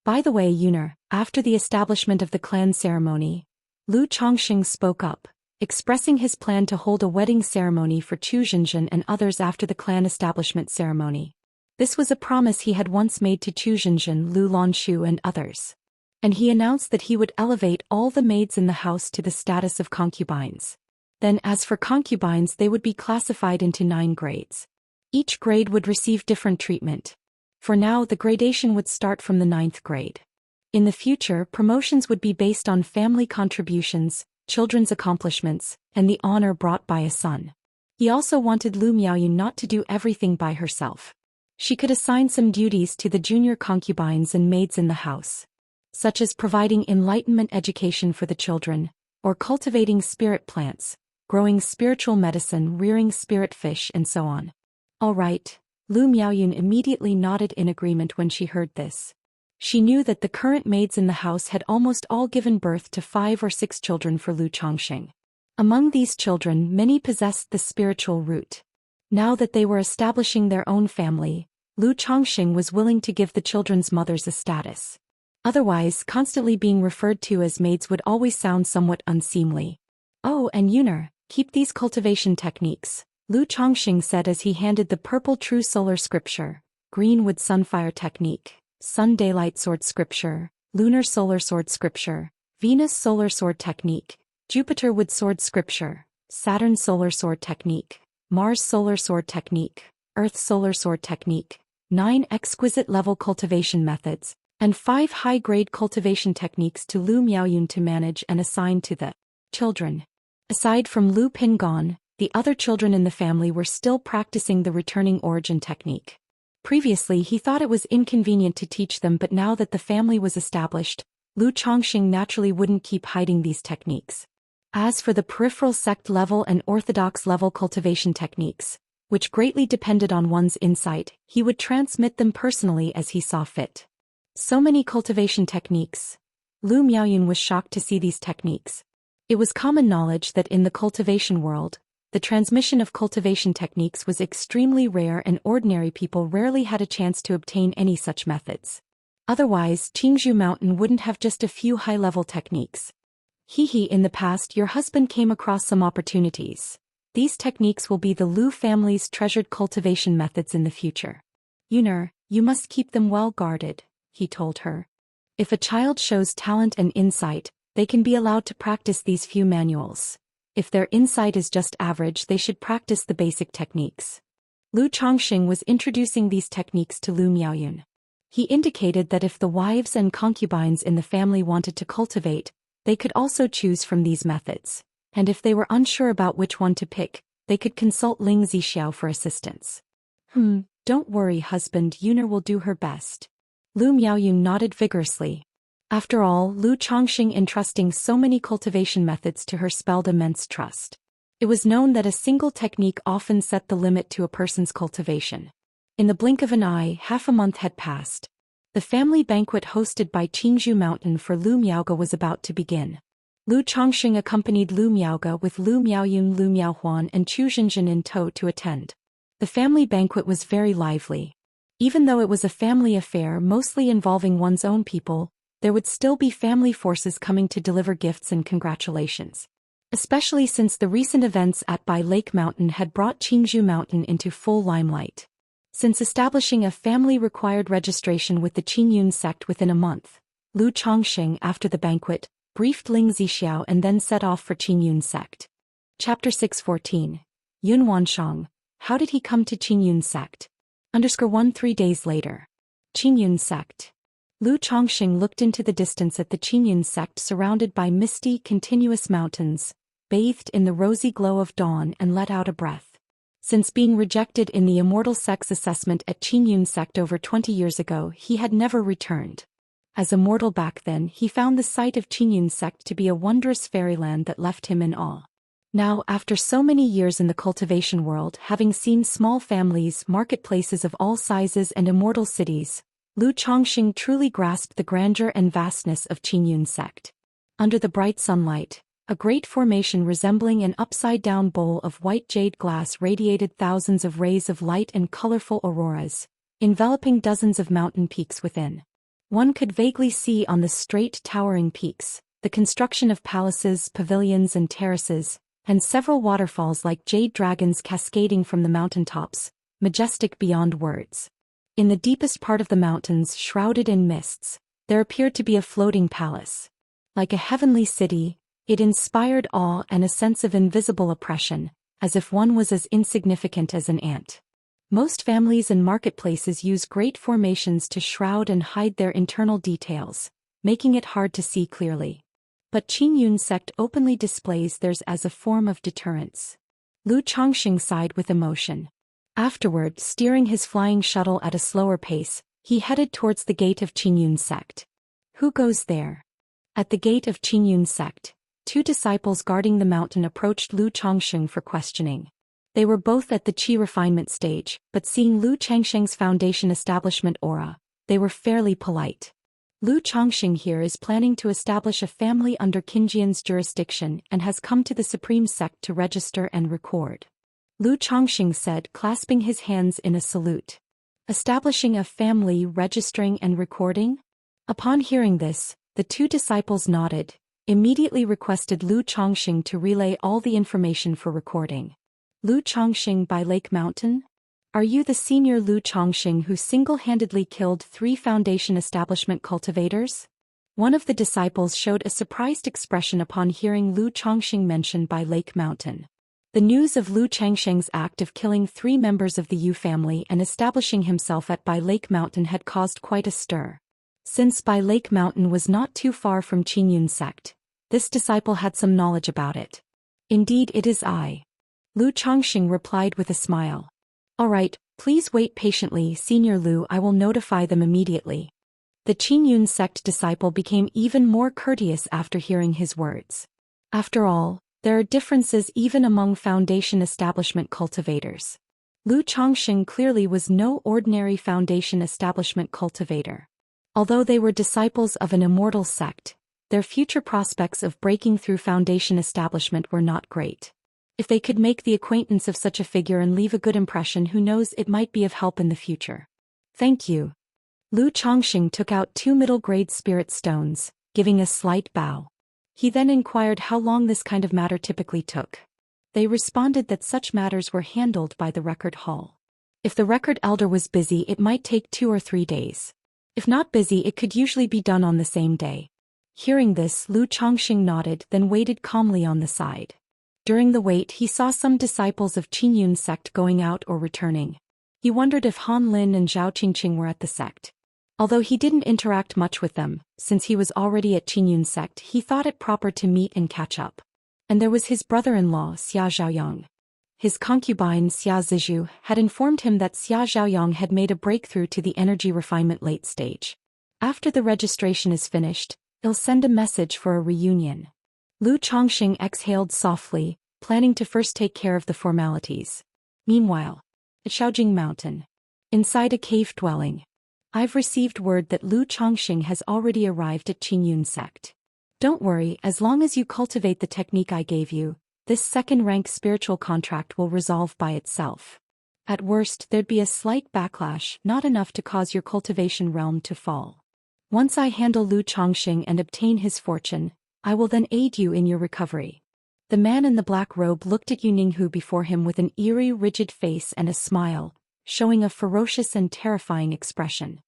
By the way, Yuner, after the establishment of the clan ceremony, Lu Chongqing spoke up, expressing his plan to hold a wedding ceremony for Chu Zhenzhen and others after the clan establishment ceremony. This was a promise he had once made to Chu Zhenzhen, Lu Lanshu and others. And he announced that he would elevate all the maids in the house to the status of concubines. Then as for concubines, they would be classified into 9 grades. Each grade would receive different treatment. For now, the gradation would start from the 9th grade. In the future, promotions would be based on family contributions, children's accomplishments, and the honor brought by a son. He also wanted Lu Miaoyun not to do everything by herself. She could assign some duties to the junior concubines and maids in the house, such as providing enlightenment education for the children, or cultivating spirit plants, growing spiritual medicine, rearing spirit fish, and so on. All right, Lu Miaoyun immediately nodded in agreement when she heard this. She knew that the current maids in the house had almost all given birth to 5 or 6 children for Lu Chongqing. Among these children, many possessed the spiritual root. Now that they were establishing their own family, Lu Chongqing was willing to give the children's mothers a status. Otherwise, constantly being referred to as maids would always sound somewhat unseemly. Oh, and Yuner, keep these cultivation techniques, Lu Chongqing said as he handed the purple true solar scripture, green wood sunfire technique, sun daylight sword scripture, lunar solar sword scripture, Venus solar sword technique, Jupiter wood sword scripture, Saturn solar sword technique, Mars solar sword technique, Earth solar sword technique, 9 exquisite level cultivation methods, and 5 high-grade cultivation techniques to Lu Miaoyun to manage and assign to the children. Aside from Lu Pingon, the other children in the family were still practicing the returning origin technique. Previously he thought it was inconvenient to teach them, but now that the family was established, Lu Chongqing naturally wouldn't keep hiding these techniques. As for the peripheral sect level and orthodox level cultivation techniques, which greatly depended on one's insight, he would transmit them personally as he saw fit. So many cultivation techniques. Lu Miaoyun was shocked to see these techniques. It was common knowledge that in the cultivation world, the transmission of cultivation techniques was extremely rare and ordinary people rarely had a chance to obtain any such methods. Otherwise, Qingzhou Mountain wouldn't have just a few high-level techniques. In the past your husband came across some opportunities. These techniques will be the Lu family's treasured cultivation methods in the future. Yuner, you must keep them well guarded, he told her. If a child shows talent and insight, they can be allowed to practice these few manuals. If their insight is just average, they should practice the basic techniques. Lu Chongxing was introducing these techniques to Lu Miaoyun. He indicated that if the wives and concubines in the family wanted to cultivate, they could also choose from these methods, and if they were unsure about which one to pick, they could consult Ling Zixiao for assistance. Don't worry, husband, Yuner will do her best. Lu Miaoyun nodded vigorously. After all, Lu Chongxing entrusting so many cultivation methods to her spelled immense trust. It was known that a single technique often set the limit to a person's cultivation. In the blink of an eye, half a month had passed. The family banquet hosted by Qingzhou Mountain for Lu Miaoge was about to begin. Lu Chongxing accompanied Lu Miaoge with Lu Miaoyun, Lu Miaohuan and Chu Zhenjin in tow to attend. The family banquet was very lively. Even though it was a family affair mostly involving one's own people, there would still be family forces coming to deliver gifts and congratulations. Especially since the recent events at Bai Lake Mountain had brought Qingzhou Mountain into full limelight. Since establishing a family required registration with the Qingyun sect within a month, Lu Chongxing, after the banquet, briefed Ling Zixiao and then set off for Qingyun sect. Chapter 614. Yun Wanshang, how did he come to Qingyun sect? 3 days later. Qingyun sect. Lu Chongxing looked into the distance at the Qingyun sect surrounded by misty, continuous mountains, bathed in the rosy glow of dawn and let out a breath. Since being rejected in the Immortal sect's assessment at Qingyun sect over 20 years ago, he had never returned. As a mortal back then, he found the sight of Qingyun sect to be a wondrous fairyland that left him in awe. Now, after so many years in the cultivation world, having seen small families, marketplaces of all sizes and immortal cities, Lu Chongxing truly grasped the grandeur and vastness of Qingyun sect. Under the bright sunlight, a great formation resembling an upside-down bowl of white jade glass radiated thousands of rays of light and colorful auroras, enveloping dozens of mountain peaks within. One could vaguely see on the straight towering peaks, the construction of palaces, pavilions and terraces, and several waterfalls like jade dragons cascading from the mountaintops, majestic beyond words. In the deepest part of the mountains, shrouded in mists, there appeared to be a floating palace. Like a heavenly city, it inspired awe and a sense of invisible oppression, as if one was as insignificant as an ant. Most families and marketplaces use great formations to shroud and hide their internal details, making it hard to see clearly. But Qingyun sect openly displays theirs as a form of deterrence. Lu Chongxing sighed with emotion. Afterward, steering his flying shuttle at a slower pace, he headed towards the gate of Qingyun sect. Who goes there? At the gate of Qingyun sect, 2 disciples guarding the mountain approached Lu Chongxing for questioning. They were both at the qi refinement stage, but seeing Lu Chongxing's foundation establishment aura, they were fairly polite. Lu Chongxing here is planning to establish a family under Qinjian's jurisdiction and has come to the supreme sect to register and record. Lu Chongxing said, clasping his hands in a salute. Establishing a family, registering and recording? Upon hearing this, the 2 disciples nodded, immediately requested Lu Chongxing to relay all the information for recording. Lu Chongxing by Lake Mountain? Are you the senior Lu Chongxing who single-handedly killed 3 foundation establishment cultivators? One of the disciples showed a surprised expression upon hearing Lu Chongxing mentioned by Lake Mountain. The news of Lu Chongxing's act of killing 3 members of the Yu family and establishing himself at Bai Lake Mountain had caused quite a stir. Since Bai Lake Mountain was not too far from Qingyun sect, this disciple had some knowledge about it. Indeed, it is I. Lu Chongxing replied with a smile. All right, please wait patiently, Senior Lu, I will notify them immediately. The Qingyun sect disciple became even more courteous after hearing his words. After all, there are differences even among foundation establishment cultivators. Lu Chongxing clearly was no ordinary foundation establishment cultivator. Although they were disciples of an immortal sect, their future prospects of breaking through foundation establishment were not great. If they could make the acquaintance of such a figure and leave a good impression, who knows, it might be of help in the future. Thank you. Lu Chongqing took out 2 middle-grade spirit stones, giving a slight bow. He then inquired how long this kind of matter typically took. They responded that such matters were handled by the record hall. If the record elder was busy, it might take 2 or 3 days. If not busy, it could usually be done on the same day. Hearing this, Lu Chongqing nodded, then waited calmly on the side. During the wait, he saw some disciples of Qingyun sect going out or returning. He wondered if Han Lin and Zhao Qingqing were at the sect. Although he didn't interact much with them, since he was already at Qingyun sect, he thought it proper to meet and catch up. And there was his brother-in-law, Xia Zhaoyang. His concubine, Xia Zizhu, had informed him that Xia Zhaoyang had made a breakthrough to the energy refinement late stage. After the registration is finished, he'll send a message for a reunion. Lu Chongqing exhaled softly, planning to first take care of the formalities. Meanwhile, at Shaojing Mountain, inside a cave dwelling, I've received word that Lu Chongqing has already arrived at Qingyun sect. Don't worry, as long as you cultivate the technique I gave you, this second-rank spiritual contract will resolve by itself. At worst, there'd be a slight backlash, not enough to cause your cultivation realm to fall. Once I handle Lu Chongqing and obtain his fortune, I will then aid you in your recovery. The man in the black robe looked at Yu Ninghu before him with an eerie, rigid face and a smile, showing a ferocious and terrifying expression.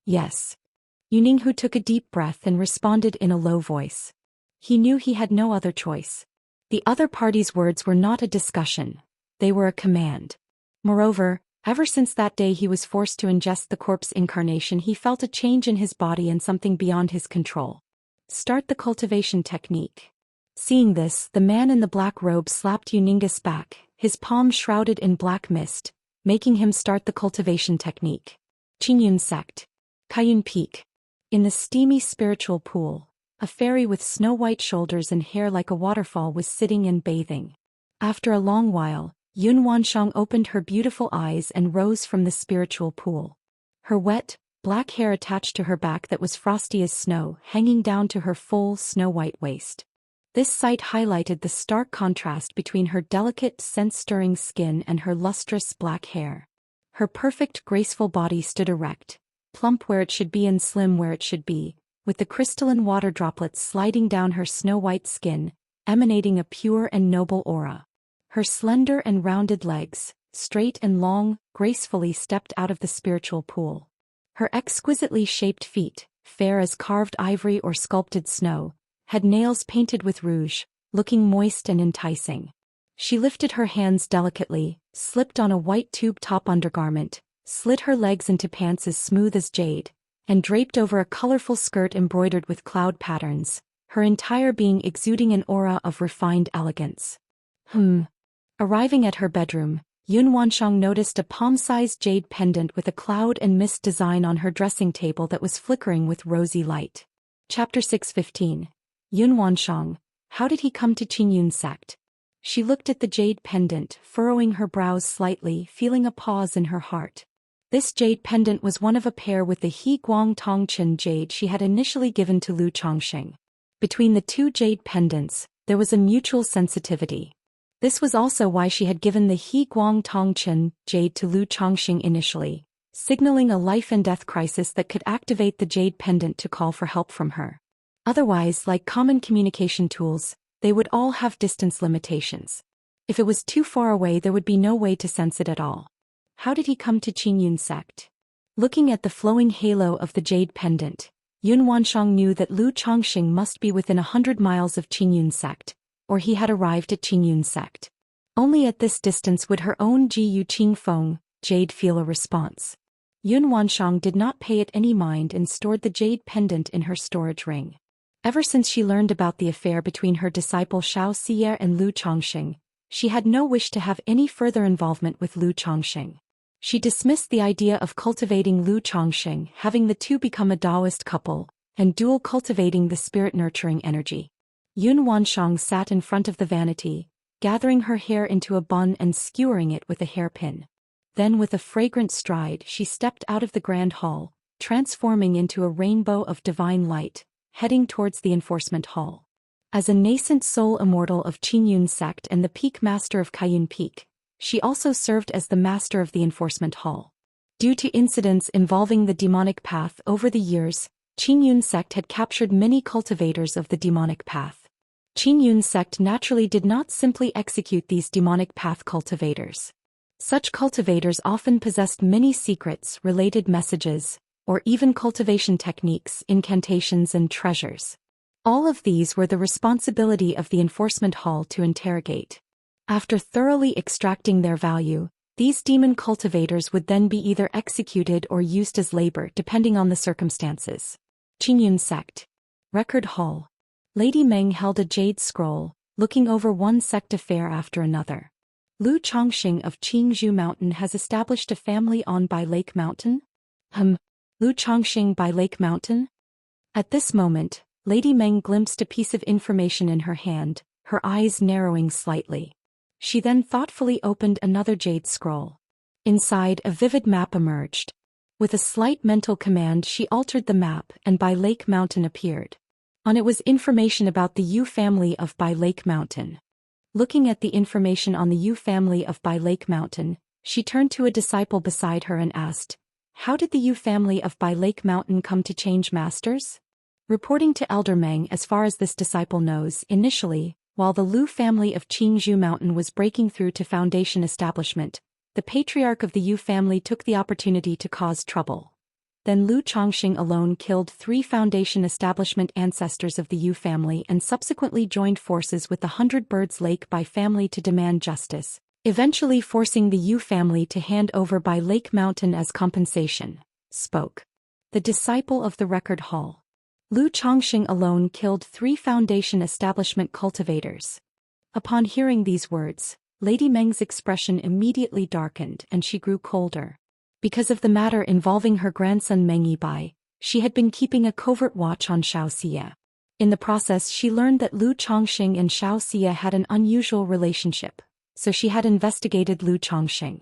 Yes. Yu Ninghu took a deep breath and responded in a low voice. He knew he had no other choice. The other party's words were not a discussion, they were a command. Moreover, ever since that day he was forced to ingest the corpse incarnation, he felt a change in his body and something beyond his control. Start the cultivation technique. Seeing this, the man in the black robe slapped Yu Ninghu's back, his palm shrouded in black mist, making him start the cultivation technique. Qingyun sect. Kaiyun Peak. In the steamy spiritual pool, a fairy with snow-white shoulders and hair like a waterfall was sitting and bathing. After a long while, Yun Wanshang opened her beautiful eyes and rose from the spiritual pool. Her wet, black hair attached to her back that was frosty as snow, hanging down to her full snow-white waist. This sight highlighted the stark contrast between her delicate, scent-stirring skin and her lustrous black hair. Her perfect, graceful body stood erect, plump where it should be and slim where it should be, with the crystalline water droplets sliding down her snow-white skin, emanating a pure and noble aura. Her slender and rounded legs, straight and long, gracefully stepped out of the spiritual pool. Her exquisitely shaped feet, fair as carved ivory or sculpted snow, had nails painted with rouge, looking moist and enticing. She lifted her hands delicately, slipped on a white tube top undergarment, slid her legs into pants as smooth as jade, and draped over a colorful skirt embroidered with cloud patterns, her entire being exuding an aura of refined elegance. Arriving at her bedroom, Yun Wanshang noticed a palm-sized jade pendant with a cloud and mist design on her dressing table that was flickering with rosy light. Chapter 6:15. Yun Wanshang, how did he come to Qingyun sect? She looked at the jade pendant, furrowing her brows slightly, feeling a pause in her heart. This jade pendant was one of a pair with the He Guang Tongchen jade she had initially given to Lu Chongqing. Between the two jade pendants, there was a mutual sensitivity. This was also why she had given the He Guang Tongchen jade to Lu Chongqing initially, signaling a life and death crisis that could activate the jade pendant to call for help from her. Otherwise, like common communication tools, they would all have distance limitations. If it was too far away, there would be no way to sense it at all. How did he come to Qingyun sect? Looking at the flowing halo of the jade pendant, Yun Wanshang knew that Lu Chongqing must be within 100 miles of Qingyun sect, or he had arrived at Qingyun sect. Only at this distance would her own Ji Qingfeng jade feel a response. Yun Wanshang did not pay it any mind and stored the jade pendant in her storage ring. Ever since she learned about the affair between her disciple Shao Xiye and Lu Chongqing, she had no wish to have any further involvement with Lu Chongqing. She dismissed the idea of cultivating Lu Chongqing, having the two become a Daoist couple, and dual cultivating the spirit-nurturing energy. Yun Wanshang sat in front of the vanity, gathering her hair into a bun and skewering it with a hairpin. Then with a fragrant stride she stepped out of the grand hall, transforming into a rainbow of divine light, heading towards the enforcement hall. As a nascent sole immortal of Qingyun sect and the peak master of Kaiyun Peak, she also served as the master of the enforcement hall. Due to incidents involving the demonic path over the years, Qingyun sect had captured many cultivators of the demonic path. Qingyun sect naturally did not simply execute these demonic path cultivators. Such cultivators often possessed many secrets, related messages, or even cultivation techniques, incantations and treasures. All of these were the responsibility of the enforcement hall to interrogate. After thoroughly extracting their value, these demon cultivators would then be either executed or used as labor depending on the circumstances. Qingyun sect. Record Hall. Lady Meng held a jade scroll, looking over one sect affair after another. Lu Chongxing of Qingzhou Mountain has established a family on Bai Lake Mountain? Lu Chongxing Bai Lake Mountain? At this moment, Lady Meng glimpsed a piece of information in her hand, her eyes narrowing slightly. She then thoughtfully opened another jade scroll. Inside, a vivid map emerged. With a slight mental command, she altered the map and Bai Lake Mountain appeared. On it was information about the Yu family of Bai Lake Mountain. Looking at the information on the Yu family of Bai Lake Mountain, she turned to a disciple beside her and asked, "How did the Yu family of Bai Lake Mountain come to change masters?" Reporting to Elder Meng, as far as this disciple knows, initially, while the Lu family of Qingzhou Mountain was breaking through to Foundation establishment, the Patriarch of the Yu family took the opportunity to cause trouble. Then Lu Chongxing alone killed 3 Foundation establishment ancestors of the Yu family and subsequently joined forces with the 100 Birds Lake Bai family to demand justice, eventually forcing the Yu family to hand over Bai Lake Mountain as compensation. Spoke the disciple of the Record Hall. Lu Chongxing alone killed 3 Foundation establishment cultivators. Upon hearing these words, Lady Meng's expression immediately darkened and she grew colder. Because of the matter involving her grandson Meng Yibai, she had been keeping a covert watch on Xianxia. In the process, she learned that Lu Chongxing and Xianxia had an unusual relationship, so she had investigated Lu Chongxing.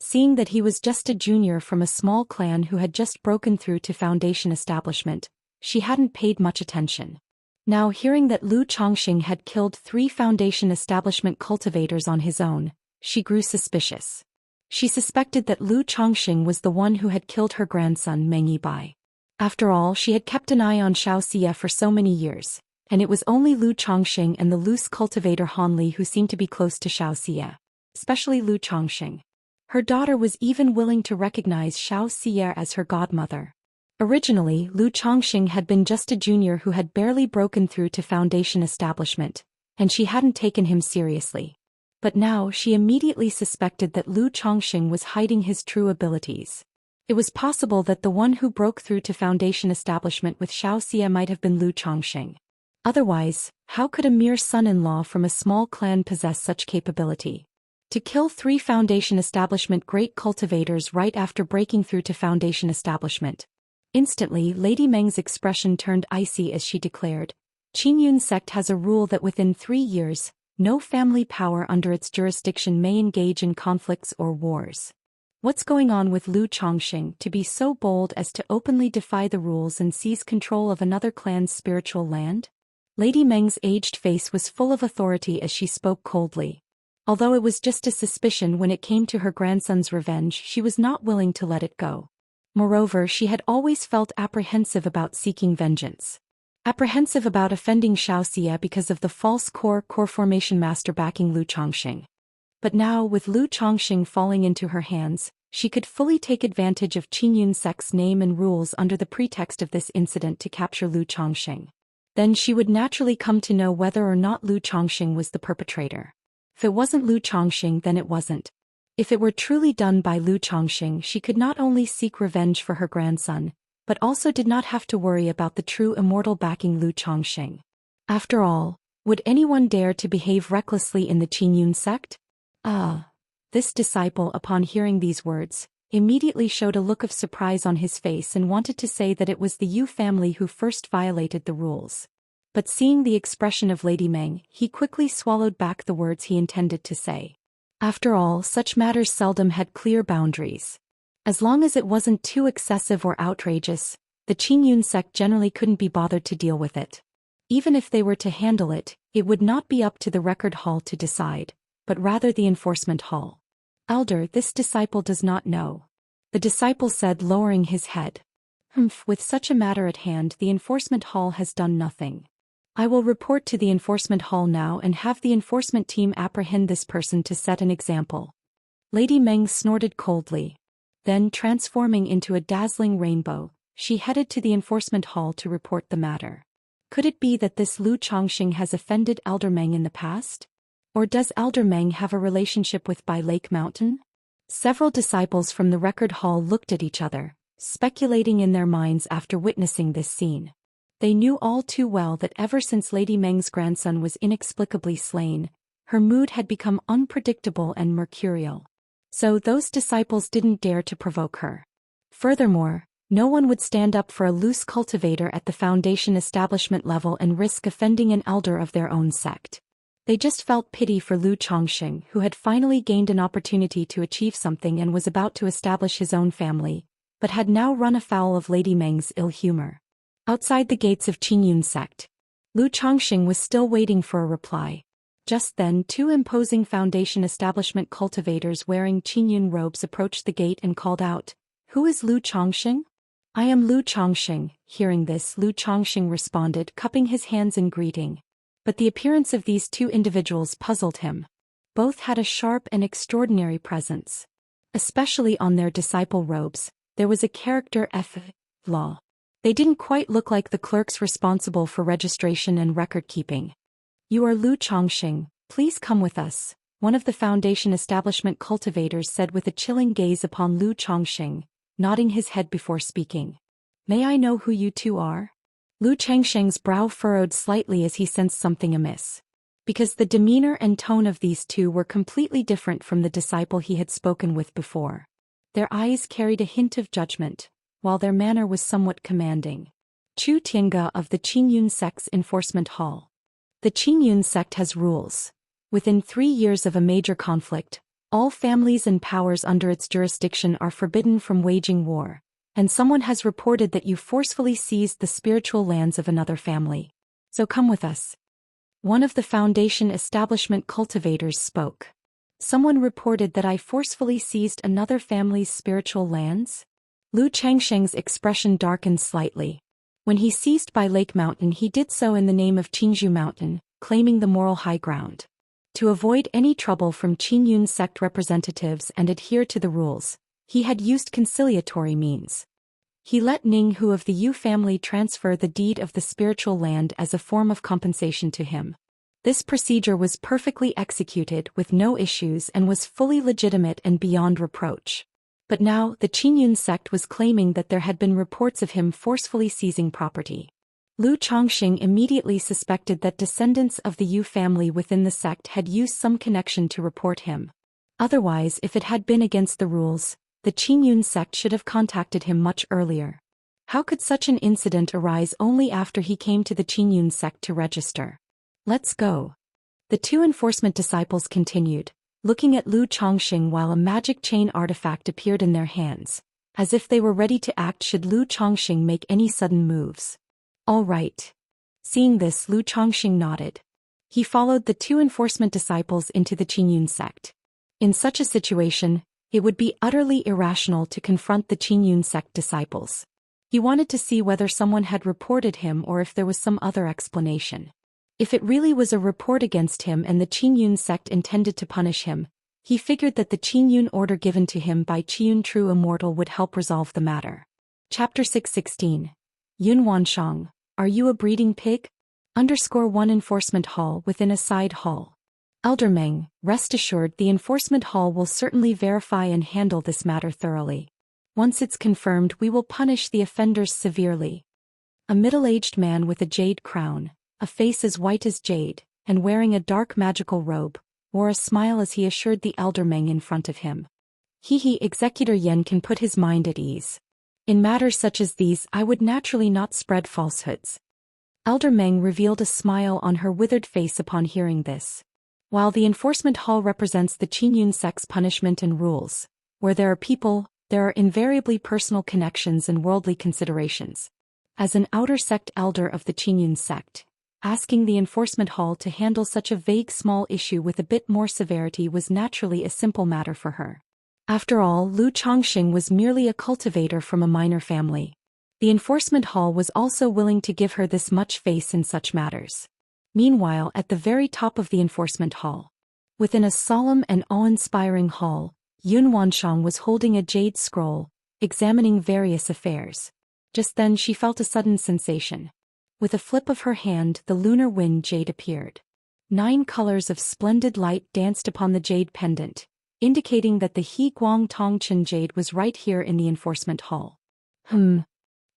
Seeing that he was just a junior from a small clan who had just broken through to Foundation establishment, she hadn't paid much attention. Now hearing that Lu Chongxing had killed 3 Foundation establishment cultivators on his own, she grew suspicious. She suspected that Lu Chongxing was the one who had killed her grandson Meng Yibai. After all, she had kept an eye on Xianxia for so many years, and it was only Lu Chongxing and the loose cultivator Han Li who seemed to be close to Xianxia, especially Lu Chongxing. Her daughter was even willing to recognize Xianxia as her godmother. Originally, Lu Chongxing had been just a junior who had barely broken through to Foundation establishment, and she hadn't taken him seriously. But now she immediately suspected that Lu Chongxing was hiding his true abilities. It was possible that the one who broke through to Foundation establishment with Xianxia might have been Lu Chongxing. Otherwise, how could a mere son-in-law from a small clan possess such capability? To kill 3 Foundation establishment great cultivators right after breaking through to Foundation establishment. Instantly, Lady Meng's expression turned icy as she declared, "Qingyun sect has a rule that within 3 years, no family power under its jurisdiction may engage in conflicts or wars. What's going on with Lu Chongxing to be so bold as to openly defy the rules and seize control of another clan's spiritual land?" Lady Meng's aged face was full of authority as she spoke coldly. Although it was just a suspicion when it came to her grandson's revenge, she was not willing to let it go. Moreover, she had always felt apprehensive about seeking vengeance. Apprehensive about offending Xianxia because of the false core formation master backing Lu Chongxing. But now, with Lu Chongxing falling into her hands, she could fully take advantage of Qingyun sect's name and rules under the pretext of this incident to capture Lu Chongxing. Then she would naturally come to know whether or not Lu Chongxing was the perpetrator. If it wasn't Lu Chongxing, then it wasn't. If it were truly done by Lu Chongxing, she could not only seek revenge for her grandson, but also did not have to worry about the true immortal backing Lu Chongxing. After all, would anyone dare to behave recklessly in the Qingyun sect? This disciple, upon hearing these words, immediately showed a look of surprise on his face and wanted to say that it was the Yu family who first violated the rules. But seeing the expression of Lady Meng, he quickly swallowed back the words he intended to say. After all, such matters seldom had clear boundaries. As long as it wasn't too excessive or outrageous, the Qingyun sect generally couldn't be bothered to deal with it. Even if they were to handle it, it would not be up to the record hall to decide, but rather the enforcement hall. Elder, this disciple does not know. The disciple said, lowering his head. With such a matter at hand, the enforcement hall has done nothing. I will report to the enforcement hall now and have the enforcement team apprehend this person to set an example. Lady Meng snorted coldly. Then, transforming into a dazzling rainbow, she headed to the enforcement hall to report the matter. Could it be that this Lu Chongqing has offended Elder Meng in the past? Or does Elder Meng have a relationship with Bai Lake Mountain? Several disciples from the record hall looked at each other, speculating in their minds after witnessing this scene. They knew all too well that ever since Lady Meng's grandson was inexplicably slain, her mood had become unpredictable and mercurial. So those disciples didn't dare to provoke her. Furthermore, no one would stand up for a loose cultivator at the foundation establishment level and risk offending an elder of their own sect. They just felt pity for Lu Chongqing, who had finally gained an opportunity to achieve something and was about to establish his own family, but had now run afoul of Lady Meng's ill humor. Outside the gates of Qingyun's sect, Lu Chongqing was still waiting for a reply. Just then, two imposing foundation establishment cultivators wearing Qingyun robes approached the gate and called out, "Who is Lu Chongqing?" "I am Lu Chongqing." Hearing this, Lu Chongqing responded, cupping his hands in greeting. But the appearance of these two individuals puzzled him. Both had a sharp and extraordinary presence. Especially on their disciple robes, there was a character law. They didn't quite look like the clerks responsible for registration and record-keeping. "You are Lu Chongqing, please come with us," one of the foundation establishment cultivators said with a chilling gaze upon Lu Chongqing, nodding his head before speaking. "May I know who you two are?" Lu Chongqing's brow furrowed slightly as he sensed something amiss. Because the demeanor and tone of these two were completely different from the disciple he had spoken with before. Their eyes carried a hint of judgment, while their manner was somewhat commanding. Chu Tiange of the Qingyun sect's enforcement hall. The Qingyun sect has rules. Within 3 years of a major conflict, all families and powers under its jurisdiction are forbidden from waging war, and someone has reported that you forcefully seized the spiritual lands of another family. So come with us. One of the foundation establishment cultivators spoke. Someone reported that I forcefully seized another family's spiritual lands? Lu Chongqing's expression darkened slightly. When he seized Bai Lake Mountain, he did so in the name of Qingzhou Mountain, claiming the moral high ground. To avoid any trouble from Qingyun sect representatives and adhere to the rules, he had used conciliatory means. He let Ning Hu of the Yu family transfer the deed of the spiritual land as a form of compensation to him. This procedure was perfectly executed with no issues and was fully legitimate and beyond reproach. But now, the Qingyun sect was claiming that there had been reports of him forcefully seizing property. Lu Chongqing immediately suspected that descendants of the Yu family within the sect had used some connection to report him. Otherwise, if it had been against the rules, the Qingyun sect should have contacted him much earlier. How could such an incident arise only after he came to the Qingyun sect to register? "Let's go." The two enforcement disciples continued, looking at Lu Chongqing while a magic chain artifact appeared in their hands, as if they were ready to act should Lu Chongqing make any sudden moves. "All right." Seeing this, Lu Chongqing nodded. He followed the two enforcement disciples into the Qingyun sect. In such a situation, it would be utterly irrational to confront the Qingyun sect disciples. He wanted to see whether someone had reported him or if there was some other explanation. If it really was a report against him and the Qingyun sect intended to punish him, he figured that the Qingyun order given to him by Qiyun True Immortal would help resolve the matter. Chapter 616. Yun Wanshang, are you a breeding pig? _1 Enforcement Hall within a side hall. Elder Meng, rest assured the enforcement hall will certainly verify and handle this matter thoroughly. Once it's confirmed, we will punish the offenders severely. A middle-aged man with a jade crown, a face as white as jade, and wearing a dark magical robe, wore a smile as he assured the elder Meng in front of him. Executor Yen can put his mind at ease. In matters such as these, I would naturally not spread falsehoods. Elder Meng revealed a smile on her withered face upon hearing this. While the enforcement hall represents the Qingyun sect's punishment and rules, where there are people, there are invariably personal connections and worldly considerations. As an outer sect elder of the Qingyun sect, Asking the enforcement hall to handle such a vague small issue with a bit more severity was naturally a simple matter for her. After all, Lu Chongqing was merely a cultivator from a minor family. The enforcement hall was also willing to give her this much face in such matters. Meanwhile, at the very top of the enforcement hall, within a solemn and awe-inspiring hall, Yun Wanshang was holding a jade scroll, examining various affairs. Just then she felt a sudden sensation. With a flip of her hand, the lunar wind jade appeared. 9 colors of splendid light danced upon the jade pendant, indicating that the He Guang Tongchen jade was right here in the enforcement hall. Yun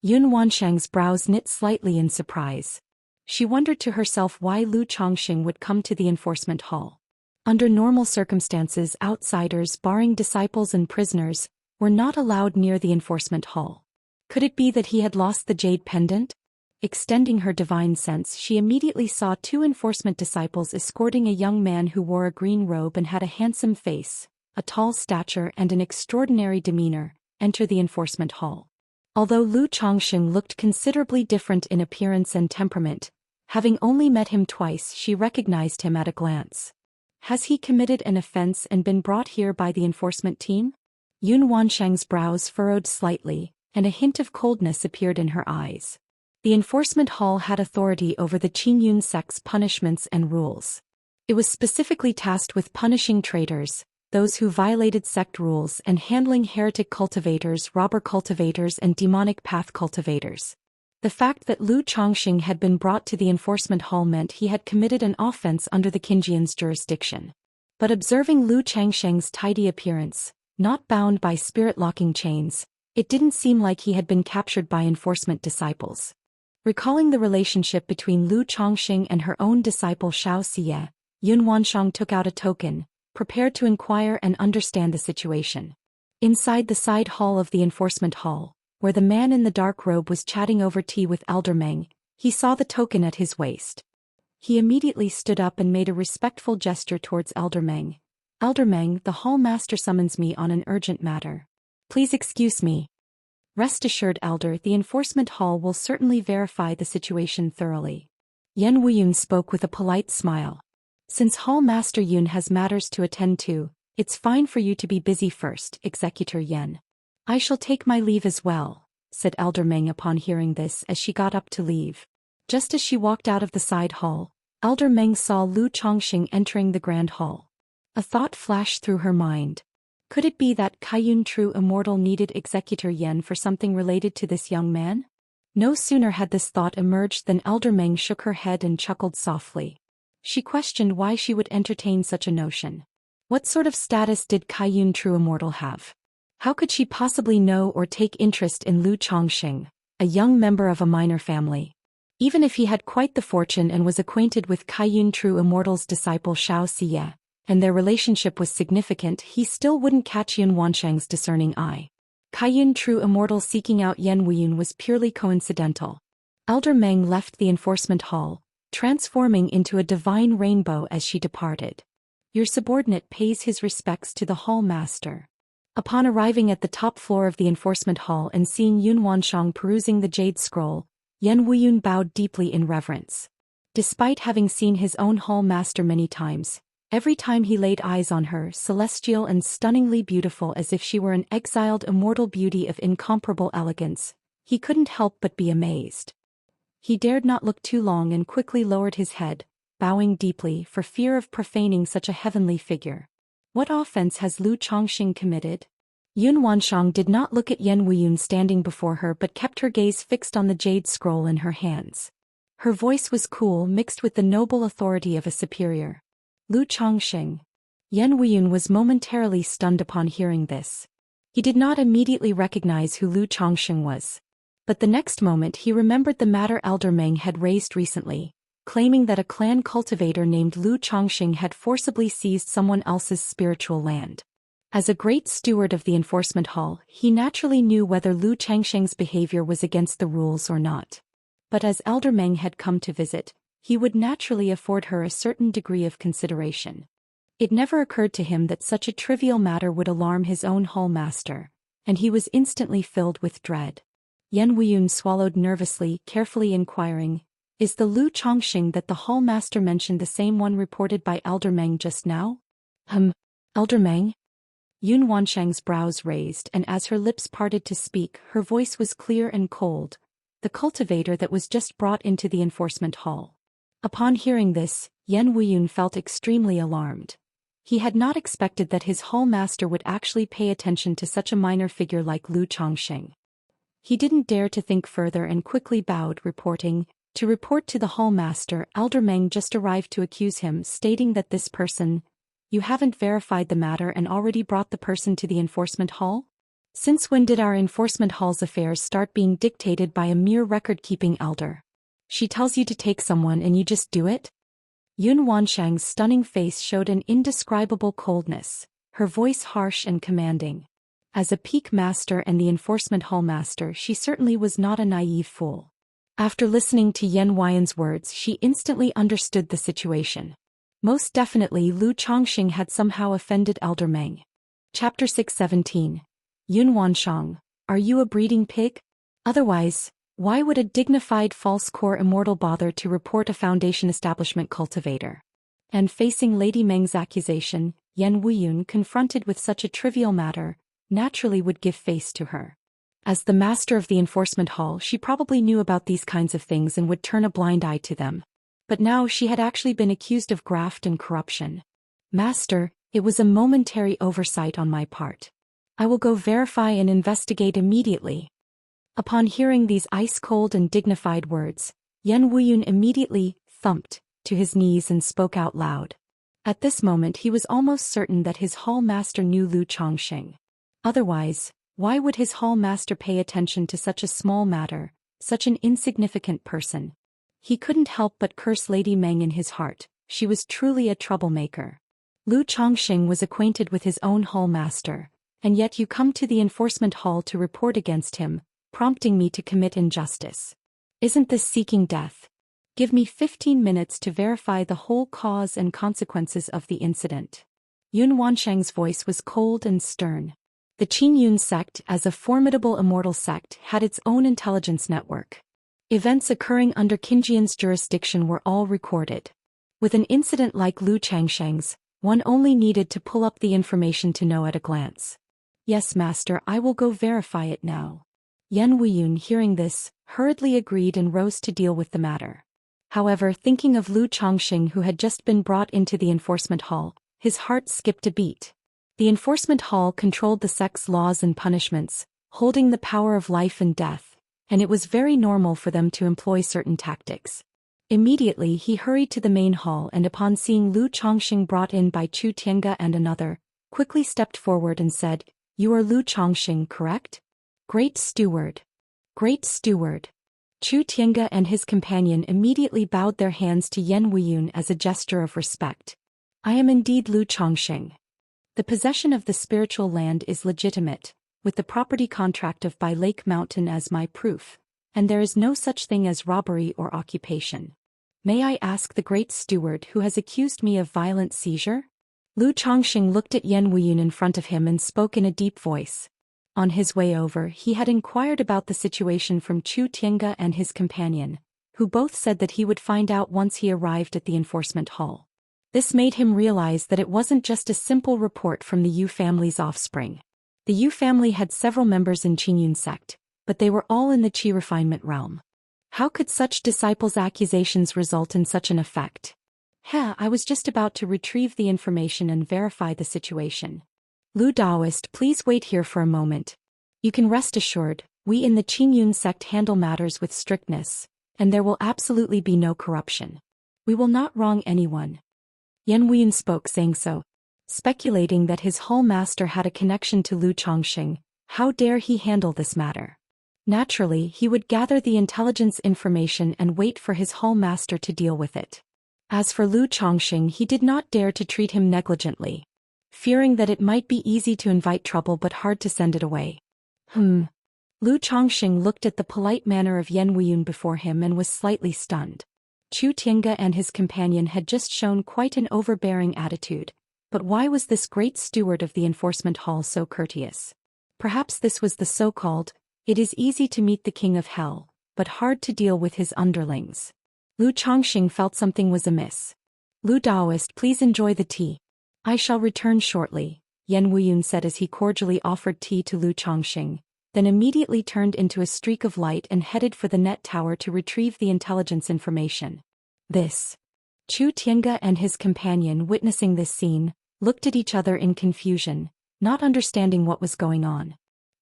Wanshang's brows knit slightly in surprise. She wondered to herself why Lu Chongqing would come to the enforcement hall. Under normal circumstances, outsiders, barring disciples and prisoners, were not allowed near the enforcement hall. Could it be that he had lost the jade pendant? Extending her divine sense, she immediately saw 2 enforcement disciples escorting a young man who wore a green robe and had a handsome face, a tall stature and an extraordinary demeanor, enter the enforcement hall. Although Lu Chongqing looked considerably different in appearance and temperament, having only met him twice, she recognized him at a glance. Has he committed an offense and been brought here by the enforcement team? Yun Wanshang's brows furrowed slightly, and a hint of coldness appeared in her eyes. The enforcement hall had authority over the Qingyun sect's punishments and rules. It was specifically tasked with punishing traitors, those who violated sect rules, and handling heretic cultivators, robber cultivators, and demonic path cultivators. The fact that Lu Chongqing had been brought to the enforcement hall meant he had committed an offense under the Qingyun's jurisdiction. But observing Lu Changsheng's tidy appearance, not bound by spirit-locking chains, it didn't seem like he had been captured by enforcement disciples. Recalling the relationship between Lu Chongqing and her own disciple Xianxia, Yun Wanshang took out a token, prepared to inquire and understand the situation. Inside the side hall of the enforcement hall, where the man in the dark robe was chatting over tea with Elder Meng, he saw the token at his waist. He immediately stood up and made a respectful gesture towards Elder Meng. "Elder Meng, the hall master summons me on an urgent matter. Please excuse me." "Rest assured, Elder, the enforcement hall will certainly verify the situation thoroughly." Yan Wuyun spoke with a polite smile. "Since Hall Master Yun has matters to attend to, it's fine for you to be busy first, Executor Yan. I shall take my leave as well," said Elder Meng upon hearing this as she got up to leave. Just as she walked out of the side hall, Elder Meng saw Lu Chongqing entering the grand hall. A thought flashed through her mind. Could it be that Kaiyun True Immortal needed Executor Yan for something related to this young man? No sooner had this thought emerged than Elder Meng shook her head and chuckled softly. She questioned why she would entertain such a notion. What sort of status did Kaiyun True Immortal have? How could she possibly know or take interest in Lu Chongqing, a young member of a minor family? Even if he had quite the fortune and was acquainted with Kaiyun True Immortal's disciple Xianxia, and their relationship was significant, he still wouldn't catch Yun Wanshang's discerning eye. Kaiyun True Immortal seeking out Yan Wuyun was purely coincidental. Elder Meng left the enforcement hall, transforming into a divine rainbow as she departed. Your subordinate pays his respects to the hall master. Upon arriving at the top floor of the enforcement hall and seeing Yun Wanshang perusing the jade scroll, Yan Wuyun bowed deeply in reverence. Despite having seen his own hall master many times, every time he laid eyes on her, celestial and stunningly beautiful as if she were an exiled immortal beauty of incomparable elegance, he couldn't help but be amazed. He dared not look too long and quickly lowered his head, bowing deeply for fear of profaning such a heavenly figure. What offense has Lu Chongqing committed? Yun Wanshang did not look at Yan Wuyun standing before her but kept her gaze fixed on the jade scroll in her hands. Her voice was cool, mixed with the noble authority of a superior. Lu Chongqing. Yan Wuyun was momentarily stunned upon hearing this. He did not immediately recognize who Lu Chongqing was. But the next moment he remembered the matter Elder Meng had raised recently, claiming that a clan cultivator named Lu Chongqing had forcibly seized someone else's spiritual land. As a great steward of the enforcement hall, he naturally knew whether Lu Chongqing's behavior was against the rules or not. But as Elder Meng had come to visit, he would naturally afford her a certain degree of consideration. It never occurred to him that such a trivial matter would alarm his own hall master, and he was instantly filled with dread. Yan Wuyun swallowed nervously, carefully inquiring, Is the Lu Chongxing that the hall master mentioned the same one reported by Elder Meng just now? Elder Meng? Yun Wanshang's brows raised, and as her lips parted to speak, her voice was clear and cold. The cultivator that was just brought into the enforcement hall. Upon hearing this, Yan Wuyun felt extremely alarmed. He had not expected that his hall master would actually pay attention to such a minor figure like Lu Chongxing. He didn't dare to think further and quickly bowed, reporting, "To report to the hall master, Elder Meng just arrived to accuse him, stating that this person, you haven't verified the matter and already brought the person to the enforcement hall? Since when did our enforcement hall's affairs start being dictated by a mere record-keeping elder? She tells you to take someone and you just do it?" Yun Wanshang's stunning face showed an indescribable coldness, her voice harsh and commanding. As a peak master and the enforcement hall master, she certainly was not a naive fool. After listening to Yan Huiyan's words, she instantly understood the situation. Most definitely Lu Chongxing had somehow offended Elder Meng. Chapter 617. Yun Wanshang, are you a breeding pig? Otherwise, why would a dignified false core immortal bother to report a Foundation establishment cultivator? And facing Lady Meng's accusation, Yan Wuyun, confronted with such a trivial matter, naturally would give face to her. As the master of the enforcement hall, she probably knew about these kinds of things and would turn a blind eye to them. But now she had actually been accused of graft and corruption. "Master, it was a momentary oversight on my part. I will go verify and investigate immediately." Upon hearing these ice-cold and dignified words, Yan Wuyun immediately thumped to his knees and spoke out loud. At this moment he was almost certain that his hall master knew Lu Chongxing. Otherwise, why would his hall master pay attention to such a small matter, such an insignificant person? He couldn't help but curse Lady Meng in his heart. She was truly a troublemaker. Lu Chongxing was acquainted with his own hall master, and yet you come to the enforcement hall to report against him, prompting me to commit injustice. Isn't this seeking death? Give me 15 minutes to verify the whole cause and consequences of the incident. Yun Wanshang's voice was cold and stern. The Qingyun sect, as a formidable immortal sect, had its own intelligence network. Events occurring under Qingyun's jurisdiction were all recorded. With an incident like Lu Changsheng's, one only needed to pull up the information to know at a glance. "Yes, master, I will go verify it now." Yan Wuyun, hearing this, hurriedly agreed and rose to deal with the matter. However, thinking of Lu Chongxing, who had just been brought into the enforcement hall, his heart skipped a beat. The enforcement hall controlled the sect's laws and punishments, holding the power of life and death, and it was very normal for them to employ certain tactics. Immediately he hurried to the main hall and upon seeing Lu Chongxing brought in by Chu Tiange and another, quickly stepped forward and said, "You are Lu Chongxing, correct?" "Great steward. Great steward." Chu Tiange and his companion immediately bowed their hands to Yan Wuyun as a gesture of respect. "I am indeed Lu Chongxing. The possession of the spiritual land is legitimate, with the property contract of by Lake Mountain as my proof, and there is no such thing as robbery or occupation. May I ask the great steward who has accused me of violent seizure?" Lu Chongxing looked at Yan Wuyun in front of him and spoke in a deep voice. On his way over, he had inquired about the situation from Chu Tiange and his companion, who both said that he would find out once he arrived at the enforcement hall. This made him realize that it wasn't just a simple report from the Yu family's offspring. The Yu family had several members in Qingyun sect, but they were all in the Qi refinement realm. How could such disciples' accusations result in such an effect? I was just about to retrieve the information and verify the situation. Lu Daoist, please wait here for a moment. You can rest assured, we in the Qingyun sect handle matters with strictness, and there will absolutely be no corruption. We will not wrong anyone. Yan Wuyun spoke, saying so, speculating that his hall master had a connection to Lu Chongxing. How dare he handle this matter? Naturally, he would gather the intelligence information and wait for his hall master to deal with it. As for Lu Chongxing, he did not dare to treat him negligently, fearing that it might be easy to invite trouble but hard to send it away. Lu Chongxing looked at the polite manner of Yan Wuyun before him and was slightly stunned. Chu Tiange and his companion had just shown quite an overbearing attitude, but why was this great steward of the enforcement hall so courteous? Perhaps this was the so-called, "It is easy to meet the king of hell, but hard to deal with his underlings." Lu Chongqing felt something was amiss. Lu Daoist, please enjoy the tea. I shall return shortly, Yan Wuyun said as he cordially offered tea to Lu Chongqing, then immediately turned into a streak of light and headed for the net tower to retrieve the intelligence information. This. Chu Tiange and his companion, witnessing this scene, looked at each other in confusion, not understanding what was going on.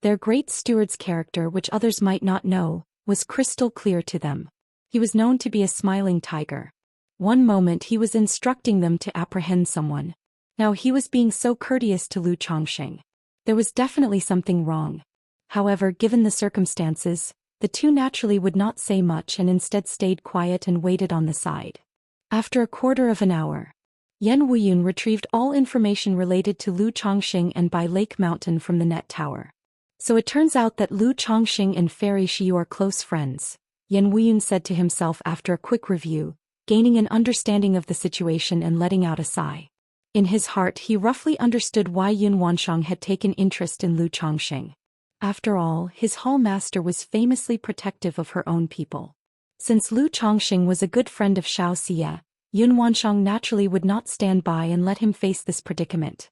Their great steward's character, which others might not know, was crystal clear to them. He was known to be a smiling tiger. One moment he was instructing them to apprehend someone. Now he was being so courteous to Lu Chongqing. There was definitely something wrong. However, given the circumstances, the two naturally would not say much and instead stayed quiet and waited on the side. After a quarter of an hour, Yan Wuyun retrieved all information related to Lu Chongqing and Bai Lake Mountain from the net tower. So it turns out that Lu Chongqing and Fairy Xiu are close friends, Yan Wuyun said to himself after a quick review, gaining an understanding of the situation and letting out a sigh. In his heart he roughly understood why Yun Wanshang had taken interest in Lu Chongqing. After all, his hall master was famously protective of her own people. Since Lu Chongqing was a good friend of Xianxia, Yun Wanshang naturally would not stand by and let him face this predicament.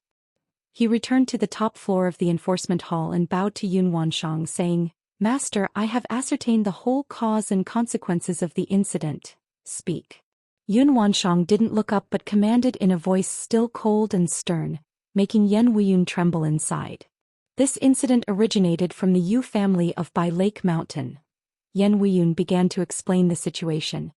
He returned to the top floor of the enforcement hall and bowed to Yun Wanshang, saying, "Master, I have ascertained the whole cause and consequences of the incident. Speak." Yun Wanshang didn't look up but commanded in a voice still cold and stern, making Yan Wuyun tremble inside. This incident originated from the Yu family of Bai Lake Mountain. Yan Wuyun began to explain the situation.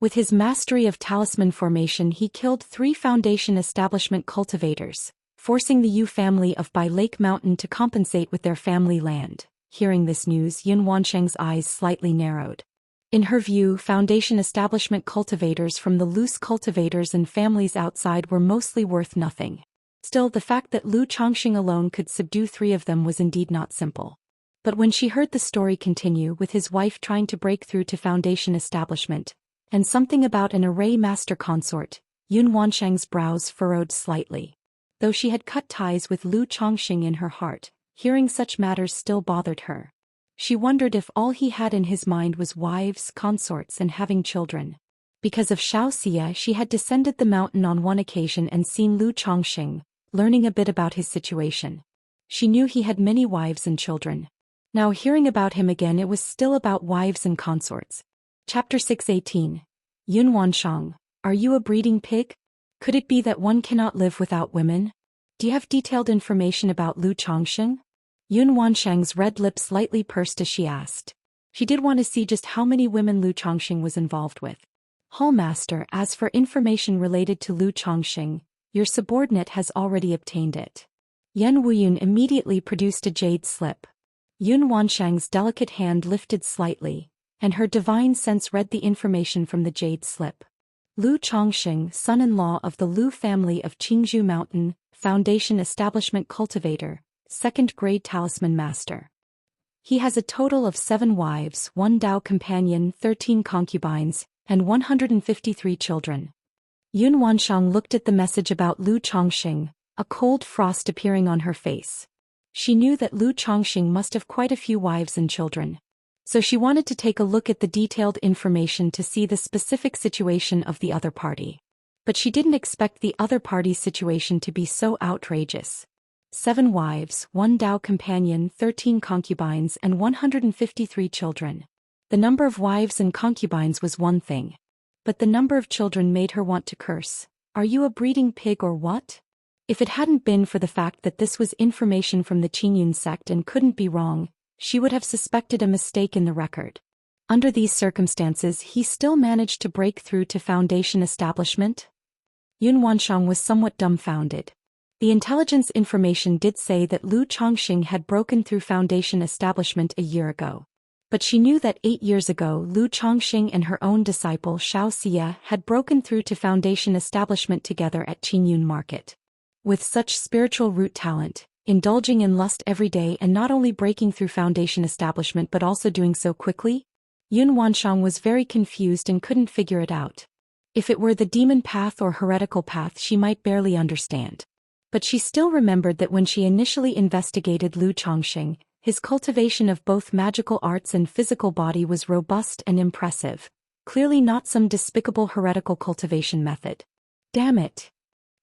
With his mastery of talisman formation, he killed 3 foundation establishment cultivators, forcing the Yu family of Bai Lake Mountain to compensate with their family land. Hearing this news, Yun Wanshang's eyes slightly narrowed. In her view, foundation establishment cultivators from the loose cultivators and families outside were mostly worth nothing. Still, the fact that Lu Chongqing alone could subdue 3 of them was indeed not simple. But when she heard the story continue with his wife trying to break through to foundation establishment, and something about an array master consort, Yun Wanshang's brows furrowed slightly. Though she had cut ties with Lu Chongqing in her heart, hearing such matters still bothered her. She wondered if all he had in his mind was wives, consorts and having children. Because of Xianxia, she had descended the mountain on one occasion and seen Lu Chongqing, learning a bit about his situation. She knew he had many wives and children. Now hearing about him again, it was still about wives and consorts. Chapter 618. Yun Wanshang, are you a breeding pig? Could it be that one cannot live without women? Do you have detailed information about Lu Chongqing? Yun Wanshang's red lips slightly pursed as she asked. She did want to see just how many women Lu Chongqing was involved with. Hallmaster, as for information related to Lu Chongqing, your subordinate has already obtained it. Yan Wuyun immediately produced a jade slip. Yun Wanshang's delicate hand lifted slightly, and her divine sense read the information from the jade slip. Lu Chongqing, son-in-law of the Lu family of Qingzhou Mountain, Foundation Establishment Cultivator, 2nd grade Talisman Master. He has a total of 7 wives, 1 Dao companion, 13 concubines, and 153 children. Yun Wanshang looked at the message about Lu Chongqing, a cold frost appearing on her face. She knew that Lu Chongqing must have quite a few wives and children. So she wanted to take a look at the detailed information to see the specific situation of the other party. But she didn't expect the other party's situation to be so outrageous. 7 wives, 1 Dao companion, 13 concubines and 153 children. The number of wives and concubines was one thing. But the number of children made her want to curse. Are you a breeding pig or what? If it hadn't been for the fact that this was information from the Qingyun sect and couldn't be wrong, she would have suspected a mistake in the record. Under these circumstances, he still managed to break through to Foundation establishment? Yun Wanshang was somewhat dumbfounded. The intelligence information did say that Lu Chongqing had broken through Foundation establishment a year ago. But she knew that 8 years ago Lu Chongqing and her own disciple Xianxia had broken through to Foundation establishment together at Qingyun Market. With such spiritual root talent, indulging in lust every day and not only breaking through Foundation establishment but also doing so quickly? Yun Wanshang was very confused and couldn't figure it out. If it were the demon path or heretical path, she might barely understand. But she still remembered that when she initially investigated Lu Chongqing, his cultivation of both magical arts and physical body was robust and impressive, Clearly not some despicable heretical cultivation method. Damn it.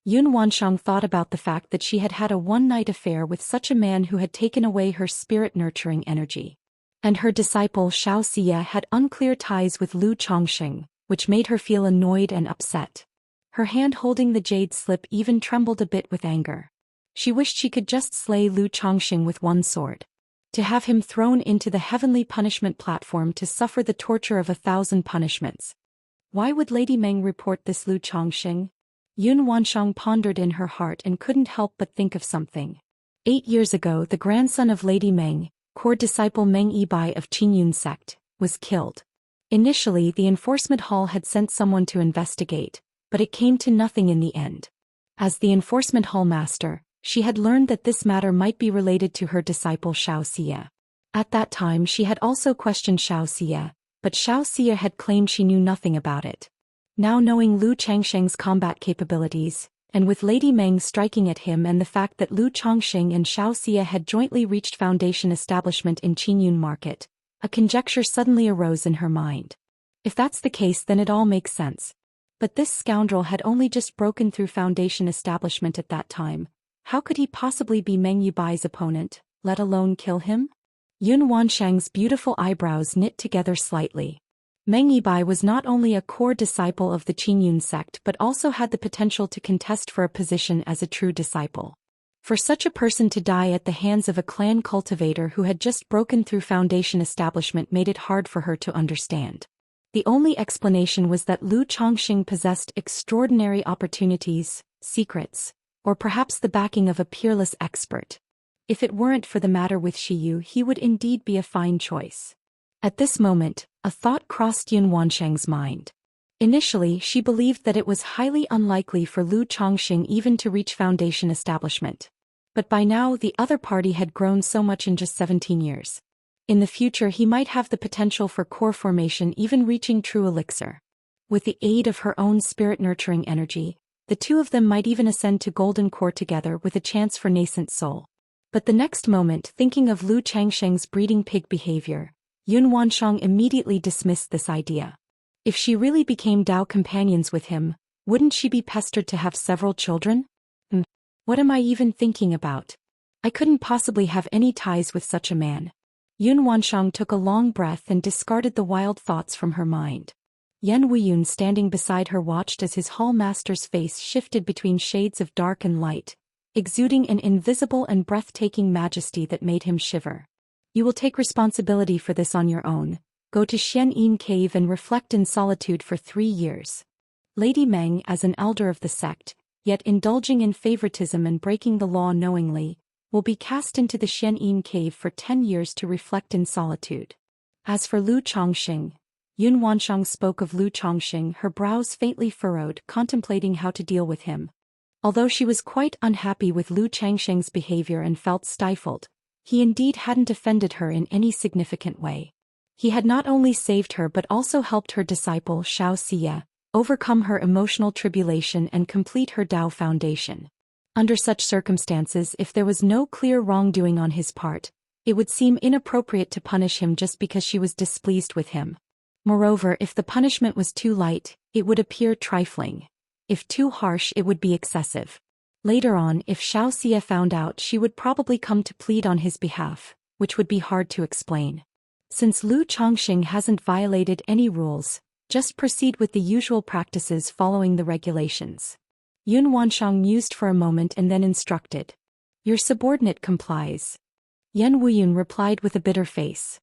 Yun Wansheng thought about the fact that she had had a one-night affair with such a man who had taken away her spirit-nurturing energy. And her disciple Xianxia had unclear ties with Lu Chongqing, which made her feel annoyed and upset. Her hand holding the jade slip even trembled a bit with anger. She wished she could just slay Lu Chongqing with one sword. To have him thrown into the heavenly punishment platform to suffer the torture of 1,000 punishments. Why would Lady Meng report this Lu Chongqing? Yun Wansheng pondered in her heart and couldn't help but think of something. 8 years ago, the grandson of Lady Meng, core disciple Meng Yibai of Qingyun sect, was killed. Initially, the enforcement hall had sent someone to investigate, but it came to nothing in the end. As the enforcement hall master, she had learned that this matter might be related to her disciple Xianxia. At that time she had also questioned Xianxia, but Xianxia had claimed she knew nothing about it. Now knowing Lu Changsheng's combat capabilities, and with Lady Meng striking at him and the fact that Lu Chongqing and Xianxia had jointly reached foundation establishment in Qingyun market, a conjecture suddenly arose in her mind. If that's the case, then it all makes sense. But this scoundrel had only just broken through foundation establishment at that time. How could he possibly be Meng Yibai's opponent, let alone kill him? Yun Wansheng's beautiful eyebrows knit together slightly. Meng Yibai was not only a core disciple of the Qingyun sect but also had the potential to contest for a position as a true disciple. For such a person to die at the hands of a clan cultivator who had just broken through foundation establishment made it hard for her to understand. The only explanation was that Lu Chongqing possessed extraordinary opportunities, secrets, or perhaps the backing of a peerless expert. If it weren't for the matter with Shiyu, he would indeed be a fine choice. At this moment, a thought crossed Yun Wansheng's mind. Initially, she believed that it was highly unlikely for Lu Chongqing even to reach foundation establishment. But by now the other party had grown so much in just 17 years. In the future he might have the potential for core formation, even reaching true elixir. With the aid of her own spirit-nurturing energy, the two of them might even ascend to golden core together with a chance for nascent soul. But the next moment, thinking of Lu Changsheng's breeding pig behavior, Yun Wansheng immediately dismissed this idea. If she really became Dao companions with him, wouldn't she be pestered to have several children? What am I even thinking about? I couldn't possibly have any ties with such a man. Yun Wansheng took a long breath and discarded the wild thoughts from her mind. Yan Wuyun standing beside her watched as his hall master's face shifted between shades of dark and light, exuding an invisible and breathtaking majesty that made him shiver. You will take responsibility for this on your own. Go to Xianxia cave and reflect in solitude for 3 years. Lady Meng, as an elder of the sect, yet indulging in favoritism and breaking the law knowingly, will be cast into the Xianxia cave for 10 years to reflect in solitude. As for Lu Chongqing, Yun Wansheng spoke of Lu Chongqing, her brows faintly furrowed, contemplating how to deal with him. Although she was quite unhappy with Lu Changsheng's behavior and felt stifled, he indeed hadn't offended her in any significant way. He had not only saved her but also helped her disciple Xianxia overcome her emotional tribulation and complete her Dao foundation. Under such circumstances, if there was no clear wrongdoing on his part, it would seem inappropriate to punish him just because she was displeased with him. Moreover, if the punishment was too light, it would appear trifling. If too harsh, it would be excessive. Later on, if Xianxia found out, she would probably come to plead on his behalf, which would be hard to explain. Since Lu Chongqing hasn't violated any rules, just proceed with the usual practices following the regulations. Yun Wansheng mused for a moment and then instructed. Your subordinate complies. Yan Wuyun replied with a bitter face.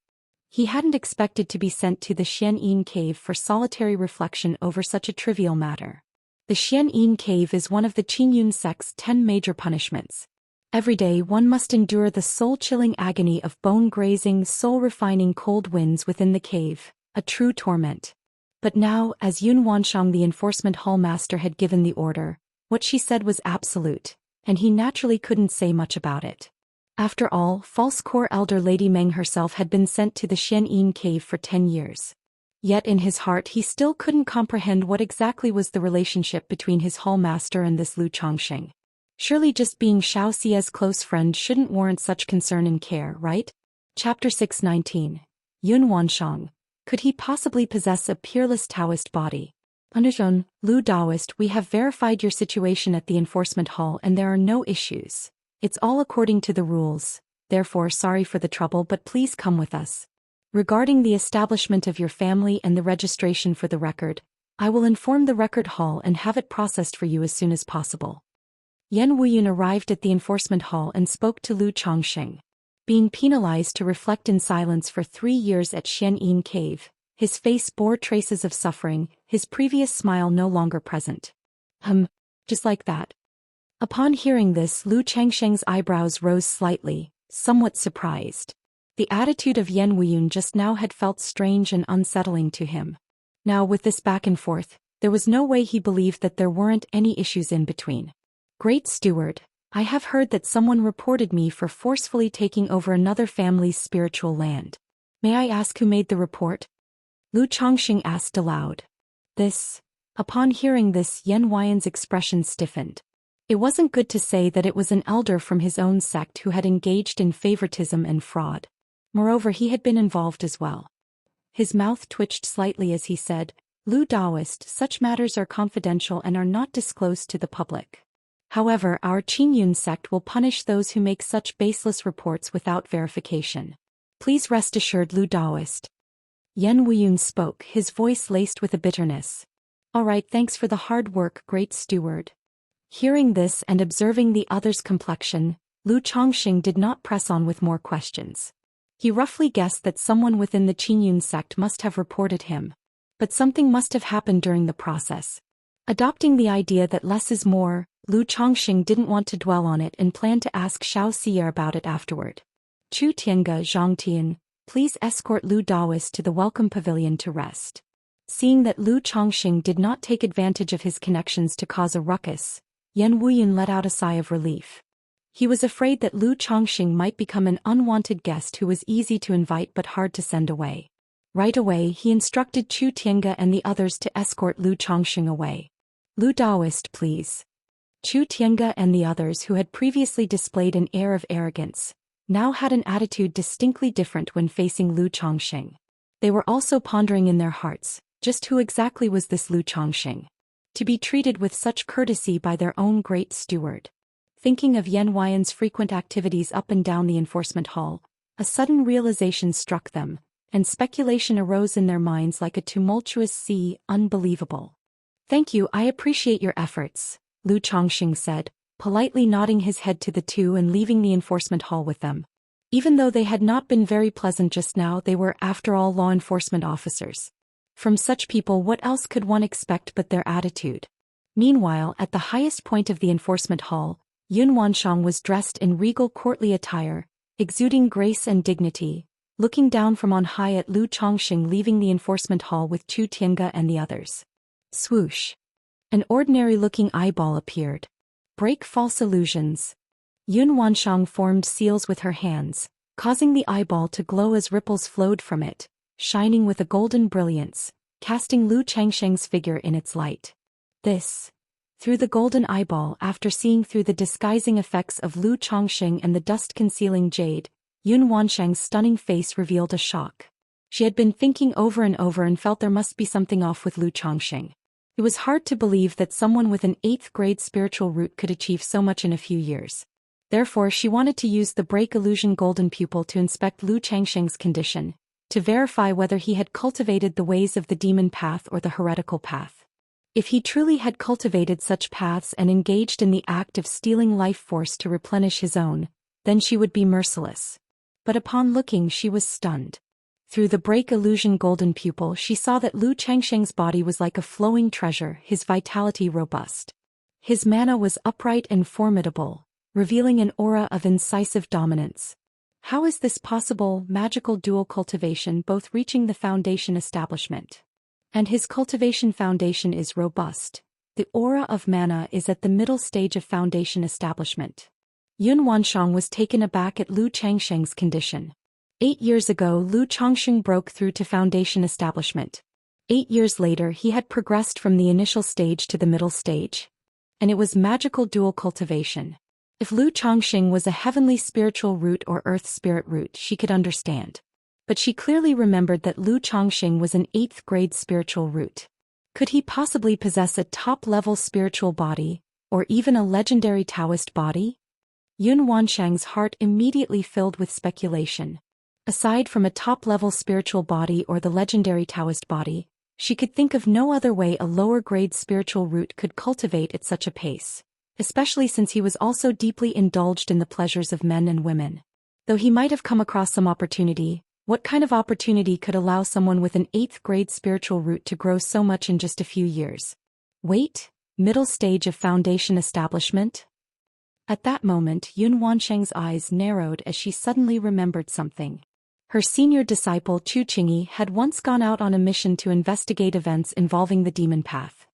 He hadn't expected to be sent to the Xianxia cave for solitary reflection over such a trivial matter. The Xianxia cave is one of the Qingyun sect's 10 major punishments. Every day one must endure the soul-chilling agony of bone-grazing, soul-refining cold winds within the cave, a true torment. But now, as Yun Wansheng the enforcement hall master had given the order, what she said was absolute, and he naturally couldn't say much about it. After all, false core elder Lady Meng herself had been sent to the Xianxia cave for 10 years. Yet in his heart he still couldn't comprehend what exactly was the relationship between his hall master and this Lu Chongqing. Surely just being Xiaoxia's close friend shouldn't warrant such concern and care, right? Chapter 619. Yun Wansheng, Could he possibly possess a peerless Taoist body? Underzone, Lu Daoist, we have verified your situation at the enforcement hall and there are no issues. It's all according to the rules, therefore sorry for the trouble but please come with us. Regarding the establishment of your family and the registration for the record, I will inform the record hall and have it processed for you as soon as possible. Yan Wuyun arrived at the enforcement hall and spoke to Lu Chongxing. Being penalized to reflect in silence for 3 years at Xianxia cave, his face bore traces of suffering, his previous smile no longer present. Just like that. Upon hearing this, Lu Changsheng's eyebrows rose slightly, somewhat surprised. The attitude of Yan Wuyun just now had felt strange and unsettling to him. Now with this back and forth, there was no way he believed that there weren't any issues in between. Great Steward, I have heard that someone reported me for forcefully taking over another family's spiritual land. May I ask who made the report? Lu Chongxing asked aloud. Upon hearing this, Yan Wuyun's expression stiffened. It wasn't good to say that it was an elder from his own sect who had engaged in favoritism and fraud. Moreover, he had been involved as well. His mouth twitched slightly as he said, Lu Daoist, such matters are confidential and are not disclosed to the public. However, our Qingyun sect will punish those who make such baseless reports without verification. Please rest assured, Lu Daoist. Yan Wuyun spoke, his voice laced with a bitterness. All right, thanks for the hard work, Great Steward. Hearing this and observing the other's complexion, Lu Chongxing did not press on with more questions. He roughly guessed that someone within the Qingyun sect must have reported him. But something must have happened during the process. Adopting the idea that less is more, Lu Chongxing didn't want to dwell on it and planned to ask Xianxia about it afterward. Chu Tianga Zhangtian, please escort Lu Daoist to the welcome pavilion to rest. Seeing that Lu Chongxing did not take advantage of his connections to cause a ruckus, Yan Wuyun let out a sigh of relief. He was afraid that Lu Chongxing might become an unwanted guest who was easy to invite but hard to send away. Right away, he instructed Chu Tianga and the others to escort Lu Chongxing away. Lu Daoist, please. Chu Tianga and the others who had previously displayed an air of arrogance, now had an attitude distinctly different when facing Lu Chongxing. They were also pondering in their hearts, just who exactly was this Lu Chongxing? To be treated with such courtesy by their own Great Steward. Thinking of Yan Wuyun's frequent activities up and down the enforcement hall, a sudden realization struck them, and speculation arose in their minds like a tumultuous sea, unbelievable. Thank you, I appreciate your efforts, Lu Chongxing said, politely nodding his head to the two and leaving the enforcement hall with them. Even though they had not been very pleasant just now, they were, after all, law enforcement officers. From such people, what else could one expect but their attitude? Meanwhile, at the highest point of the enforcement hall, Yun Wanshang was dressed in regal courtly attire, exuding grace and dignity, looking down from on high at Lu Chongxing leaving the enforcement hall with Chu Tianga and the others. Swoosh. An ordinary-looking eyeball appeared. Break false illusions. Yun Wanshang formed seals with her hands, causing the eyeball to glow as ripples flowed from it, shining with a golden brilliance, casting Lu Changsheng's figure in its light. Through the golden eyeball, after seeing through the disguising effects of Lu Chongxing and the dust-concealing jade, Yun Wanshang's stunning face revealed a shock. She had been thinking over and over and felt there must be something off with Lu Chongxing. It was hard to believe that someone with an 8th-grade spiritual root could achieve so much in a few years. Therefore, she wanted to use the break illusion golden pupil to inspect Lu Changsheng's condition, to verify whether he had cultivated the ways of the demon path or the heretical path. If he truly had cultivated such paths and engaged in the act of stealing life force to replenish his own, then she would be merciless. But upon looking, she was stunned. Through the break illusion golden pupil, she saw that Lu Changsheng's body was like a flowing treasure, his vitality robust. His mana was upright and formidable, revealing an aura of incisive dominance. How is this possible? Magical dual cultivation, both reaching the foundation establishment. And his cultivation foundation is robust. The aura of mana is at the middle stage of foundation establishment. Yun Wanshang was taken aback at Lu Changsheng's condition. 8 years ago, Lu Chongxing broke through to foundation establishment. 8 years later, he had progressed from the initial stage to the middle stage. And it was magical dual cultivation. If Lu Chongxing was a heavenly spiritual root or earth spirit root, she could understand. But she clearly remembered that Lu Chongqing was an 8th grade spiritual root. Could he possibly possess a top-level spiritual body, or even a legendary Daoist body? Yun Wanshang's heart immediately filled with speculation. Aside from a top-level spiritual body or the legendary Daoist body, she could think of no other way a lower-grade spiritual root could cultivate at such a pace, especially since he was also deeply indulged in the pleasures of men and women. Though he might have come across some opportunity, what kind of opportunity could allow someone with an 8th grade spiritual root to grow so much in just a few years? Wait, middle stage of foundation establishment? At that moment, Yun Wansheng's eyes narrowed as she suddenly remembered something. Her senior disciple Chu Qingyi had once gone out on a mission to investigate events involving the demon path.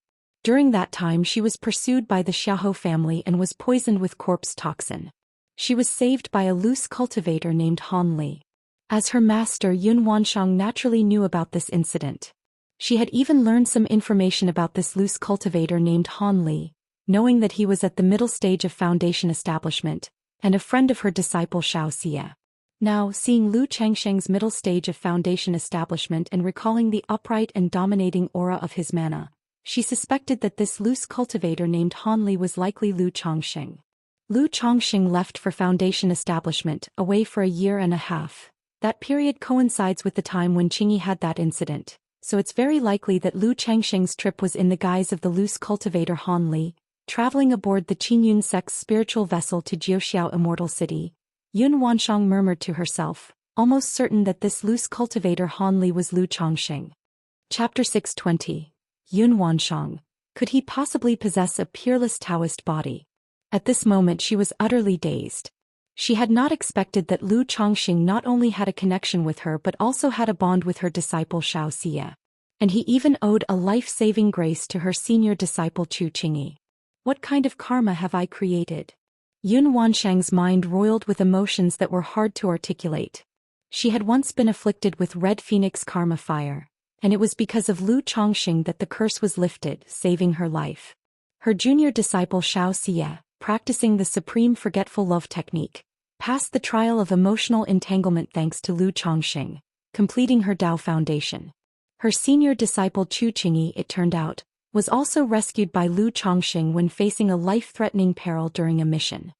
During that time she was pursued by the Xiahou family and was poisoned with corpse toxin. She was saved by a loose cultivator named Han Li. As her master, Yun Wanshang naturally knew about this incident. She had even learned some information about this loose cultivator named Han Li, knowing that he was at the middle stage of foundation establishment, and a friend of her disciple Xianxia. Now, seeing Lu Changsheng's middle stage of foundation establishment and recalling the upright and dominating aura of his mana, she suspected that this loose cultivator named Han Li was likely Lu Chongqing. Lu Chongqing left for foundation establishment, away for a year and a half. That period coincides with the time when Qingyi had that incident, so it's very likely that Lu Changsheng's trip was in the guise of the loose cultivator Han Li, traveling aboard the Qingyun sect's spiritual vessel to Zhou Immortal City. Yun Wanshang murmured to herself, almost certain that this loose cultivator Han Li was Lu Chongqing. Chapter 620. Yun Wanshang. Could he possibly possess a peerless Taoist body? At this moment she was utterly dazed. She had not expected that Lu Chongqing not only had a connection with her but also had a bond with her disciple Xianxia. And he even owed a life-saving grace to her senior disciple Chu Qingyi. What kind of karma have I created? Yun Wanshang's mind roiled with emotions that were hard to articulate. She had once been afflicted with red phoenix karma fire, and it was because of Lu Chongqing that the curse was lifted, saving her life. Her junior disciple Xianxia, practicing the supreme forgetful love technique, passed the trial of emotional entanglement thanks to Lu Chongqing, completing her Dao foundation. Her senior disciple Chu Qingyi, it turned out, was also rescued by Lu Chongqing when facing a life-threatening peril during a mission.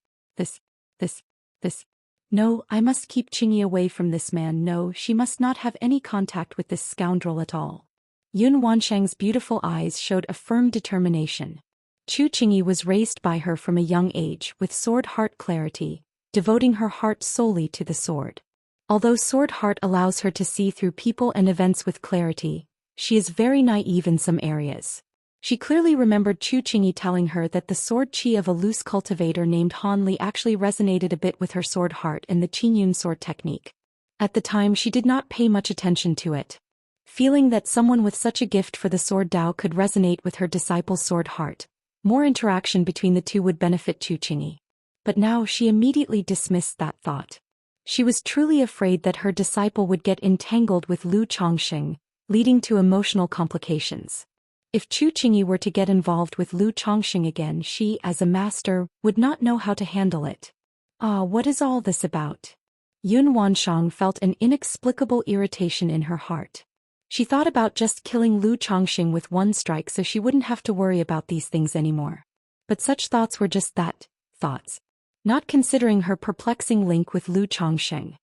No, I must keep Qingyi away from this man. No, she must not have any contact with this scoundrel at all. Yun Wanshang's beautiful eyes showed a firm determination. Chu Qingyi was raised by her from a young age with sword heart clarity, devoting her heart solely to the sword. Although sword heart allows her to see through people and events with clarity, she is very naive in some areas. She clearly remembered Chu Qingyi telling her that the sword chi of a loose cultivator named Han Li actually resonated a bit with her sword heart and the Qingyun sword technique. At the time she did not pay much attention to it. Feeling that someone with such a gift for the sword Dao could resonate with her disciple's sword heart, more interaction between the two would benefit Chu Qingyi. But now she immediately dismissed that thought. She was truly afraid that her disciple would get entangled with Lu Chongqing, leading to emotional complications. If Chu Qingyi were to get involved with Lu Chongqing again, she, as a master, would not know how to handle it. What is all this about? Yun Wanshang felt an inexplicable irritation in her heart. She thought about just killing Lu Chongqing with one strike so she wouldn't have to worry about these things anymore. But such thoughts were just that, thoughts. Not considering her perplexing link with Lu Chongqing.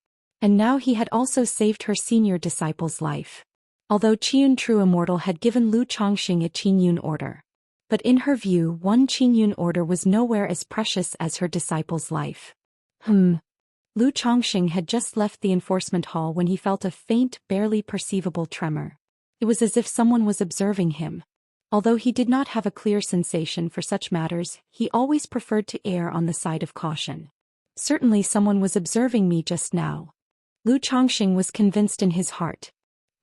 And now he had also saved her senior disciple's life. Although Qinyun True Immortal had given Lu Chongqing a Qinyun order. But in her view, one Qinyun order was nowhere as precious as her disciple's life. Lu Chongqing had just left the enforcement hall when he felt a faint, barely perceivable tremor. It was as if someone was observing him. Although he did not have a clear sensation for such matters, he always preferred to err on the side of caution. Certainly someone was observing me just now. Lu Chongqing was convinced in his heart.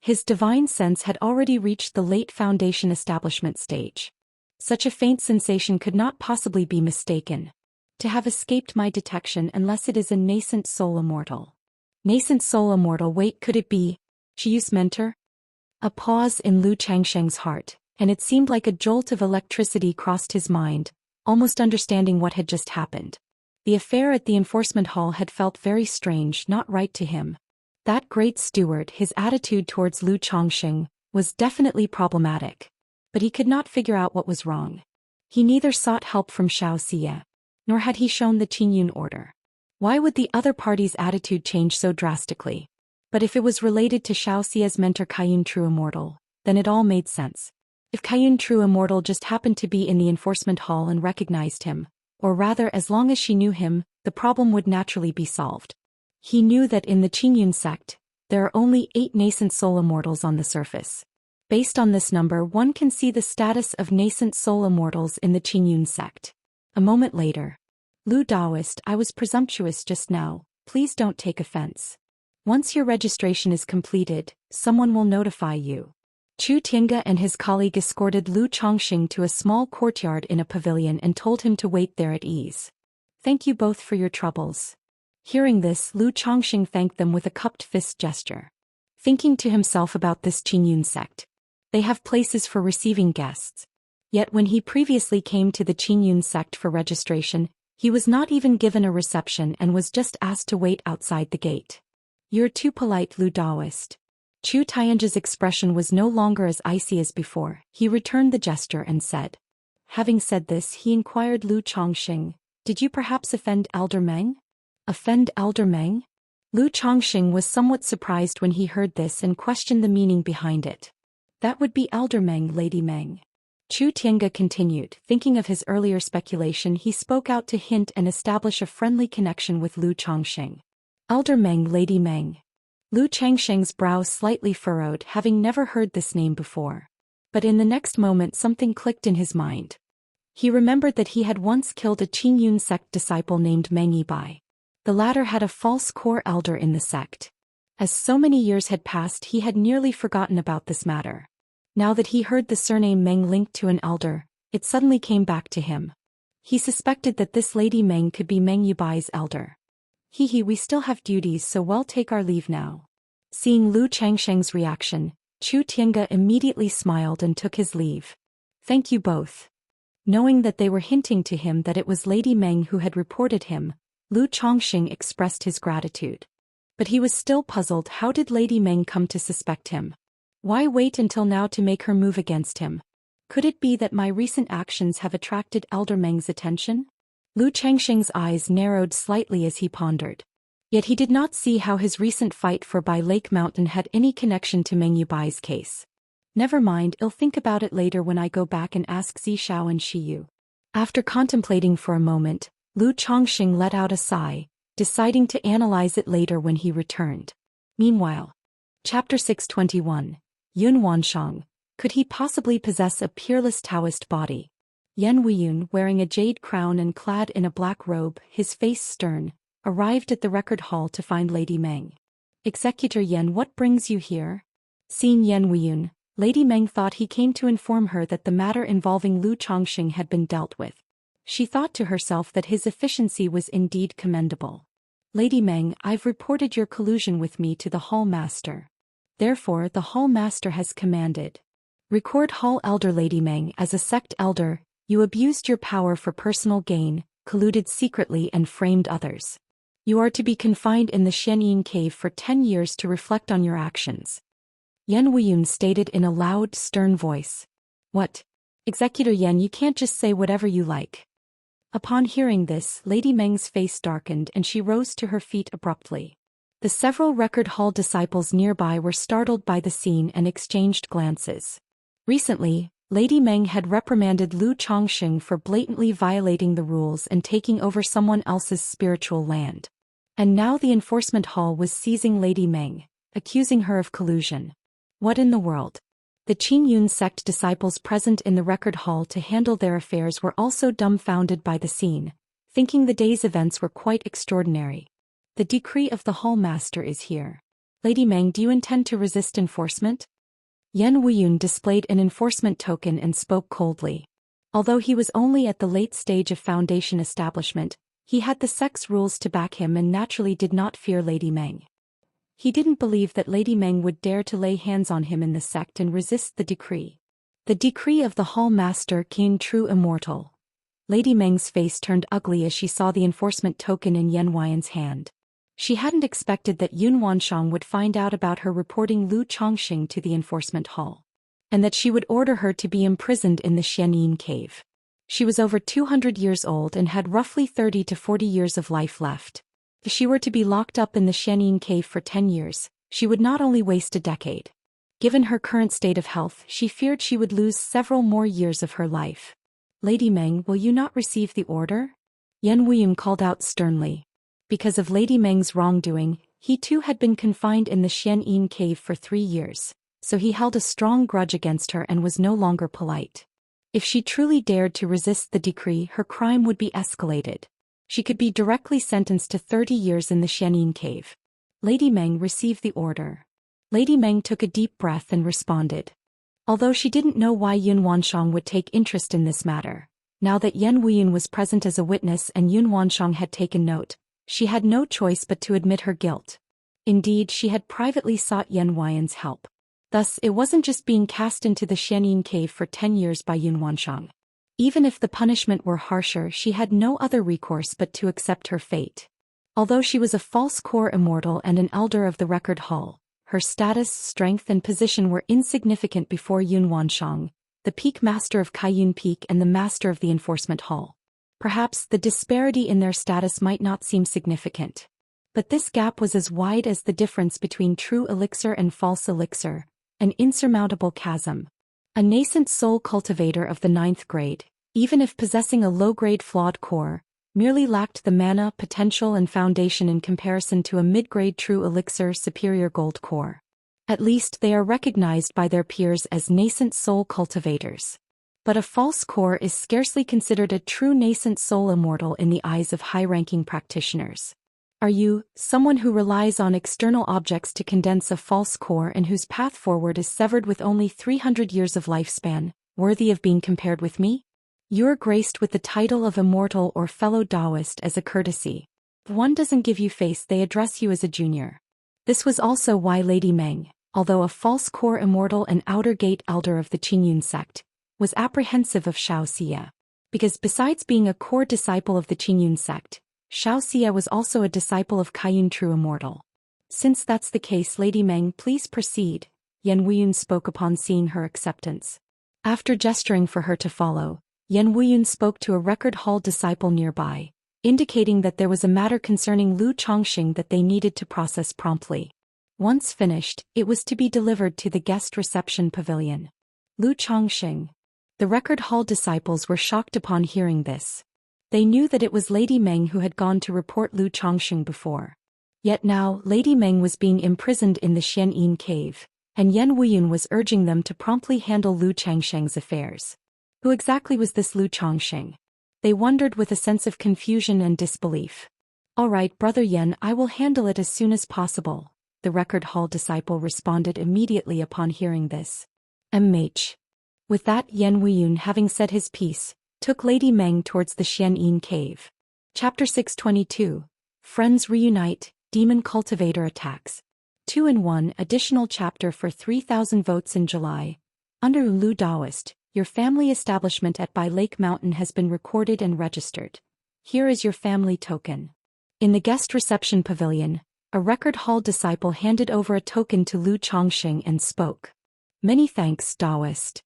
His divine sense had already reached the late foundation establishment stage. Such a faint sensation could not possibly be mistaken. To have escaped my detection unless it is a nascent soul immortal. Nascent soul immortal, wait, could it be? Chiu's mentor? A pause in Lu Changsheng's heart, and it seemed like a jolt of electricity crossed his mind, almost understanding what had just happened. The affair at the enforcement hall had felt very strange, not right to him. That great steward, his attitude towards Lu Chongqing, was definitely problematic. But he could not figure out what was wrong. He neither sought help from Xianxia, nor had he shown the Qingyun order. Why would the other party's attitude change so drastically? But if it was related to Xiaoxia's mentor Kaiyun True Immortal, then it all made sense. If Kaiyun True Immortal just happened to be in the enforcement hall and recognized him, or rather as long as she knew him, the problem would naturally be solved. He knew that in the Qingyun sect, there are only 8 nascent soul immortals on the surface. Based on this number, one can see the status of nascent soul immortals in the Qingyun sect. A moment later. Lu Daoist, I was presumptuous just now, please don't take offense. Once your registration is completed, someone will notify you. Chu Tiange and his colleague escorted Lu Chongqing to a small courtyard in a pavilion and told him to wait there at ease. Thank you both for your troubles. Hearing this, Lu Chongqing thanked them with a cupped fist gesture. Thinking to himself about this Qingyun sect. They have places for receiving guests. Yet when he previously came to the Qingyun sect for registration, he was not even given a reception and was just asked to wait outside the gate. You're too polite, Lu Daoist. Chu Tiange's expression was no longer as icy as before. He returned the gesture and said. Having said this, he inquired Lu Chongqing, did you perhaps offend Elder Meng? Offend Elder Meng? Lu Chongqing was somewhat surprised when he heard this and questioned the meaning behind it. That would be Elder Meng, Lady Meng. Chu Tiange continued. Thinking of his earlier speculation, he spoke out to hint and establish a friendly connection with Lu Chongqing. Elder Meng, Lady Meng. Lu Chongqing's brow slightly furrowed, having never heard this name before. But in the next moment something clicked in his mind. He remembered that he had once killed a Qingyun sect disciple named Meng Yibai. The latter had a false core elder in the sect. As so many years had passed, he had nearly forgotten about this matter. Now that he heard the surname Meng linked to an elder, it suddenly came back to him. He suspected that this Lady Meng could be Meng Yibai's elder. We still have duties, so we'll take our leave now. Seeing Lu Chongqing's reaction, Chu Tiange immediately smiled and took his leave. Thank you both. Knowing that they were hinting to him that it was Lady Meng who had reported him, Lu Chongqing expressed his gratitude. But he was still puzzled. How did Lady Meng come to suspect him? Why wait until now to make her move against him? Could it be that my recent actions have attracted Elder Meng's attention? Lu Chongqing's eyes narrowed slightly as he pondered. Yet he did not see how his recent fight for Bai Lake Mountain had any connection to Meng Yibai's case. Never mind, I'll think about it later when I go back and ask Zishao and Shiyu. After contemplating for a moment, Lu Chongqing let out a sigh, deciding to analyze it later when he returned. Meanwhile. Chapter 621. Yun Wanshang. Could he possibly possess a peerless Taoist body? Yan Weiyun, wearing a jade crown and clad in a black robe, his face stern, arrived at the record hall to find Lady Meng. Executor Yan, what brings you here? Seeing Yan Weiyun, Lady Meng thought he came to inform her that the matter involving Lu Chongqing had been dealt with. She thought to herself that his efficiency was indeed commendable. Lady Meng, I've reported your collusion with me to the Hall Master. Therefore, the Hall Master has commanded. Record Hall Elder Lady Meng as a sect elder, you abused your power for personal gain, colluded secretly and framed others. You are to be confined in the Xianyin cave for 10 years to reflect on your actions. Yan Weiyun stated in a loud, stern voice. What? Executor Yan, you can't just say whatever you like. Upon hearing this, Lady Meng's face darkened and she rose to her feet abruptly. The several record hall disciples nearby were startled by the scene and exchanged glances. Recently, Lady Meng had reprimanded Lu Chongqing for blatantly violating the rules and taking over someone else's spiritual land. And now the enforcement hall was seizing Lady Meng, accusing her of collusion. What in the world? The Qingyun sect disciples present in the record hall to handle their affairs were also dumbfounded by the scene, thinking the day's events were quite extraordinary. The decree of the Hall Master is here. Lady Meng, do you intend to resist enforcement? Yan Weiyun displayed an enforcement token and spoke coldly. Although he was only at the late stage of foundation establishment, he had the sect's rules to back him and naturally did not fear Lady Meng. He didn't believe that Lady Meng would dare to lay hands on him in the sect and resist the decree. The decree of the Hall Master, King True Immortal. Lady Meng's face turned ugly as she saw the enforcement token in Yan Weiyun's hand. She hadn't expected that Yun Wanshang would find out about her reporting Lu Chongqing to the enforcement hall, and that she would order her to be imprisoned in the Xianyin cave. She was over 200 years old and had roughly 30 to 40 years of life left. If she were to be locked up in the Xianyin cave for 10 years, she would not only waste a decade. Given her current state of health, she feared she would lose several more years of her life. Lady Meng, will you not receive the order? Yan Wuyun called out sternly. Because of Lady Meng's wrongdoing, he too had been confined in the Xianyin cave for 3 years, so he held a strong grudge against her and was no longer polite. If she truly dared to resist the decree, her crime would be escalated. She could be directly sentenced to 30 years in the Xianyin cave. Lady Meng received the order. Lady Meng took a deep breath and responded. Although she didn't know why Yun Wanshang would take interest in this matter, now that Yan Wuyun was present as a witness and Yun Wanshang had taken note, she had no choice but to admit her guilt. Indeed, she had privately sought Yan Wuyun's help. Thus, it wasn't just being cast into the Xianyin cave for 10 years by Yun Wanshang. Even if the punishment were harsher, she had no other recourse but to accept her fate. Although she was a false core immortal and an elder of the record hall, her status, strength and position were insignificant before Yun Wanshang, the peak master of Kaiyun Peak and the master of the enforcement hall. Perhaps the disparity in their status might not seem significant. But this gap was as wide as the difference between true elixir and false elixir, an insurmountable chasm. A nascent soul cultivator of the 9th grade, even if possessing a low-grade flawed core, merely lacked the mana, potential and foundation in comparison to a mid-grade true elixir superior gold core. At least they are recognized by their peers as nascent soul cultivators. But a false core is scarcely considered a true nascent soul immortal in the eyes of high-ranking practitioners. Are you, someone who relies on external objects to condense a false core and whose path forward is severed with only 300 years of lifespan, worthy of being compared with me? You're graced with the title of Immortal or fellow Daoist as a courtesy. If one doesn't give you face, they address you as a junior. This was also why Lady Meng, although a false core immortal and outer gate elder of the Qingyun sect, was apprehensive of Xianxia. Because besides being a core disciple of the Qingyun sect, Xianxia was also a disciple of Kaiyun True Immortal. Since that's the case, Lady Meng, please proceed, Yan Wuyun spoke upon seeing her acceptance. After gesturing for her to follow, Yan Wuyun spoke to a record hall disciple nearby, indicating that there was a matter concerning Lu Chongqing that they needed to process promptly. Once finished, it was to be delivered to the guest reception pavilion. Lu Chongqing. The record hall disciples were shocked upon hearing this. They knew that it was Lady Meng who had gone to report Lu Chongqing before. Yet now, Lady Meng was being imprisoned in the Xianyin cave, and Yan Wuyun was urging them to promptly handle Lu Chongqing's affairs. Who exactly was this Lu Chongqing? They wondered with a sense of confusion and disbelief. All right, Brother Yan, I will handle it as soon as possible, the record hall disciple responded immediately upon hearing this. MH. With that, Yan Wuyun, having said his piece, took Lady Meng towards the Xianyin cave. Chapter 622. Friends Reunite, Demon Cultivator Attacks. 2-in-1 additional chapter for 3,000 votes in July. Under Lu Daoist, your family establishment at Bai Lake Mountain has been recorded and registered. Here is your family token. In the guest reception pavilion, a record hall disciple handed over a token to Lu Chongqing and spoke. Many thanks, Daoist.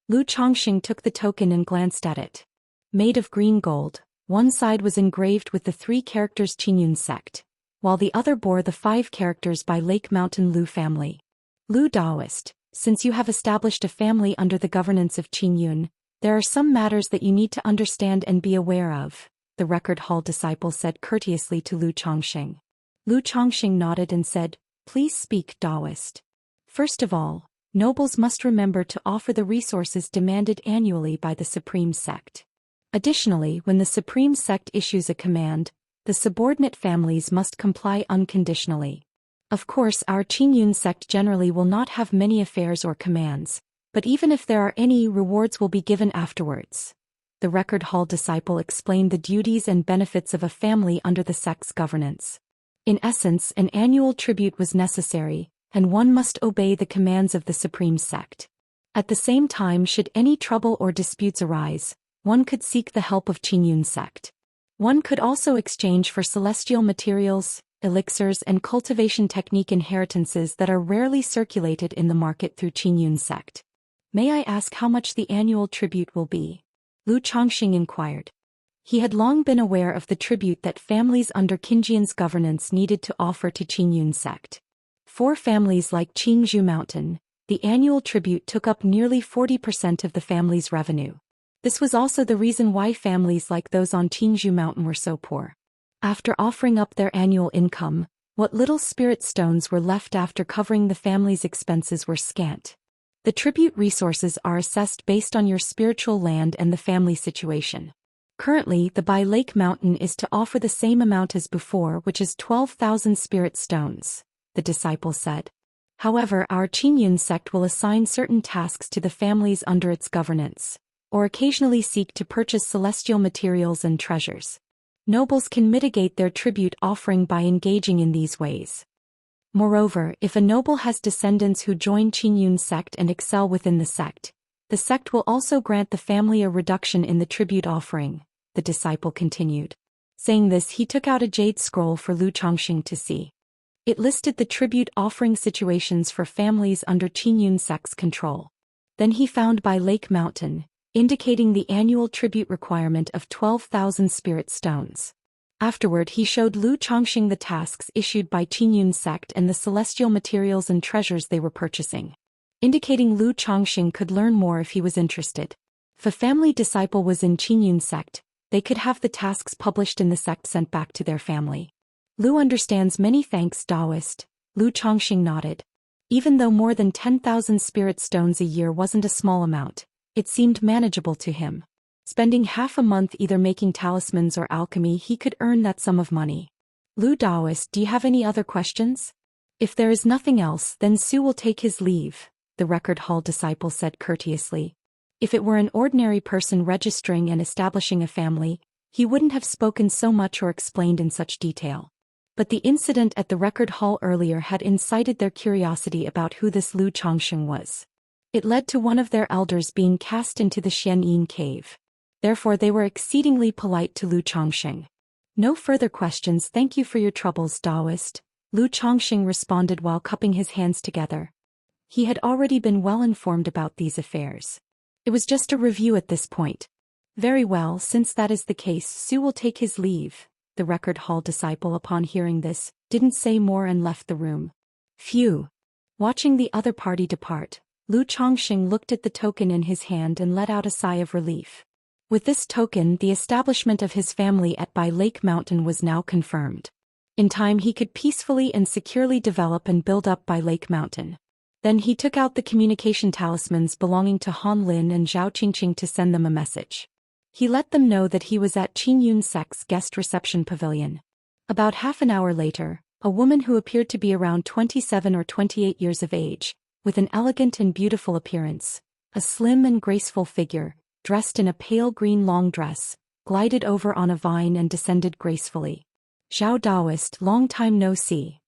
Lu Chongqing took the token and glanced at it. Made of green gold, one side was engraved with the 3 characters Qingyun sect, while the other bore the 5 characters by Lake Mountain Lu family. Lu Daoist, since you have established a family under the governance of Qingyun, there are some matters that you need to understand and be aware of, the record hall disciple said courteously to Lu Chongqing. Lu Chongqing nodded and said, Please speak, Daoist. First of all, nobles must remember to offer the resources demanded annually by the Supreme Sect. Additionally, when the Supreme Sect issues a command, the subordinate families must comply unconditionally. Of course, our Qingyun sect generally will not have many affairs or commands, but even if there are any, rewards will be given afterwards. The record hall disciple explained the duties and benefits of a family under the sect's governance. In essence, an annual tribute was necessary, and one must obey the commands of the Supreme Sect. At the same time, should any trouble or disputes arise, one could seek the help of Qingyun sect. One could also exchange for celestial materials, elixirs and cultivation technique inheritances that are rarely circulated in the market through Qingyun sect. May I ask how much the annual tribute will be? Lu Chongxing inquired. He had long been aware of the tribute that families under Qingyun's governance needed to offer to Qingyun sect. For families like Qingzhou Mountain, the annual tribute took up nearly 40% of the family's revenue. This was also the reason why families like those on Qingzhou Mountain were so poor. After offering up their annual income, what little spirit stones were left after covering the family's expenses were scant. The tribute resources are assessed based on your spiritual land and the family situation. Currently, the Bai Lake Mountain is to offer the same amount as before, which is 12,000 spirit stones, the disciple said. However, our Qingyun sect will assign certain tasks to the families under its governance, or occasionally seek to purchase celestial materials and treasures. Nobles can mitigate their tribute offering by engaging in these ways. Moreover, if a noble has descendants who join Qingyun sect and excel within the sect will also grant the family a reduction in the tribute offering, the disciple continued. Saying this, he took out a jade scroll for Lu Chongxing to see. It listed the tribute offering situations for families under Qingyun sect's control. Then he found Bai Lake Mountain, indicating the annual tribute requirement of 12,000 spirit stones. Afterward, he showed Lu Chongxing the tasks issued by Qingyun sect and the celestial materials and treasures they were purchasing, indicating Lu Chongxing could learn more if he was interested. If a family disciple was in Qingyun sect, they could have the tasks published in the sect sent back to their family. Lu understands. Many thanks, Daoist. Lu Chongxing nodded. Even though more than 10,000 spirit stones a year wasn't a small amount, it seemed manageable to him. Spending half a month either making talismans or alchemy, he could earn that sum of money. Lu Daoist, do you have any other questions? If there is nothing else, then Su will take his leave, the record hall disciple said courteously. If it were an ordinary person registering and establishing a family, he wouldn't have spoken so much or explained in such detail. But the incident at the record hall earlier had incited their curiosity about who this Lu Chongxing was. It led to one of their elders being cast into the Xianxia cave. Therefore they were exceedingly polite to Lu Chongxing. No further questions. Thank you for your troubles, Daoist, Lu Chongxing responded while cupping his hands together. He had already been well informed about these affairs. It was just a review at this point. Very well, since that is the case, Su will take his leave. The record hall disciple, upon hearing this, didn't say more and left the room. Phew. Watching the other party depart, Lu Chongxing looked at the token in his hand and let out a sigh of relief. With this token, the establishment of his family at Bai Lake Mountain was now confirmed. In time he could peacefully and securely develop and build up Bai Lake Mountain. Then he took out the communication talismans belonging to Han Lin and Zhao Qingqing to send them a message. He let them know that he was at Qingyun sect's guest reception pavilion. About half an hour later, a woman who appeared to be around 27 or 28 years of age, with an elegant and beautiful appearance, a slim and graceful figure, dressed in a pale green long dress, glided over on a vine and descended gracefully. Zhao Daoist, long time no see.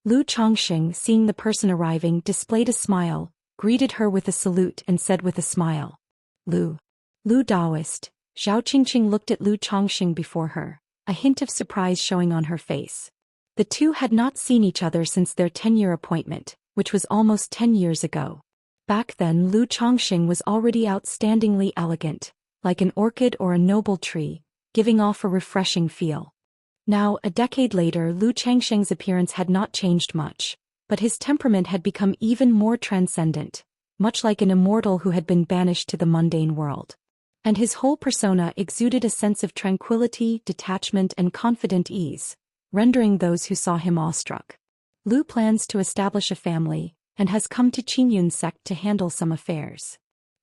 Lu Chongxing, seeing the person arriving, displayed a smile, greeted her with a salute and said with a smile, Lu Daoist. Zhao Qingqing looked at Lu Chongxing before her, a hint of surprise showing on her face. The two had not seen each other since their 10-year appointment, which was almost 10 years ago. Back then Lu Chongxing was already outstandingly elegant, like an orchid or a noble tree, giving off a refreshing feel. Now, a decade later, Lu Chongxing's appearance had not changed much, but his temperament had become even more transcendent, much like an immortal who had been banished to the mundane world. And his whole persona exuded a sense of tranquility, detachment and confident ease, rendering those who saw him awestruck. Lu plans to establish a family, and has come to Qingyun sect to handle some affairs.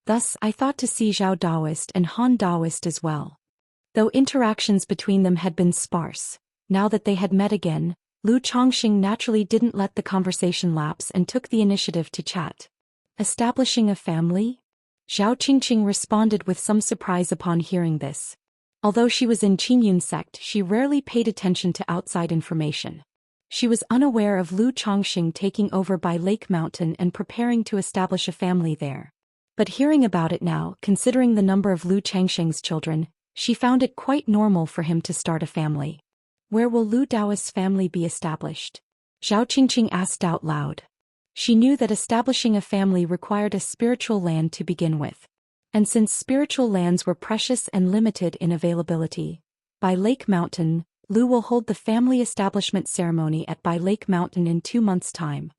Thus, I thought to see Zhao Daoist and Han Daoist as well. Though interactions between them had been sparse, now that they had met again, Lu Chongxing naturally didn't let the conversation lapse and took the initiative to chat. Establishing a family? Zhao Qingqing responded with some surprise upon hearing this. Although she was in Qingyun sect, she rarely paid attention to outside information. She was unaware of Lu Chongxing taking over Bai Lake Mountain and preparing to establish a family there. But hearing about it now, considering the number of Lu Chongxing's children, she found it quite normal for him to start a family. Where will Lu Daoist's family be established? Zhao Qingqing asked out loud. She knew that establishing a family required a spiritual land to begin with. And since spiritual lands were precious and limited in availability, by Lake Mountain, Lu will hold the family establishment ceremony at By Lake Mountain in 2 months' time.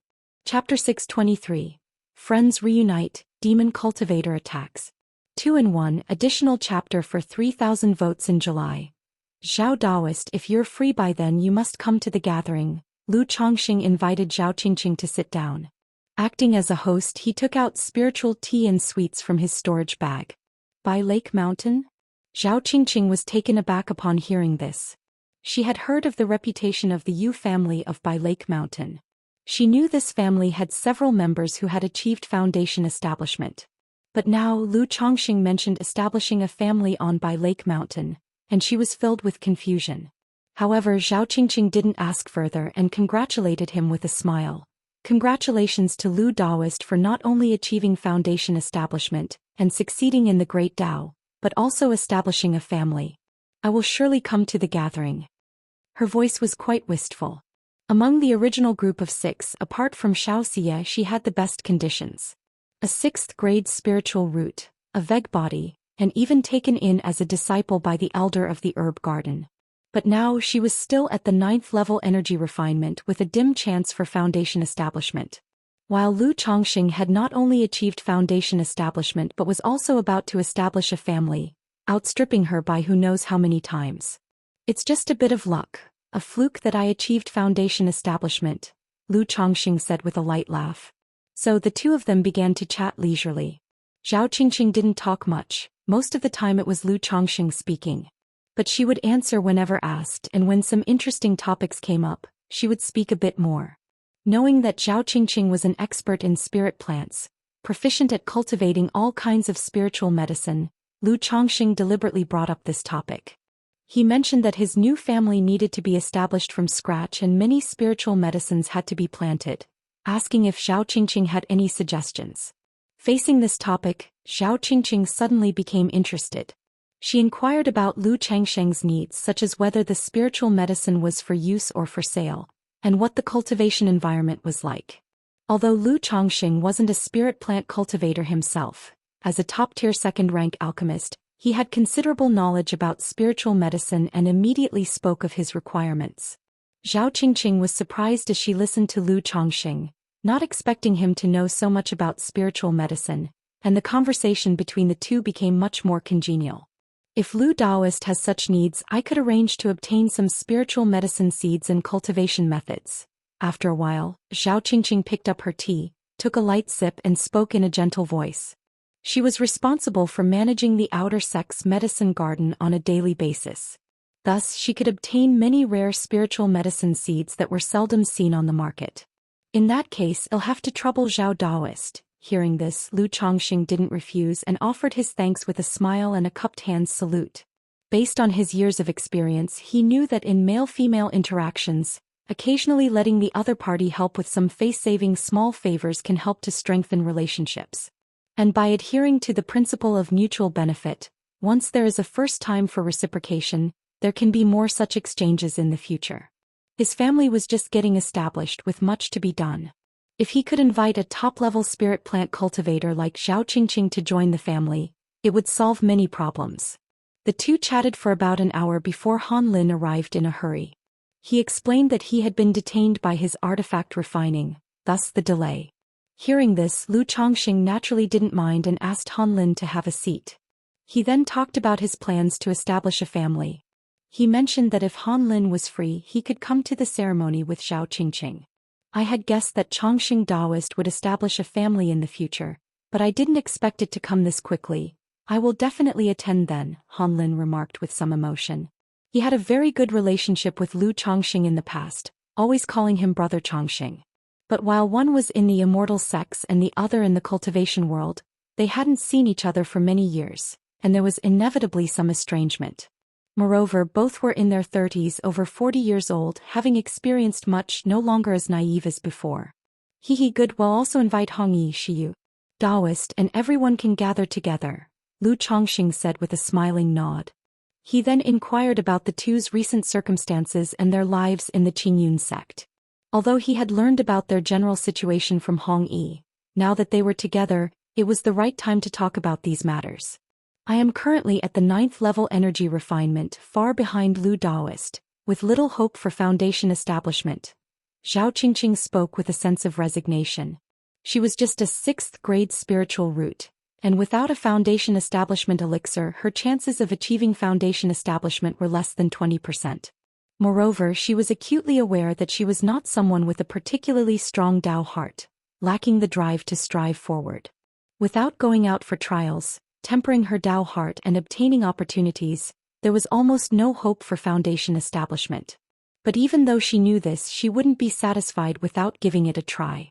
Chapter 623. Friends Reunite, Demon Cultivator Attacks. 2-in-1 additional chapter for 3,000 votes in July. Zhao Daoist, if you're free by then you must come to the gathering. Lu Chongxing invited Zhao Qingqing to sit down. Acting as a host, he took out spiritual tea and sweets from his storage bag. By Lake Mountain? Zhao Qingqing was taken aback upon hearing this. She had heard of the reputation of the Yu family of By Lake Mountain. She knew this family had several members who had achieved foundation establishment. But now Lu Chongxing mentioned establishing a family on By Lake Mountain, and she was filled with confusion. However, Zhao Qingqing didn't ask further and congratulated him with a smile. Congratulations to Lu Daoist for not only achieving foundation establishment and succeeding in the Great Tao, but also establishing a family. I will surely come to the gathering. Her voice was quite wistful. Among the original group of 6, apart from Xianxia, she had the best conditions. A 6th grade spiritual root, a vague body, and even taken in as a disciple by the elder of the herb garden. But now she was still at the 9th level energy refinement with a dim chance for foundation establishment. While Lu Chongxing had not only achieved foundation establishment but was also about to establish a family, outstripping her by who knows how many times. It's just a bit of luck, a fluke that I achieved foundation establishment, Lu Chongxing said with a light laugh. So the two of them began to chat leisurely. Zhao Qingqing didn't talk much, most of the time it was Lu Chongxing speaking. But she would answer whenever asked, and when some interesting topics came up, she would speak a bit more. Knowing that Zhao Qingqing was an expert in spirit plants, proficient at cultivating all kinds of spiritual medicine, Lu Chongxing deliberately brought up this topic. He mentioned that his new family needed to be established from scratch and many spiritual medicines had to be planted, asking if Zhao Qingqing had any suggestions. Facing this topic, Zhao Qingqing suddenly became interested. She inquired about Lu Changsheng's needs, such as whether the spiritual medicine was for use or for sale, and what the cultivation environment was like. Although Lu Chongxing wasn't a spirit plant cultivator himself, as a top-tier second-rank alchemist, he had considerable knowledge about spiritual medicine and immediately spoke of his requirements. Zhao Qingqing was surprised as she listened to Lu Chongxing, not expecting him to know so much about spiritual medicine, and the conversation between the two became much more congenial. If Lu Daoist has such needs, I could arrange to obtain some spiritual medicine seeds and cultivation methods. After a while, Zhao Qingqing picked up her tea, took a light sip and spoke in a gentle voice. She was responsible for managing the outer sex medicine garden on a daily basis. Thus, she could obtain many rare spiritual medicine seeds that were seldom seen on the market. In that case, I'll have to trouble Zhao Daoist. Hearing this, Lu Chongxing didn't refuse and offered his thanks with a smile and a cupped hands salute. Based on his years of experience, he knew that in male-female interactions, occasionally letting the other party help with some face-saving small favors can help to strengthen relationships. And by adhering to the principle of mutual benefit, once there is a first time for reciprocation, there can be more such exchanges in the future. His family was just getting established with much to be done. If he could invite a top-level spirit plant cultivator like Zhao Qingqing to join the family, it would solve many problems. The two chatted for about an hour before Han Lin arrived in a hurry. He explained that he had been detained by his artifact refining, thus the delay. Hearing this, Lu Chongxing naturally didn't mind and asked Han Lin to have a seat. He then talked about his plans to establish a family. He mentioned that if Han Lin was free, he could come to the ceremony with Zhao Qingqing. I had guessed that Chongxing Daoist would establish a family in the future, but I didn't expect it to come this quickly. I will definitely attend then, Han Lin remarked with some emotion. He had a very good relationship with Lu Chongxing in the past, always calling him Brother Chongxing. But while one was in the Immortal sex and the other in the cultivation world, they hadn't seen each other for many years, and there was inevitably some estrangement. Moreover, both were in their 30s, over 40 years old, having experienced much, no longer as naive as before. Good, we'll also invite Hongyi Shiyu, Daoist, and everyone can gather together, Lu Chongxing said with a smiling nod. He then inquired about the two's recent circumstances and their lives in the Qingyun sect. Although he had learned about their general situation from Hong Yi, now that they were together, it was the right time to talk about these matters. I am currently at the 9th level energy refinement, far behind Lu Daoist, with little hope for foundation establishment. Zhao Qingqing spoke with a sense of resignation. She was just a 6th grade spiritual root, and without a foundation establishment elixir, her chances of achieving foundation establishment were less than 20%. Moreover, she was acutely aware that she was not someone with a particularly strong Dao heart, lacking the drive to strive forward. Without going out for trials, tempering her Dao heart and obtaining opportunities, there was almost no hope for foundation establishment. But even though she knew this, she wouldn't be satisfied without giving it a try.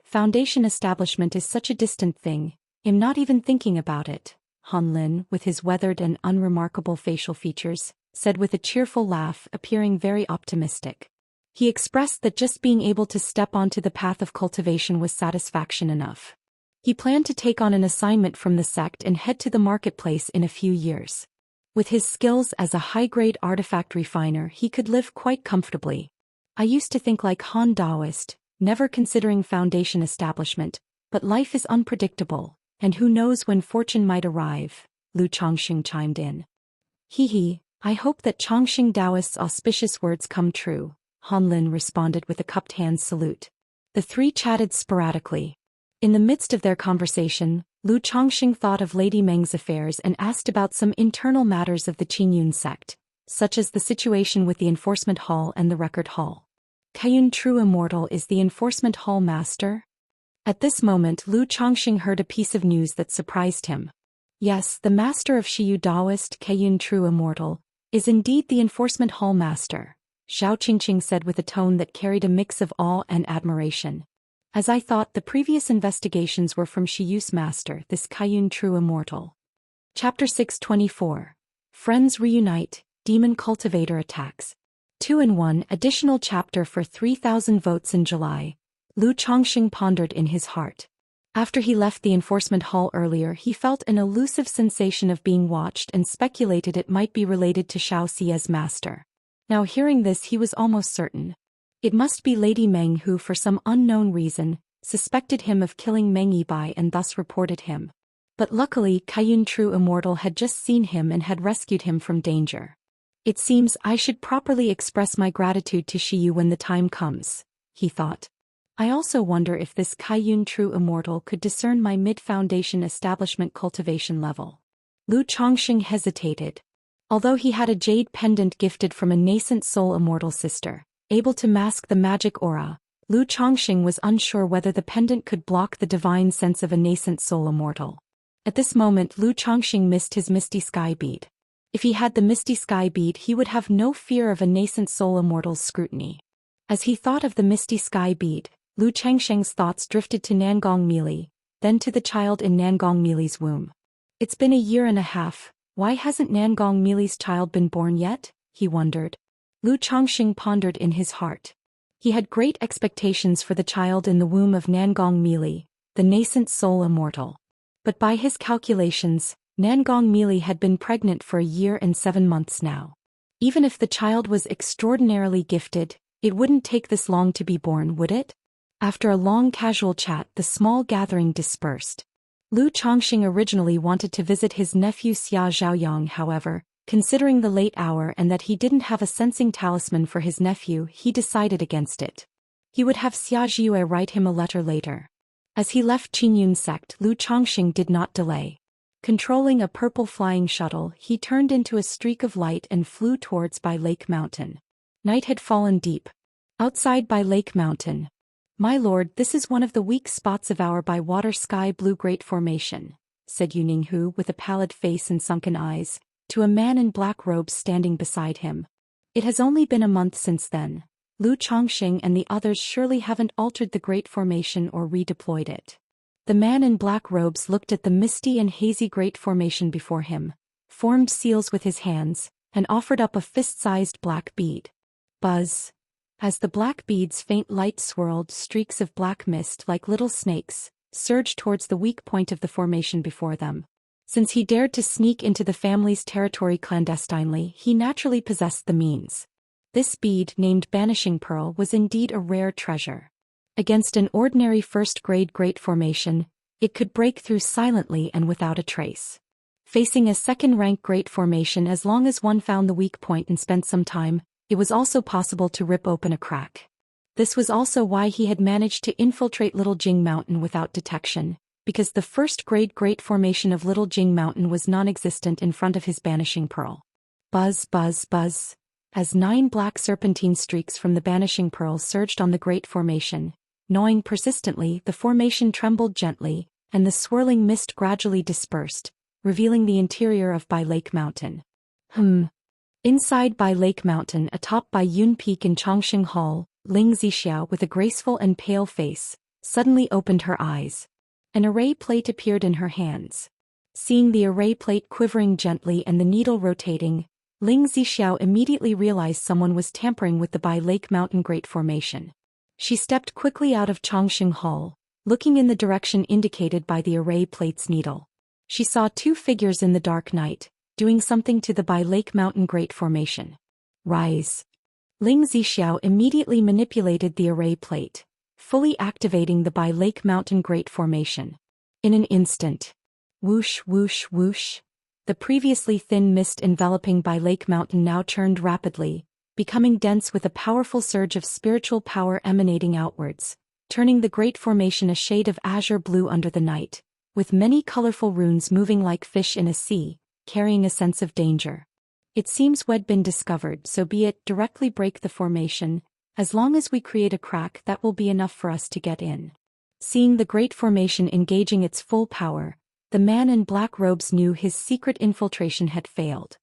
Foundation establishment is such a distant thing, I'm not even thinking about it, Han Lin, with his weathered and unremarkable facial features, said with a cheerful laugh, appearing very optimistic. He expressed that just being able to step onto the path of cultivation was satisfaction enough. He planned to take on an assignment from the sect and head to the marketplace in a few years. With his skills as a high-grade artifact refiner, he could live quite comfortably. I used to think like Han Daoist, never considering foundation establishment, but life is unpredictable, and who knows when fortune might arrive, Lu Chongxing chimed in. I hope that Chongxing Daoist's auspicious words come true, Han Lin responded with a cupped hands salute. The three chatted sporadically. In the midst of their conversation, Lu Chongxing thought of Lady Meng's affairs and asked about some internal matters of the Qingyun sect, such as the situation with the Enforcement Hall and the Record Hall. Kaiyun True Immortal is the Enforcement Hall master? At this moment, Lu Chongxing heard a piece of news that surprised him. Yes, the master of Shiyu Daoist, Kaiyun True Immortal, is indeed the Enforcement Hall master, Zhao Qingqing said with a tone that carried a mix of awe and admiration. As I thought, the previous investigations were from Shiyu's master, this Kaiyun True Immortal. Chapter 624. Friends Reunite, Demon Cultivator Attacks. 2-in-1 additional chapter for 3,000 votes in July, Lu Chongxing pondered in his heart. After he left the enforcement hall earlier, he felt an elusive sensation of being watched and speculated it might be related to Xiaoxia's master. Now hearing this, he was almost certain. It must be Lady Meng who, for some unknown reason, suspected him of killing Meng Yibai and thus reported him. But luckily, Kaiyun True Immortal had just seen him and had rescued him from danger. It seems I should properly express my gratitude to Shiyu when the time comes, he thought. I also wonder if this Kaiyun True Immortal could discern my mid-foundation establishment cultivation level. Lu Chongxing hesitated. Although he had a jade pendant gifted from a nascent soul immortal sister, able to mask the magic aura, Lu Chongxing was unsure whether the pendant could block the divine sense of a nascent soul immortal. At this moment, Lu Chongxing missed his Misty Sky bead. If he had the Misty Sky bead, he would have no fear of a nascent soul immortal's scrutiny. As he thought of the Misty Sky bead, Lu Changsheng's thoughts drifted to Nangong Mili, then to the child in Nangong Mili's womb. It's been a year and a half, why hasn't Nangong Mili's child been born yet? He wondered. Lu Chongxing pondered in his heart. He had great expectations for the child in the womb of Nangong Mili, the nascent soul immortal. But by his calculations, Nangong Mili had been pregnant for a year and 7 months now. Even if the child was extraordinarily gifted, it wouldn't take this long to be born, would it? After a long casual chat, the small gathering dispersed. Lu Chongxing originally wanted to visit his nephew Xia Zhaoyang, however, considering the late hour and that he didn't have a sensing talisman for his nephew, he decided against it. He would have Xia Zhiyue write him a letter later. As he left Qingyun sect, Lu Chongxing did not delay. Controlling a purple flying shuttle, he turned into a streak of light and flew towards By Lake Mountain. Night had fallen deep. Outside By Lake Mountain. My lord, this is one of the weak spots of our by water sky blue great formation, said Yu Ninghu with a pallid face and sunken eyes, to a man in black robes standing beside him. It has only been a month since then. Lu Chongxing and the others surely haven't altered the great formation or redeployed it. The man in black robes looked at the misty and hazy great formation before him, formed seals with his hands, and offered up a fist-sized black bead. Buzz. As the black bead's faint light swirled, streaks of black mist like little snakes surged towards the weak point of the formation before them. Since he dared to sneak into the family's territory clandestinely, he naturally possessed the means. This bead, named Banishing Pearl, was indeed a rare treasure. Against an ordinary first-grade Great Formation, it could break through silently and without a trace. Facing a second-rank Great Formation, as long as one found the weak point and spent some time, it was also possible to rip open a crack. This was also why he had managed to infiltrate Little Jing Mountain without detection, because the first-grade Great Formation of Little Jing Mountain was non-existent in front of his Banishing Pearl. Buzz, buzz, buzz. As 9 black serpentine streaks from the Banishing Pearl surged on the Great Formation, gnawing persistently, the formation trembled gently, and the swirling mist gradually dispersed, revealing the interior of Bai Lake Mountain. Inside Bai Lake Mountain, atop Bai Yun Peak in Chongqing Hall, Ling Zixiao, with a graceful and pale face, suddenly opened her eyes. An array plate appeared in her hands. Seeing the array plate quivering gently and the needle rotating, Ling Zixiao immediately realized someone was tampering with the Bai Lake Mountain Great Formation. She stepped quickly out of Chongqing Hall, looking in the direction indicated by the array plate's needle. She saw 2 figures in the dark night, doing something to the Bai Lake Mountain Great Formation. Rise. Ling Zixiao immediately manipulated the array plate, fully activating the Bai Lake Mountain Great Formation. In an instant. Whoosh, whoosh, whoosh. The previously thin mist enveloping Bai Lake Mountain now churned rapidly, becoming dense with a powerful surge of spiritual power emanating outwards, turning the Great Formation a shade of azure blue under the night, with many colorful runes moving like fish in a sea, carrying a sense of danger. It seems we'd been discovered, so be it, directly break the formation. As long as we create a crack, that will be enough for us to get in. Seeing the Great Formation engaging its full power, the man in black robes knew his secret infiltration had failed.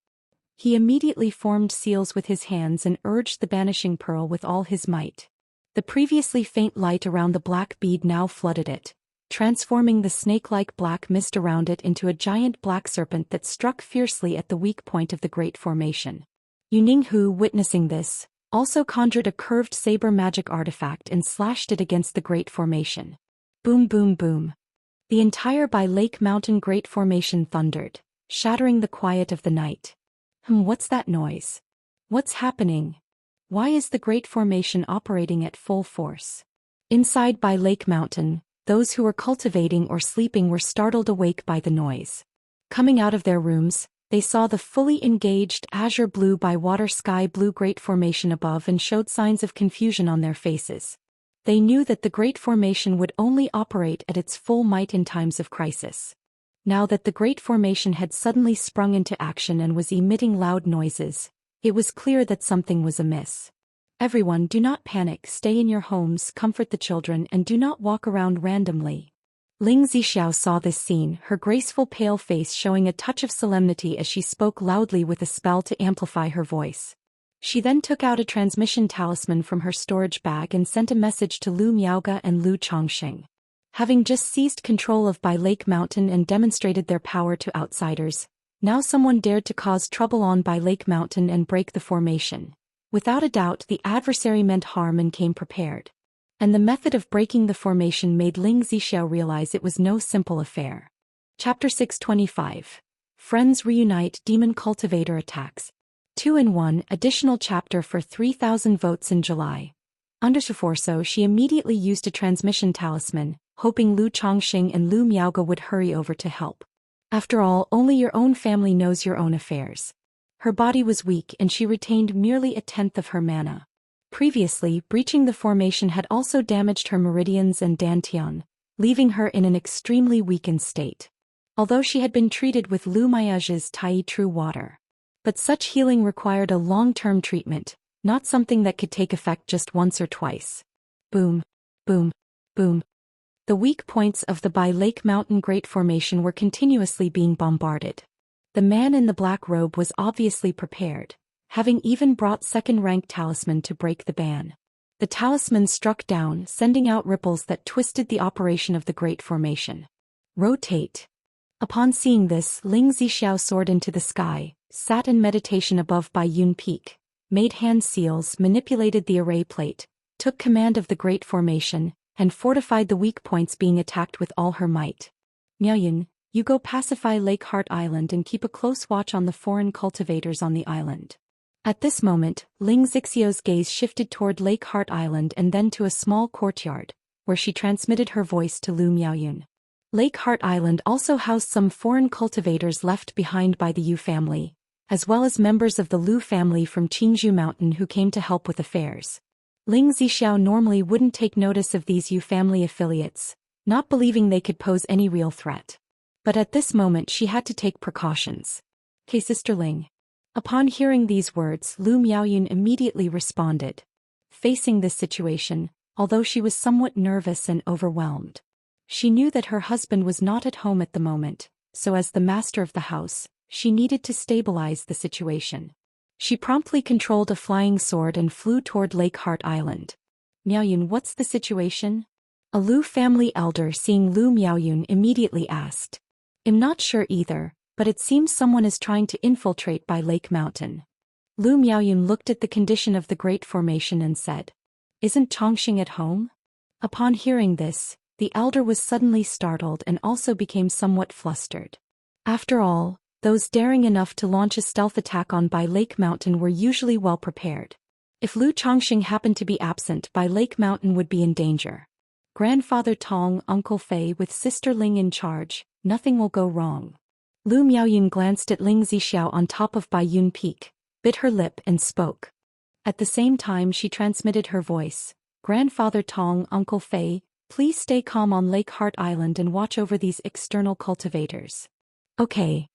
He immediately formed seals with his hands and urged the Banishing Pearl with all his might. The previously faint light around the black bead now flooded it, transforming the snake-like black mist around it into a giant black serpent that struck fiercely at the weak point of the Great Formation. Yuning, witnessing this, also conjured a curved saber magic artifact and slashed it against the Great Formation. Boom, boom, boom. The entire Bai Lake Mountain Great Formation thundered, shattering the quiet of the night. What's that noise? What's happening? Why is the Great Formation operating at full force? Inside Bai Lake Mountain, those who were cultivating or sleeping were startled awake by the noise. Coming out of their rooms, they saw the fully engaged azure blue by water sky blue Great Formation above and showed signs of confusion on their faces. They knew that the Great Formation would only operate at its full might in times of crisis. Now that the Great Formation had suddenly sprung into action and was emitting loud noises, it was clear that something was amiss. Everyone, do not panic, stay in your homes, comfort the children, and do not walk around randomly. Ling Zixiao saw this scene, her graceful pale face showing a touch of solemnity as she spoke loudly with a spell to amplify her voice. She then took out a transmission talisman from her storage bag and sent a message to Lu Miaoge and Lu Chongqing. Having just seized control of Bai Lake Mountain and demonstrated their power to outsiders, now someone dared to cause trouble on Bai Lake Mountain and break the formation. Without a doubt, the adversary meant harm and came prepared. And the method of breaking the formation made Ling Zixiao realize it was no simple affair. Chapter 625. Friends Reunite. Demon Cultivator Attacks. 2-in-1 additional chapter for 3,000 votes in July. So she immediately used a transmission talisman, hoping Lu Chongqing and Lu Miaoge would hurry over to help. After all, only your own family knows your own affairs. Her body was weak and she retained merely 1/10 of her mana. Previously, breaching the formation had also damaged her meridians and dantian, leaving her in an extremely weakened state. Although she had been treated with Lu Miaoge's Tai True Water. But such healing required a long-term treatment, not something that could take effect just once or twice. Boom, boom, boom. The weak points of the Bai Lake Mountain Great Formation were continuously being bombarded. The man in the black robe was obviously prepared, having even brought second-rank talisman to break the ban. The talisman struck down, sending out ripples that twisted the operation of the Great Formation. Rotate. Upon seeing this, Ling Zixiao soared into the sky, sat in meditation above Bai Yun Peak, made hand seals, manipulated the array plate, took command of the Great Formation, and fortified the weak points being attacked with all her might. Miaoyun, You go pacify Lake Heart Island and keep a close watch on the foreign cultivators on the island. At this moment, Ling Xixiu's gaze shifted toward Lake Heart Island and then to a small courtyard, where she transmitted her voice to Lu Miaoyun. Lake Heart Island also housed some foreign cultivators left behind by the Yu family, as well as members of the Lu family from Qingzhou Mountain who came to help with affairs. Ling Zixiao normally wouldn't take notice of these Yu family affiliates, not believing they could pose any real threat. But at this moment she had to take precautions. "Okay, Sister Ling." Upon hearing these words, Lu Miaoyun immediately responded. Facing this situation, although she was somewhat nervous and overwhelmed, she knew that her husband was not at home at the moment, so as the master of the house, she needed to stabilize the situation. She promptly controlled a flying sword and flew toward Lake Heart Island. "Miaoyun, what's the situation?" A Lu family elder seeing Lu Miaoyun immediately asked. "I'm not sure either, but it seems someone is trying to infiltrate by Lake Mountain." Lu Miaoyun looked at the condition of the Great Formation and said, "Isn't Chongqing at home?" Upon hearing this, the elder was suddenly startled and also became somewhat flustered. After all, those daring enough to launch a stealth attack on Bai Lake Mountain were usually well prepared. If Lu Chongqing happened to be absent, Bai Lake Mountain would be in danger. Grandfather Tong, Uncle Fei with Sister Ling in charge, nothing will go wrong. Lu Miaoyun glanced at Ling Zixiao on top of Baiyun Peak, bit her lip and spoke. At the same time she transmitted her voice. "Grandfather Tong, Uncle Fei, please stay calm on Lake Heart Island and watch over these external cultivators." "Okay."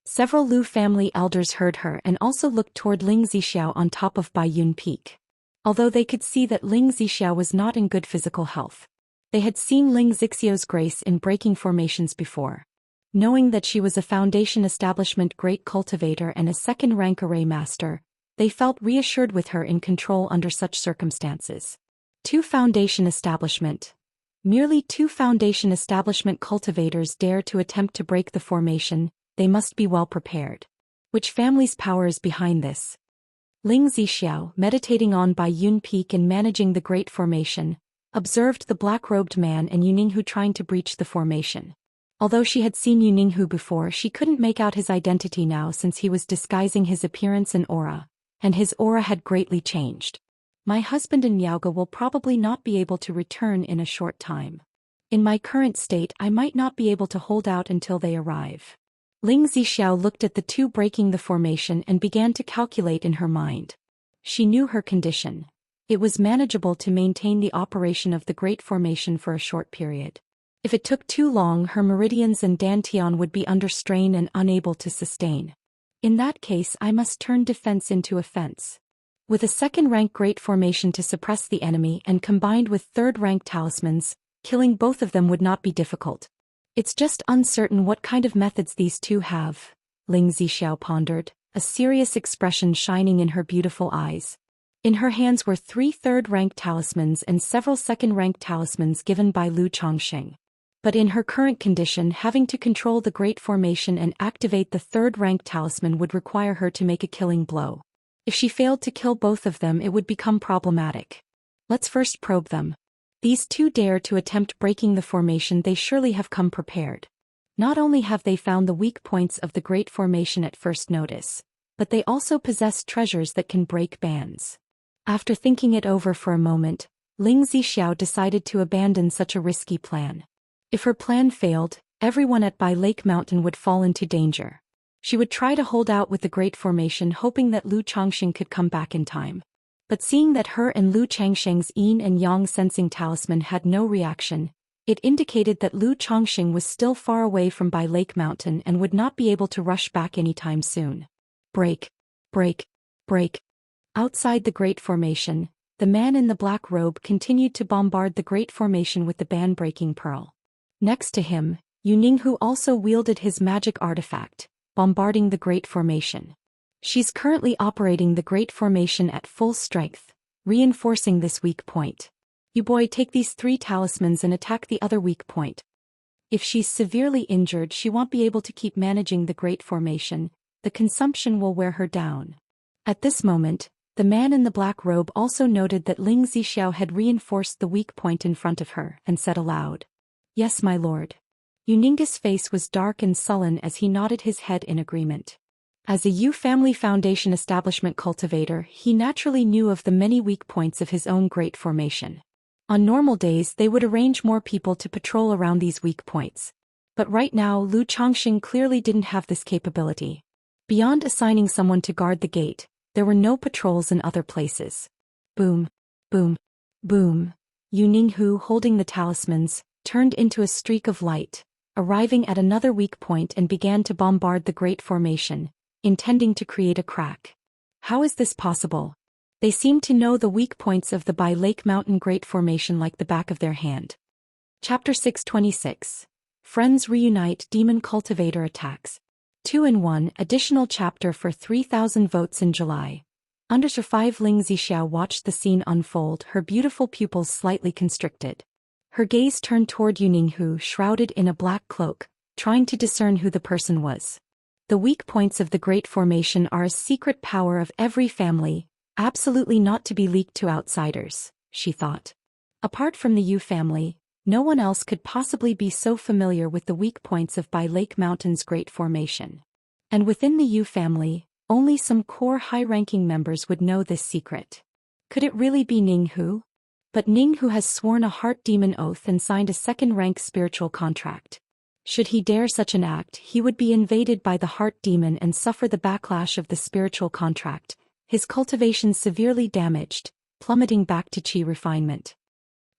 Several Lu family elders heard her and also looked toward Ling Zixiao on top of Baiyun Peak. Although they could see that Ling Zixiao was not in good physical health, they had seen Ling Zixiao's grace in breaking formations before. Knowing that she was a Foundation Establishment great cultivator and a second-rank array master, they felt reassured with her in control under such circumstances. Merely two Foundation Establishment cultivators dare to attempt to break the formation. They must be well prepared. Which family's power is behind this? Ling Zixiao, meditating on Baiyun Peak and managing the Great Formation, observed the black-robed man and Yuninghu trying to breach the formation. Although she had seen Yuninghu before, she couldn't make out his identity now since he was disguising his appearance and his aura had greatly changed. "My husband and Miaoga will probably not be able to return in a short time. In my current state I might not be able to hold out until they arrive." Ling Zixiao looked at the two breaking the formation and began to calculate in her mind. She knew her condition. It was manageable to maintain the operation of the Great Formation for a short period. If it took too long, her meridians and dantian would be under strain and unable to sustain. In that case I must turn defense into offense. With a second-rank Great Formation to suppress the enemy and combined with third-rank talismans, killing both of them would not be difficult. It's just uncertain what kind of methods these two have, Ling Zixiao pondered, a serious expression shining in her beautiful eyes. In her hands were 3 third-rank talismans and several second-rank talismans given by Lu Chongqing. But in her current condition, having to control the Great Formation and activate the third-rank talisman would require her to make a killing blow. If she failed to kill both of them, it would become problematic. Let's first probe them. These two dare to attempt breaking the formation. They surely have come prepared. Not only have they found the weak points of the Great Formation at first notice, but they also possess treasures that can break bands. After thinking it over for a moment, Ling Zixiao decided to abandon such a risky plan. If her plan failed, everyone at Bai Lake Mountain would fall into danger. She would try to hold out with the Great Formation, hoping that Lu Chongqing could come back in time. But seeing that her and Lu Changsheng's yin and yang sensing talisman had no reaction, it indicated that Lu Chongqing was still far away from Bai Lake Mountain and would not be able to rush back anytime soon. Break, break, break. Outside the Great Formation, the man in the black robe continued to bombard the Great Formation with the ban-breaking pearl. Next to him, Yuninghu also wielded his magic artifact, bombarding the Great Formation. She's currently operating the Great Formation at full strength, reinforcing this weak point. You boy, take these 3 talismans and attack the other weak point. If she's severely injured, she won't be able to keep managing the Great Formation. The consumption will wear her down. At this moment, the man in the black robe also noted that Ling Zixiao had reinforced the weak point in front of her and said aloud, "Yes, my lord." Yuninga's face was dark and sullen as he nodded his head in agreement. As a Yu family foundation establishment cultivator, he naturally knew of the many weak points of his own great formation. On normal days they would arrange more people to patrol around these weak points. But right now Lu Chongqing clearly didn't have this capability. Beyond assigning someone to guard the gate, there were no patrols in other places. Boom, boom, boom. Yu Ninghu, holding the talismans, turned into a streak of light, arriving at another weak point and began to bombard the great formation, intending to create a crack. How is this possible? They seemed to know the weak points of the Bai Lake Mountain Great Formation like the back of their hand. Chapter 626. Friends Reunite. Demon Cultivator Attacks. 2-in-1 additional chapter for 3,000 votes in July. Under 5 Ling Zixiao watched the scene unfold, her beautiful pupils slightly constricted. Her gaze turned toward Yu Ninghu, shrouded in a black cloak, trying to discern who the person was. The weak points of the Great Formation are a secret power of every family, absolutely not to be leaked to outsiders, she thought. Apart from the Yu family, no one else could possibly be so familiar with the weak points of Bai Lake Mountain's Great Formation. And within the Yu family, only some core high-ranking members would know this secret. Could it really be Ninghu? But Ninghu has sworn a heart demon oath and signed a second-rank spiritual contract. Should he dare such an act, he would be invaded by the heart demon and suffer the backlash of the spiritual contract, his cultivation severely damaged, plummeting back to qi refinement.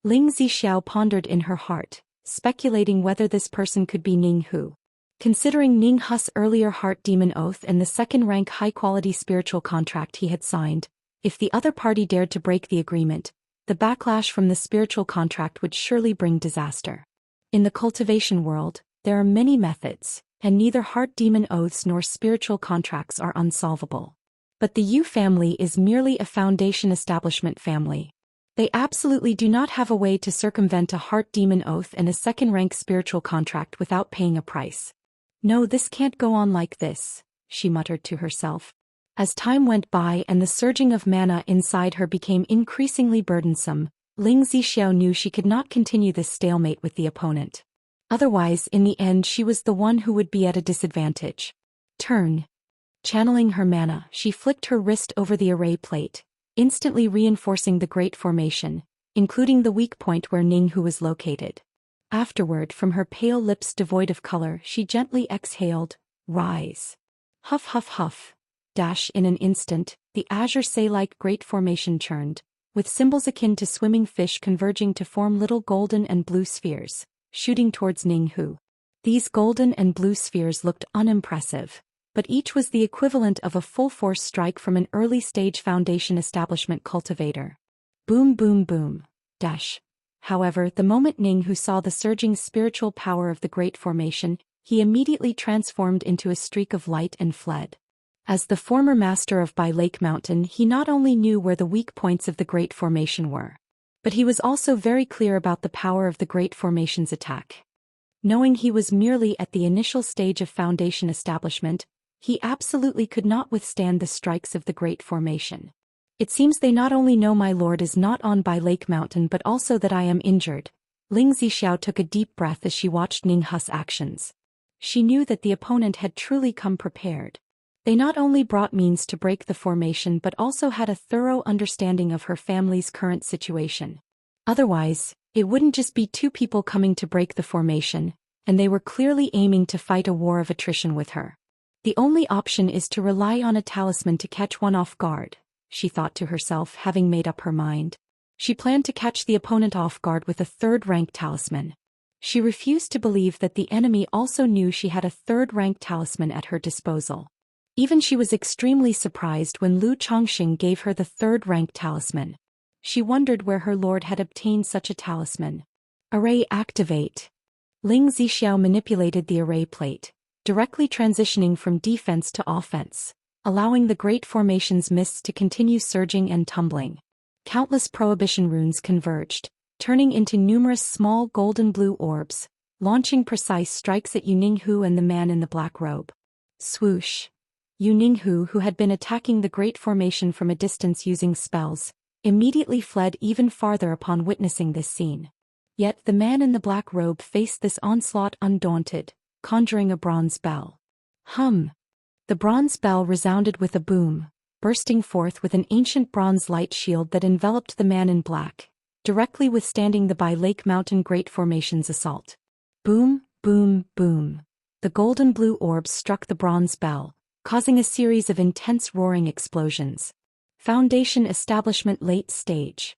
Ling Zixiao pondered in her heart, speculating whether this person could be Ninghu. Considering Ninghu's earlier heart demon oath and the second-rank high-quality spiritual contract he had signed, if the other party dared to break the agreement, the backlash from the spiritual contract would surely bring disaster. In the cultivation world, there are many methods, and neither heart demon oaths nor spiritual contracts are unsolvable. But the Yu family is merely a foundation establishment family. They absolutely do not have a way to circumvent a heart demon oath and a second-rank spiritual contract without paying a price. No, this can't go on like this, she muttered to herself. As time went by and the surging of mana inside her became increasingly burdensome, Ling Zixiao knew she could not continue this stalemate with the opponent. Otherwise, in the end she was the one who would be at a disadvantage. Turn. Channeling her mana, she flicked her wrist over the array plate, instantly reinforcing the Great Formation, including the weak point where Ninghu was located. Afterward, from her pale lips devoid of color, she gently exhaled, "Rise." Huff huff huff. Dash. In an instant, the azure say-like Great Formation churned, with symbols akin to swimming fish converging to form little golden and blue spheres, shooting towards Ninghu. These golden and blue spheres looked unimpressive, but each was the equivalent of a full-force strike from an early-stage foundation establishment cultivator. Boom boom boom. Dash. However, the moment Ninghu saw the surging spiritual power of the Great Formation, he immediately transformed into a streak of light and fled. As the former master of Bai Lake Mountain, he not only knew where the weak points of the Great Formation were, but he was also very clear about the power of the Great Formation's attack. Knowing he was merely at the initial stage of foundation establishment, he absolutely could not withstand the strikes of the Great Formation. It seems they not only know my lord is not on Bai Lake Mountain but also that I am injured. Ling Zixiao took a deep breath as she watched Ninghu's actions. She knew that the opponent had truly come prepared. They not only brought means to break the formation but also had a thorough understanding of her family's current situation. Otherwise, it wouldn't just be two people coming to break the formation, and they were clearly aiming to fight a war of attrition with her. The only option is to rely on a talisman to catch one off guard, she thought to herself, having made up her mind. She planned to catch the opponent off guard with a third-rank talisman. She refused to believe that the enemy also knew she had a third-rank talisman at her disposal. Even she was extremely surprised when Lu Chongqing gave her the third-rank talisman. She wondered where her lord had obtained such a talisman. Array activate. Ling Zixiao manipulated the array plate, directly transitioning from defense to offense, allowing the Great Formation's mists to continue surging and tumbling. Countless prohibition runes converged, turning into numerous small golden-blue orbs, launching precise strikes at Yu Ninghu and the man in the black robe. Swoosh. Yu Ninghu, who had been attacking the Great Formation from a distance using spells, immediately fled even farther upon witnessing this scene. Yet the man in the black robe faced this onslaught undaunted, conjuring a bronze bell. Hum! The bronze bell resounded with a boom, bursting forth with an ancient bronze light shield that enveloped the man in black, directly withstanding the Bai Lake Mountain Great Formation's assault. Boom, boom, boom. The golden-blue orbs struck the bronze bell, causing a series of intense roaring explosions. Foundation Establishment Late Stage.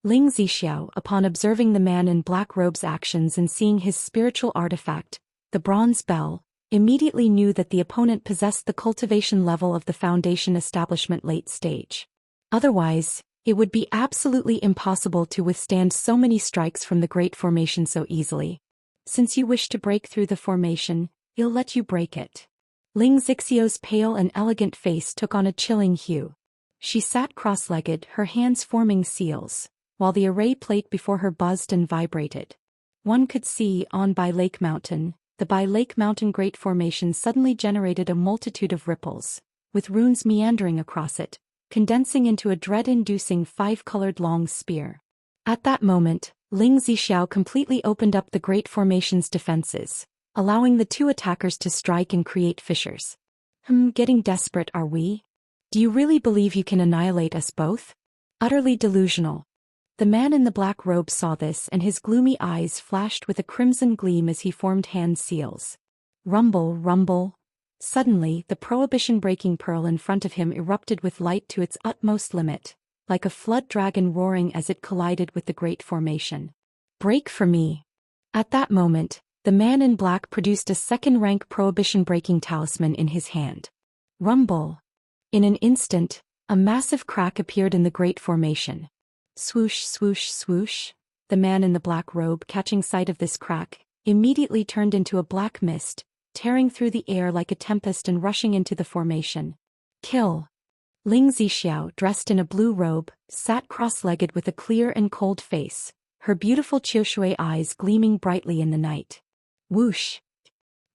Ling Zixiao, upon observing the man in black robe's actions and seeing his spiritual artifact, the bronze bell, immediately knew that the opponent possessed the cultivation level of the Foundation Establishment Late Stage. Otherwise, it would be absolutely impossible to withstand so many strikes from the Great Formation so easily. Since you wish to break through the formation, I'll let you break it. Ling Zixiao's pale and elegant face took on a chilling hue. She sat cross-legged, her hands forming seals, while the array plate before her buzzed and vibrated. One could see, on Bai Lake Mountain, the Bai Lake Mountain Great Formation suddenly generated a multitude of ripples, with runes meandering across it, condensing into a dread-inducing five-colored long spear. At that moment, Ling Zixiao completely opened up the Great Formation's defenses, allowing the two attackers to strike and create fissures. Getting desperate are we? Do you really believe you can annihilate us both? Utterly delusional. The man in the black robe saw this and his gloomy eyes flashed with a crimson gleam as he formed hand seals. Rumble, rumble. Suddenly, the prohibition-breaking pearl in front of him erupted with light to its utmost limit, like a flood dragon roaring as it collided with the Great Formation. Break for me. At that moment, the man in black produced a second-rank prohibition-breaking talisman in his hand. Rumble. In an instant, a massive crack appeared in the Great Formation. Swoosh, swoosh, swoosh. The man in the black robe, catching sight of this crack, immediately turned into a black mist, tearing through the air like a tempest and rushing into the formation. Kill. Ling Zixiao, dressed in a blue robe, sat cross-legged with a clear and cold face, her beautiful Qiushui eyes gleaming brightly in the night. Whoosh.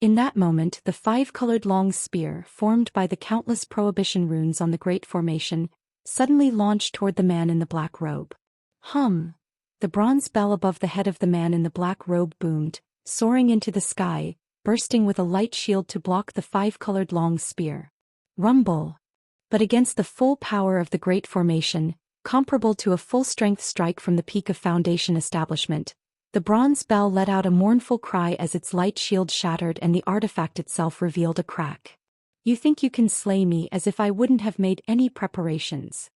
In that moment, the five-colored long spear, formed by the countless prohibition runes on the Great Formation, suddenly launched toward the man in the black robe. Hum! The bronze bell above the head of the man in the black robe boomed, soaring into the sky, bursting with a light shield to block the five-colored long spear. Rumble! But against the full power of the Great Formation, comparable to a full-strength strike from the peak of Foundation Establishment, the bronze bell let out a mournful cry as its light shield shattered and the artifact itself revealed a crack. You think you can slay me as if I wouldn't have made any preparations.